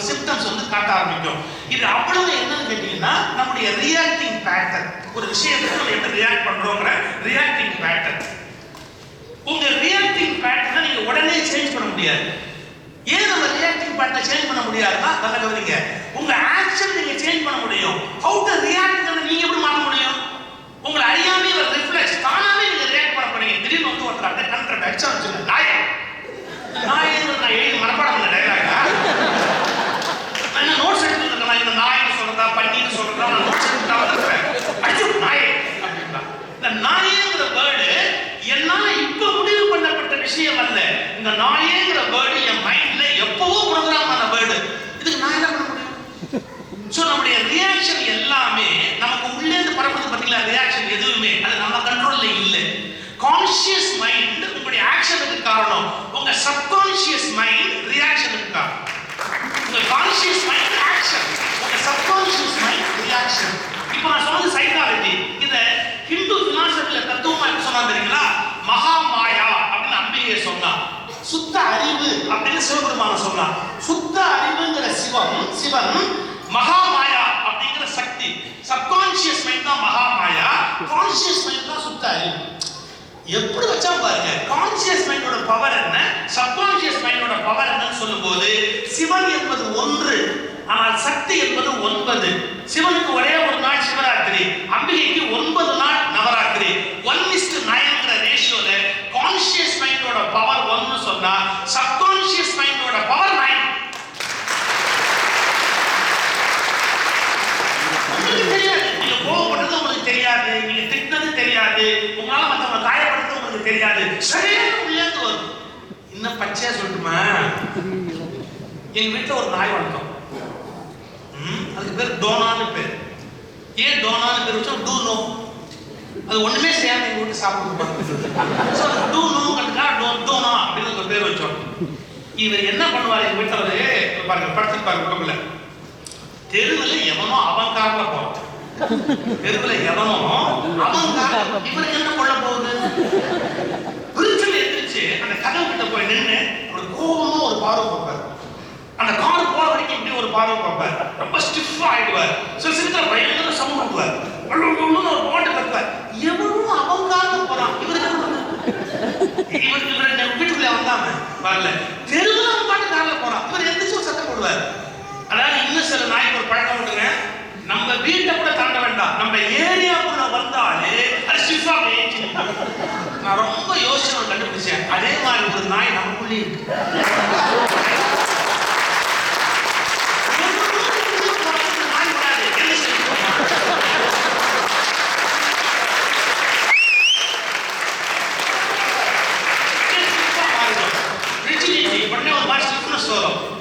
சிம்டம்ஸ் வந்து காட்ட ஆரம்பிக்கும். இது அவ்வளவு என்னன்னு கேட்டீங்கன்னா நம்முடைய ரியாக்டிங் பேட்டர்ன். ஒரு விஷயத்துக்கு நம்ம எப்படி ரியாக்ட் பண்றோங்கிற ரியாக்டிங் பேட்டர்ன். உங்க ரியாக்டிங் பேட்டர்னை நீங்க உடனே சேஞ்ச் பண்ண முடியாது. ஏன் நம்ம ரியாக்டிங் பேட்டர்னை சேஞ்ச் பண்ண முடியாதுன்னா, நல்ல கவனிங்க, உங்க ஆக்ஷன் நீங்க சேஞ்ச் பண்ண முடியும். ஹவ் டு ரியாக்ட் நீங்க எப்படி மாற்ற முடியும்? உங்களை அறியாமே ஒரு ரிஃப்ளெக்ஸ் தானாவே நீங்க ரியாக்ட் பண்ண போறீங்க. திடீர்னு வந்து ஒருத்தர் அப்படியே கண்ட்ரக்ட் அடிச்சா வச்சுங்க, நாயே நான் எழுதி மனப்பாடம் பண்ண டைலாகா, நான் நோட்ஸ் எடுத்துட்டு நான் இந்த நாயின்னு சொல்றதா பண்ணின்னு சொல்றதா நான் நோட்ஸ் எடுத்துட்டா வந்துருப்பேன். அடிச்சு நாயே அப்படின்னா இந்த நாயேங்கிற வேர்டு என்னால இப்ப முடிவு பண்ணப்பட்ட விஷயம் அல்ல. இந்த நாயேங்கிற வேர்டு என் மைண்ட்ல எப்பவோ ப்ரோக்ராம் ஆன வேர்டு. இதுக்கு நான் என்ன பண்ண முடியும்? சோ நம்முடைய ரியாக்ஷன் எல்லாமே நமக்கு உள்ளே இருந்து பரப்புறது பத்தில ரியாக்ஷன் எதுவுமே அது நம்ம கண்ட்ரோல்ல இல்ல. கான்ஷியஸ் மைண்ட் உங்களுடைய ஆக்ஷனுக்கு காரணம், உங்க சப்கான்ஷியஸ் மைண்ட் ரியாக்ஷனுக்கு காரணம். உங்க கான்ஷியஸ் மைண்ட் ஆக்ஷன், உங்க சப்கான்ஷியஸ் மைண்ட் ரியாக்ஷன். இப்போ நான் சொன்னது சைக்காலஜி. இத ஹிந்து பிலாசபில தத்துவமா என்ன சொன்னா தெரியுங்களா? மகா மாயா அப்படின்னு அம்பிகை சொன்னா, சுத்த அறிவு அப்படின்னு சிவபெருமான சொன்னா. சுத்த அறிவுங்கிற சிவன், மகா மாயா அப்படிங்கிற சக்தி. சப்கான்ஷியஸ் மைண்ட் தான் மகா மாயா, கான்ஷியஸ் மைண்ட் தான் சுத்த அறிவு. எப்படி வச்சா பாருங்க, கான்ஷியஸ் மைண்டோட பவர் என்ன, சப்கான்ஷியஸ் மைண்டோட பவர் என்னன்னு சொல்லும்போது சிவன் என்பது ஒன்று, ஆனால் சக்தி என்பது 9. சிவனுக்கு ஒரே ஒரு நாள் சிவராத்திரி, அம்பிகைக்கு 9 நாள் நவராத்திரி. 1:9ங்கிற ரேஷியோல கான்ஷியஸ் மைண்டோட பவர் 1 சொன்னா சப்கான்ஷியஸ் மைண்டோட பவர் 9. உங்களுக்கு தெரியாது, நீங்க கோவப்படுறது உங்களுக்கு தெரியாது, நீங்க திட்டினது தெரியாது, உங்களால மத்தவங்க காயப்படுறது உங்களுக்கு தெரியாது. சரியான உள்ளேந்து வரும். இன்னும் பச்சையா சொல்லட்டுமா, எங்க வீட்டுல ஒரு நாய் வளர்த்தோம். அதுக்கு பேர் டோனான்னு பேர். ஏன் டோனான்னு பேர் வச்சோம்? To know. அது ஒண்ணுமே செய்யாம எங்க வீட்டு சாப்பிட்டு டூ நோங்கிறதுக்காக டோனா அப்படின்னு ஒரு பேர் வச்சோம். இவர் என்ன பண்ணுவார் எங்க வீட்டுல, பாருங்க படுத்துப்பாரு உடம்புல, தெருவில் எவனோ அவன் கார்ல போறான், தெருவில் எவனோ அவன் கார், இவருக்கு என்ன கொள்ள போகுது? விரிச்சல் எந்திரிச்சு அந்த கதவு கிட்ட போய் நின்று ஒரு கோபமா ஒரு பார்வை பார்ப்பாரு. அந்த கார் போற வரைக்கும் இப்படி ஒரு பார்வை பார்ப்பார். ரொம்ப ஸ்டிஃபா ஆயிடுவார். சில பயங்கர சவுண்ட் விடுவார். ஒரு பாட்டு கத்துவார். எவனும் அவன் கார்ல போறான், இவருக்கு வீட்டுக்குள்ள வந்தாம வரல, தெருவில் அவன் பாட்டு கார்ல போறான், இவர் எந்திரிச்சு ஒரு சத்தம் போடுவார். அதாவது இன்னும் சில நாய்க்கு ஒரு பழக்கம் விட்டுங்க, நம்ம வீட்டை கூட தாண்ட வேண்டாம், நம்ம ஏரியாக்குள்ள வந்தாலே அது ஸ்டிஃபா மேய்ச்சி. நான் ரொம்ப யோசிச்சு கண்டுபிடிச்சேன், அதே மாதிரி ஒரு நாய் நமக்குள்ளே இருக்கு.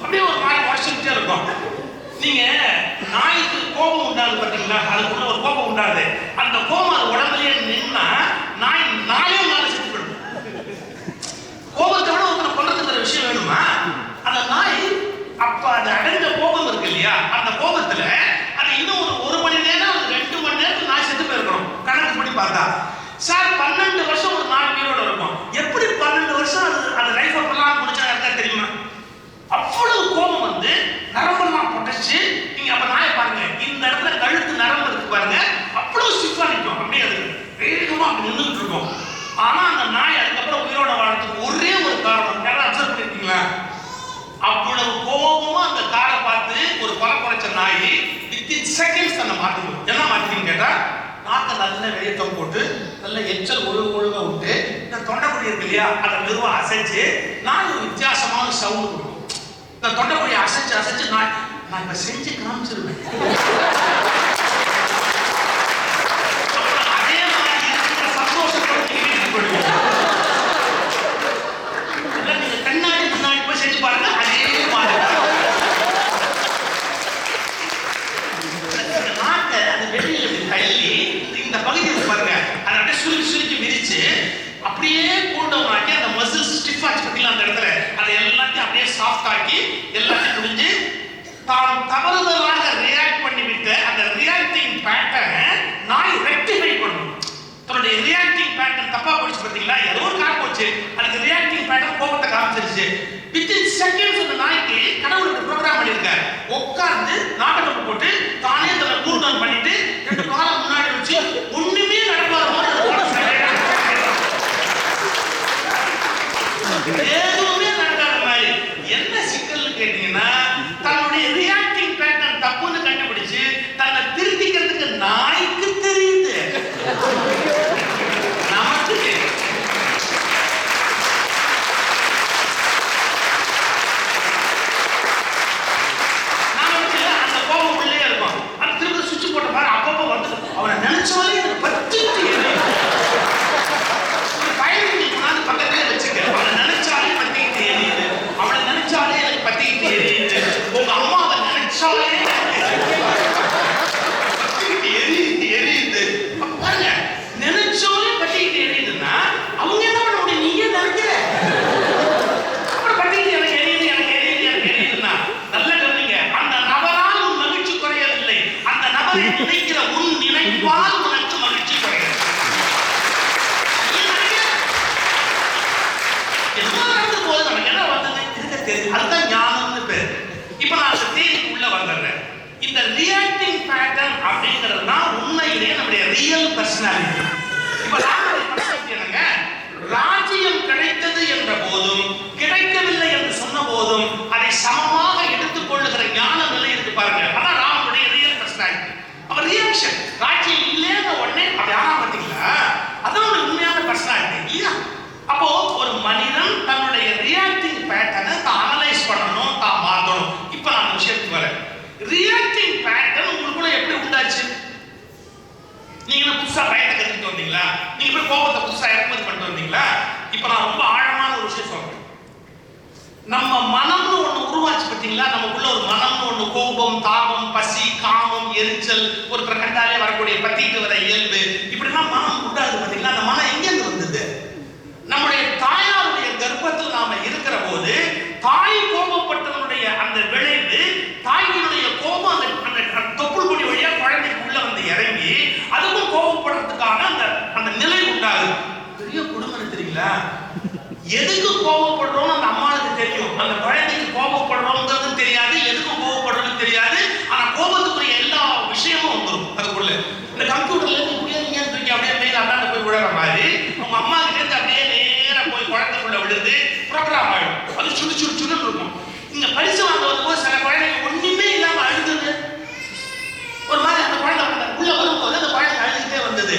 அப்படியே ஒரு நாய் உடச்சுட்டே இருக்கும். நீங்க நாய்க்கு கோபம் உண்டாது பாத்தீங்களா, அதுக்குள்ள ஒரு கோபம் உண்டாது. அந்த கோபம் அது உடம்புலயே நின்னா நாயே மேல செத்து போயிடும். கோபத்தை விட ஒருத்தனை கொல்றதுங்கிற விஷயம் வேணுமா? அந்த நாய் அப்ப அது அடைஞ்ச கோபம் இருக்கு இல்லையா, அந்த கோபத்துல அது இன்னும் ஒரு மணி நேரம் 2 மணி நேரத்துக்கு நாய் செத்து போயிருக்கணும் கணக்கு படி பார்த்தா. சார் 12 வருஷம் ஒரு நாய் உயிரோட இருக்கும். எப்படி 12 வருஷம் அந்த லைஃப் அப்பெல்லாம் முடிச்சா இருக்கா தெரியுமா? அவ்வளவு கோபம் வந்து நரம்பெல்லாம் பொட்டச்சு. நீங்க அப்ப நாயை பாருங்க, இந்த இடத்துல கழுத்து நரம்பு இருக்கு பாருங்க, அவ்வளவு ஸ்டிஃபா நிற்கும், அப்படியே அது வேகமா அப்படி நின்றுட்டு இருக்கும். ஆனா அந்த நாய் அதுக்கப்புறம் உயிரோட வாழ்றதுக்கு ஒரே ஒரு காரணம், யாரும் அப்சர்வ் பண்ணிருக்கீங்களா? அவ்வளவு கோபமா அந்த காரை பார்த்து ஒரு கொலை குறைச்ச நாய் வித்தின் செகண்ட்ஸ் தன்னை மாத்திக்கும். என்ன மாத்திக்கன்னு கேட்டா, நாக்கை நல்ல வெளியத்தம் போட்டு நல்ல எச்சல் ஒழுங்க விட்டு இந்த தொண்டைக்குடி இருக்கு இல்லையா, அதை மெதுவா அசைச்சு நாய் ஒரு வித்தியாசமான சவுண்ட் கொடுக்கும். இந்த தொண்டைக்குடியை அசைச்சு நான் இப்ப செஞ்சு காமிச்சிருவேன். அதே மாதிரி இருக்கிற சந்தோஷப்படுத்தி நீங்க கண்ணாடி முன்னாடி போய் செஞ்சு பாருங்க, அதே மாதிரி நாக்கை அது வெளியில தள்ளி இந்த பகுதியில் பாருங்க, அதை அப்படியே சுருக்கி விரிச்சு அப்படியே தப்பா போச்சு பாத்தீங்களா? ஏதோ ஒரு கார் போச்சு, அதுக்கு ரியாக்டிங் பேட்டர்ன் கோபத்தை காமிச்சிருச்சு. வித்தின் செகண்ட்ஸ் அந்த நாய்க்கு கடவுளுக்கு ப்ரோக்ராம் பண்ணியிருக்காரு. உட்கார்ந்து நாட்டகம் போட்டு தானே தன்னை கூல் டவுன் பண்ணிட்டு 2 காலம் முன்னாடி வச்சு ஒண்ணுமே நடக்காத மாதிரி எதுவுமே நடக்காத மாதிரி. என்ன சிக்கல்னு கேட்டீங்கன்னா, தன்னுடைய ரியாக்டிங் பேட்டர்ன் தப்புன்னு கண்டுபிடிச்சு தன்னை திருத்திக்கிறதுக்கு நாய்க்கு தெரியுது, நமக்கு தெரியும். அந்த கோபம் உள்ளே இருக்கும். அது திரும்ப சுவிட்ச் போட்ட மாதிரி அப்பப்போ வந்து அவனை நினைச்சாலே எனக்கு பத்திட்டு பக்கத்திலே வச்சுக்க. அவனை நினைச்சாலே பத்திக்கிட்டு எரியுது, அவனை நினைச்சாலே எனக்கு பத்திக்கிட்டு எரியுது, உங்க அம்மாவை நினைச்சாலே பத்திக்கிட்டு எரியுது. பாருங்க, நினைச்சாலே பத்திக்கிட்டு எரியுதுன்னா அவங்க என்ன பண்ண முடியும்? நீயே நினைக்கிற அப்புறம் பத்திக்கிட்டு எனக்கு எரியுது எனக்கு எரியுது எனக்கு எரியுதுன்னா நல்ல கவனிங்க. அந்த நபரால் உன் மகிழ்ச்சி குறையவில்லை, அந்த நபரை நினைக்கிற உன் நினைப்பால் உனக்கு மகிழ்ச்சி குறையவில்லை. அதுதான் ஞானம்னு பேர். இப்ப நான் அந்த தேதிக்கு உள்ள வந்துடுறேன். இந்த ரியாக்டிங் பேட்டர்ன் அப்படிங்கிறது தான் உண்மையிலேயே நம்முடைய ரியல் பர்சனாலிட்டி. இப்ப என்னங்க, ராஜ்யம் கிடைத்தது என்ற போதும் கிடைக்கவில்லை என்று சொன்ன போதும் அதை சமமாக எடுத்துக் கொள்ளுகிற ஞான நிலை இருக்கு பாருங்க. அதான் ராமனுடைய ரியல் பர்சனாலிட்டி. அவர் ரியாக்ஷன் ராஜ்யம் இல்லைன்னு உடனே அப்படி ஆனா பார்த்தீங்களா, அதான் ஒரு உண்மையான பர்சனாலிட்டி இல்லையா? அப்போ ஒரு மனிதன் தன்னுடைய ரியாக்டிங் பேட்டர்னை தான் அனலைஸ் பண்ணணும், தான் மாத்தணும். இப்ப நான் அந்த விஷயத்துக்கு வரேன். ரியாக்டிங் பேட்டர்ன் உங்களுக்குள்ள எப்படி உண்டாச்சு? நீங்க புதுசா பயத்தை கத்துட்டு வந்தீங்களா? நீங்க போய் கோபத்தை புதுசா இறக்குமதி பண்ணிட்டு வந்தீங்களா? இப்ப நான் ரொம்ப ஆழமான ஒரு விஷயம் சொல்றேன். நம்ம மனம்னு ஒண்ணு உருவாச்சு பார்த்தீங்களா? நமக்குள்ள ஒரு மனம்னு ஒண்ணு, கோபம், தாபம், பசி, காமம், எரிச்சல், ஒரு கண்டாலே வரக்கூடிய பத்திட்டு வர இயல்பு, இப்படிலாம் மனம் உண்டாது பார்த்தீங்களா? அந்த மனம் எங்க இருந்து வந்தது? நம்முடைய தாயாருடைய கர்ப்பத்தில் நாம இருக்கிற போது தாய் கோபப்பட்டவனுடைய அந்த விளைவு, தாயினுடைய கோபம் அந்த தொப்புள் கொடி வழியா குழந்தைக்குள்ள வந்து இறங்கி அதுக்கும் கோபப்படுறதுக்கான அந்த நிலை உண்டாகுது. பெரிய குடும்பம் தெரியுங்களா? எதுக்கு கோபப்படுறோம் அந்த அம்மாவுக்கு தெரியும், அந்த குழந்தைக்கு கோபப்படுறோங்கிறது தெரியாது, எதுக்கு கோபப்படுறோம்னு தெரியாது. ஆனா கோபத்துக்குரிய எல்லா விஷயமும் வந்துடும் அதுக்குள்ள. இந்த கம்ப்யூட்டர்ல இருந்து இப்படியே நீங்க தூக்கி அப்படியே மேல அண்ணாண்ட போய் விடுற மாதிரி உங்க அம்மா கிட்ட இருந்து அப்படியே நேரா போய் குழந்தைக்குள்ள விழுந்து ப்ரோக்ராம் ஆயிடும். அது சுடு சுடு சுடுன்னு இருக்கும். இங்க பரிசு வாங்க வரும்போது சில குழந்தைங்க ஒண்ணுமே இல்லாம அழுதுது. ஒரு மாதிரி அந்த குழந்தை உள்ள வரும்போது அந்த குழந்தை அழுதுகிட்டே வந்தது.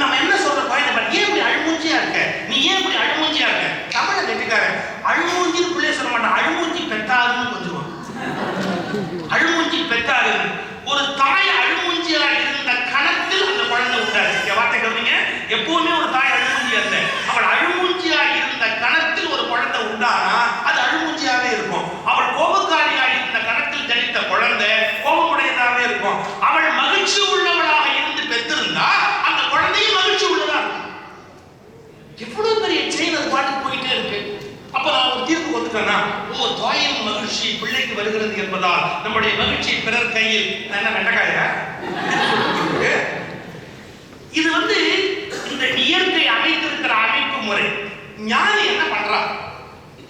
நம்ம என்ன சொல்ற குழந்தை பாரு, ஏன் இப்படி அழுமூஞ்சியா இருக்க, நீ ஏன் இப்படி அழுமூஞ்சியா இருக்க? தமிழ கட்டிக்காரன் அழுமூஞ்சின்னு பிள்ளைய சொல்ல மாட்டான், அழுமூஞ்சி பெற்றாருன்னு கொஞ்சம். அழுமூஞ்சி பெற்றாரு. ஒரு தாய் அழுமூஞ்சியா இருந்த கணத்தில் அந்த குழந்தை உண்டாச்சு. வார்த்தை கவனிங்க, எப்பவுமே ஒரு தாய் அழுமூஞ்சியா இருந்த, அவள் அழுமூஞ்சியா இருந்த கணத்தில் ஒரு குழந்தை உண்டானா அது அழுமூஞ்சியாவே இருக்கும். அவள் கோபக்காரியா இருந்த கணத்தில் ஜனித்த குழந்தை கோபமுடையதாவே இருக்கும். அவள் மகிழ்ச்சி உள்ளவளாக இருந்து பெற்றிருந்தா அந்த குழந்தையும் மகிழ்ச்சி உள்ளதா இருக்கும். எவ்வளவு பெரிய செயின் அது பாட்டுக்கு போயிட்டே இருக்கு. அப்ப நான் ஒரு தீர்ப்பு வந்துட்டேன்னா, ஓ தாயின் மகிழ்ச்சி பிள்ளைக்கு வருகிறது என்பதால் நம்முடைய மகிழ்ச்சி பிறர் கையில். என்ன வெண்டக்காயா? இது இந்த இயற்கை அமைத்திருக்கிற அமைப்பு முறை. ஞானி என்ன பண்றான்?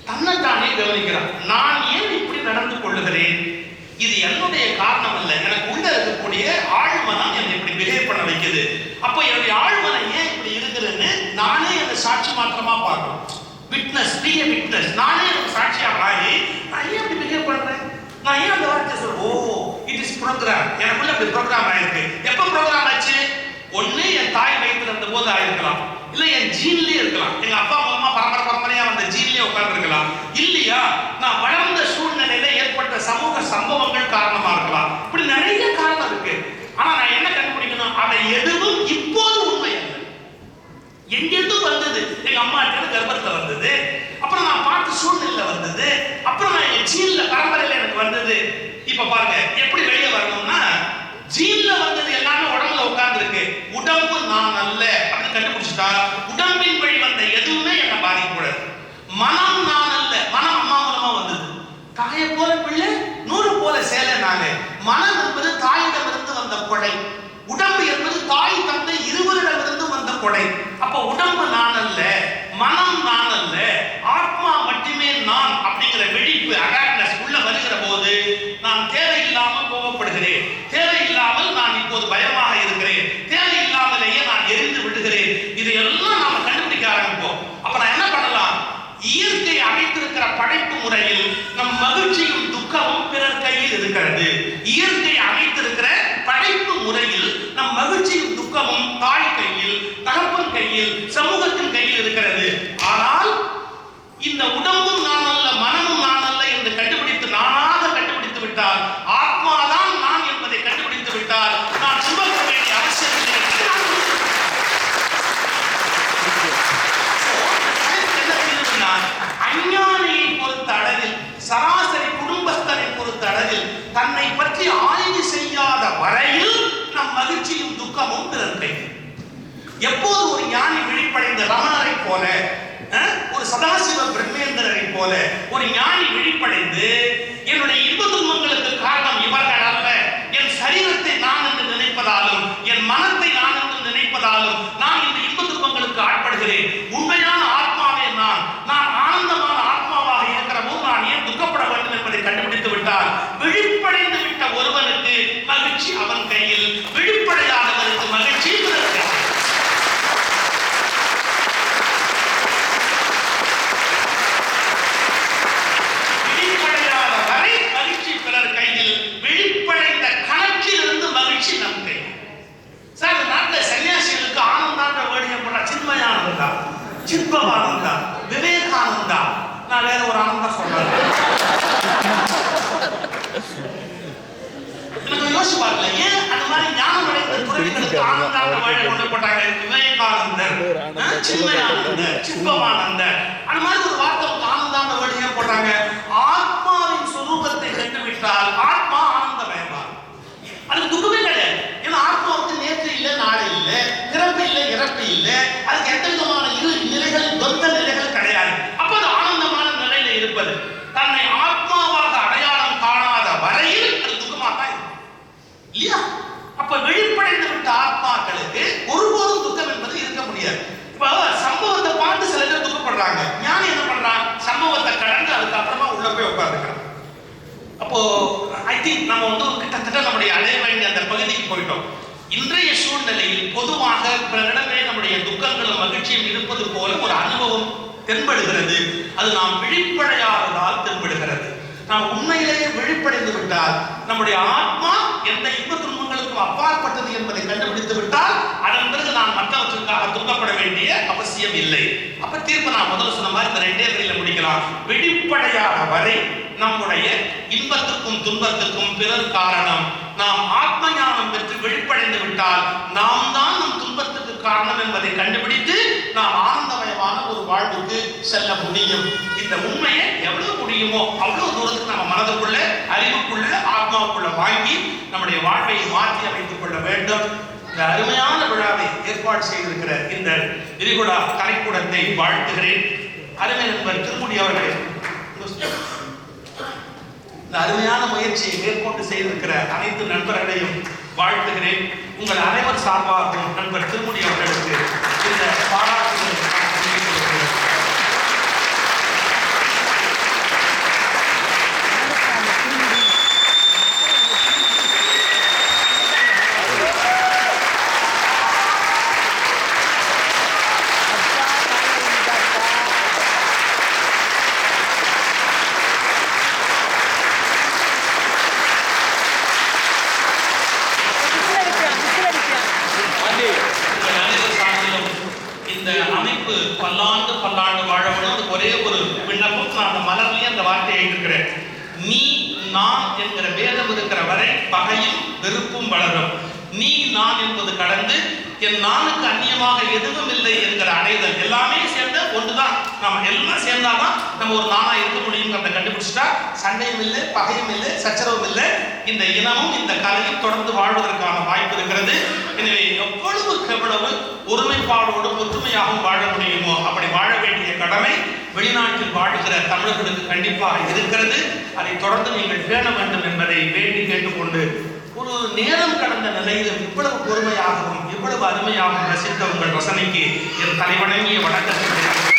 தன்னைத்தானே கவனிக்கிறான். நான் ஏன் இப்படி நடந்து கொள்ளுகிறேன்? இது என்னுடைய காரணம் அல்ல, எனக்கு உள்ள இருக்கக்கூடிய ஆழ்மனம் என்னை இப்படி பிஹேவ் பண்ண வைக்குது. அப்ப என்னுடைய ஆழ்மனம் ஏன் இப்படி இருக்குதுன்னு நானே அந்த சாட்சி மாத்திரமா பார்க்கணும். விட்னஸ், பி எ விட்னஸ். நானே எனக்கு சாட்சியா மாறி நான் ஏன் இப்படி பிஹேவ் பண்றேன், நான் ஏன் அந்த வார்த்தை சொல்றேன்? Oh it is program. எனக்குள்ள இப்படி ப்ரோக்ராம் ஆயிருக்கு. எப்ப ப்ரோக்ராம் ஆச்சு? ஒண்ணு என் தாய் வயிற்றுல இருந்த போது ஆயிருக்கலாம், இல்ல என் ஜீன்லயே இருக்கலாம், எங்க அப்பா அம்மா பரம்பரையா வந்த ஜீன்லயே உட்கார்ந்து இருக்கலாம், இல்லையா நான் வளர்ந்த சூழ்நிலையில ஏற்பட்ட சமூக சம்பவங்கள் காரணமா இருக்கலாம். இப்படி நிறைய காரணம் இருக்கு. ஆனா நான் என்ன கண்டுபிடிக்கணும்? அதை எதுவும் இப்போது உண்மை அல்ல. எங்கிருந்து வந்தது? எங்க அம்மா கிட்ட கர்ப்பத்துல வந்தது, அப்புறம் நான் பார்த்த சூழ்நிலையில வந்தது, அப்புறம் நான் என் ஜீன்ல பரம்பரையில எனக்கு வந்தது. இப்ப பாருங்க எப்படி வெளியே வரணும்னா, ஜீன்ல வந்தது எல்லாமே உடம்புல உட்கார்ந்து இருக்கு. உடம்பு நான் அல்ல அப்படின்னு கண்டுபிடிச்சிட்டா உடம்பின் வழி வந்த எதுவுமே என்ன பாதிக்கக்கூடாது. மனம் நான் அல்ல, மனம் அம்மா மூலமா வந்தது. தாயை போல பிள்ளை, 100 போல சேலை நானே. மனம் என்பது தாயிடமிருந்து வந்த கொடை, உடம்பு என்பது தாய் தந்தை இருவரிடமிருந்து வந்த கொடை. அப்ப உடம்பு நான் அல்ல, மனம் நான் அல்ல, ஆத்மா மட்டுமே நான் அப்படிங்கிற விழிப்பு அவேர்னஸ் உள்ள வருகிற போது நான் தேவையில்லாமல் கோபப்படுகிறேன், தேவையில்லாமல் நான் இப்போது பயமாக இருக்கிறேன், தேவையில்லாமலேயே நான் எரிந்து விடுகிறேன். இதையெல்லாம் நாம கண்டுபிடிக்க ஆரம்பிப்போம். அப்ப நான் என்ன பண்ணலாம்? இயற்கை அமைத்திருக்கிற படைப்பு முறையில் நம் மகிழ்ச்சியும் துக்கமும் பிறர் கையில் இருக்கிறது. இயற்கை அமைத்திருக்கிற படைப்பு முறையில் நம் மகிழ்ச்சியும் துக்கமும் தாய் கையில், தகப்பன் கையில், சமூகத்தின் கையில் இருக்கிறது. ஆனால் இந்த உடம்பும் நான் அல்ல, மனமும் நான் அல்ல என்று கண்டுபிடித்து நானாக கண்டுபிடித்து விட்டால், ஆத்மாதான் நான் என்பதை கண்டுபிடித்து விட்டால் நான் சுமக்க வேண்டிய அவசியம் இல்லை. அஞ்ஞானியை பொறுத்த அளவில், சராசரி குடும்பஸ்தரை பொறுத்த அளவில் தன்னை பற்றி ஆய்வு செய்யாத வரையில் நம் மகிழ்ச்சியும் துக்கமும் பிறர் கையில். எப்போது ஒரு ஞானி விழிப்படைந்த ரமணரை போல, ஒரு சதாசிவ பிரம்மேந்திரரை போல ஒரு ஞானி விழிப்படைந்து என்னுடைய இன்ப துன்பங்களுக்கு காரணம் இவர்கள் அல்ல, என் சரீரத்தை நான் என்று நினைப்பதாலும் என் மனத்தை நான் என்று நினைப்பதாலும் நான் இந்த இன்ப துன்பங்களுக்கு ஆட்படுகிறேன், உண்மையான ஆத்மாவே நான் ஆனந்தமான ஆத்மாவாக இருக்கிற போது நான் ஏன் துக்கப்பட வேண்டும் என்பதை கண்டுபிடித்து விட்டால், விழிப்படைந்து விட்ட ஒருவனுக்கு மகிழ்ச்சி அவன் கையில், விழிப்படையாதவனுக்கு மகிழ்ச்சி பிறர் கையில். விழிப்படையாத வரை மகிழ்ச்சி பிறர் கையில், விழிப்படைந்த கணக்கிலிருந்து மகிழ்ச்சி நம் கையில். சார், இந்த நாட்டில் சன்னியாசிகளுக்கு ஆனந்தான்ற வேர்டு போட்டா சின்மயானந்தா, சித்பவானந்தா, விவேகானந்தா, நான் வேற ஒரு ஆனந்தம் சொல்றேன். எனக்கு யோசிச்சு பார்க்கல, ஏன் அந்த மாதிரி ஞானம் அடைந்த துறவிகளுக்கு ஆனந்தான்ற வேர்டு கொண்டு போட்டாங்க? விவேகானந்தர், சின்மயானந்தர், சித்பவானந்தர், அந்த மாதிரி ஒரு வார்த்தை ஆனந்தான்ற வேர்டு ஏன் போட்டாங்க? ஆத்மாவின் சொரூபத்தை கண்டுவிட்டால் ஆத்மா ஆனந்தமயமா, அது துக்கமே கிடையாது. ஏன்னா ஆத்மாவுக்கு நேற்று இல்லை, நாளை இல்லை, பிறப்பு இல்லை, இறப்பு இல்லை, அதுக்கு எந்த விதமான இரு நிலைகள், தொந்த நிலைகள் கிடையாது. அப்ப அது ஆனந்தமான நிலையில இருப்பது. தன்னை ஆத்மாவாக அடையாளம் காணாத வரையில் அது துக்கமாக தான் இருக்கும் இல்லையா? அப்ப வெளிப்படைந்து விட்ட ஆத்மாக்களுக்கு ஒருபோதும் துக்கம் என்பது இருக்க முடியாது. இப்ப சம்பவத்தை பார்த்து சில பேர் துக்கப்படுறாங்க. ஞானி என்ன பண்றான்? சம்பவத்தை கடந்து அதுக்கப்புறமா உள்ள போய் உட்கார்ந்துக்கிறான். அப்போ ஐ திங்க் நம்ம கிட்டத்தட்ட நம்முடைய அடைய வேண்டிய அந்த பகுதிக்கு போயிட்டோம். இன்றைய சூழ்நிலையில் பொதுவாக பிறரிடமே நம்முடைய துக்கங்களும் மகிழ்ச்சியும் இருப்பது போல ஒரு அனுபவம் தென்படுகிறது. அது நாம் விழிப்படையாததால் தென்படுகிறது. நாம் உண்மையிலேயே விழிப்படைந்து விட்டால், நம்முடைய ஆத்மா எந்த இன்ப துன்பங்களுக்கும் அப்பாற்பட்டது என்பதை கண்டுபிடித்து விட்டால், அதன் பிறகு நான் மற்றவற்றுக்காக துக்கப்பட வேண்டிய அவசியம் இல்லை. அப்ப தீர்ப்பு நான் முதல்ல சொன்ன மாதிரி இந்த ரெண்டே வரியில முடிக்கலாம். விழிப்படையாத வரை நம்முடைய இன்பத்துக்கும் துன்பத்துக்கும் பிறர் காரணம். நாம் ஆத்ம ஞானம் பெற்று வெளிப்படைந்து விட்டால் நாம் தான் நம் துன்பத்துக்கு காரணம் என்பதை கண்டுபிடித்து நாம் ஆனந்தமயமான ஒரு வாழ்வுக்கு செல்ல முடியும். இந்த உண்மையை எவ்வளவு முடியுமோ அவ்வளவு தூரத்துக்கு நம்ம மனதுக்குள்ள, அறிவுக்குள்ள, ஆத்மாவுக்குள்ள வாங்கி நம்முடைய வாழ்வை மாற்றி அமைத்துக் கொள்ள வேண்டும். இந்த அருமையான விழாவை ஏற்பாடு செய்திருக்கிற இந்த விரிகுடா கலைக்கூடத்தை வாழ்த்துகிறேன். அருமை நண்பர் திருமுடி அவர்களே, இந்த அருமையான முயற்சியை மேற்கொண்டு செய்திருக்கிற அனைத்து நண்பர்களையும் வாழ்த்துகிறேன். உங்கள் அனைவர் சார்பாகவும் நண்பர் திருமுடி அவர்களுக்கு இந்த பாராட்டுகளை பல்லாண்டு வாழணும். ஒரே ஒரு விண்ணப்பம், நான் அந்த மலர்லயே அந்த வார்த்தையை எழுதியிருக்கிறேன். நீ நான் என்கிற வேதம் இருக்கிற வரை பகையும் வெறுப்பும் வளரும். நீ நான் என்பது கடந்து என் நானுக்கு அந்நியமாக எதுவும் இல்லை என்கிற அடைதல் எல்லாமே சேர்ந்த ஒன்றுதான். நம்ம எல்லாம் சேர்ந்தாதான் நம்ம ஒரு நானா இருக்க முடியுங்கிறத கண்டுபிடிச்சிட்டா சண்டையும் இல்லை, பகையும் இல்லை, சச்சரவும் இல்லை. இந்த இனமும் இந்த கலையும் தொடர்ந்து வாழ்வதற்கான வாய்ப்பு இருக்கிறது. எனவே எவ்வளவு ஒருமைப்பாடோடும் ஒற்றுமையாகவும் வாழ முடியுமோ அப்படி வாழ வேண்டிய கடமை வெளிநாட்டில் வாழ்கிற தமிழர்களுக்கு கண்டிப்பாக இருக்கிறது. அதை தொடர்ந்து நீங்கள் பேண வேண்டும் என்பதை வேண்டி கேட்டுக்கொண்டு ஒரு நேரம் கடந்த நிலையிலும் இவ்வளவு பொறுமையாகவும் இவ்வளவு அருமையாகவும் ரசித்த உங்கள் ரசனைக்கு என் தலைவணங்கிய வணக்கத்தை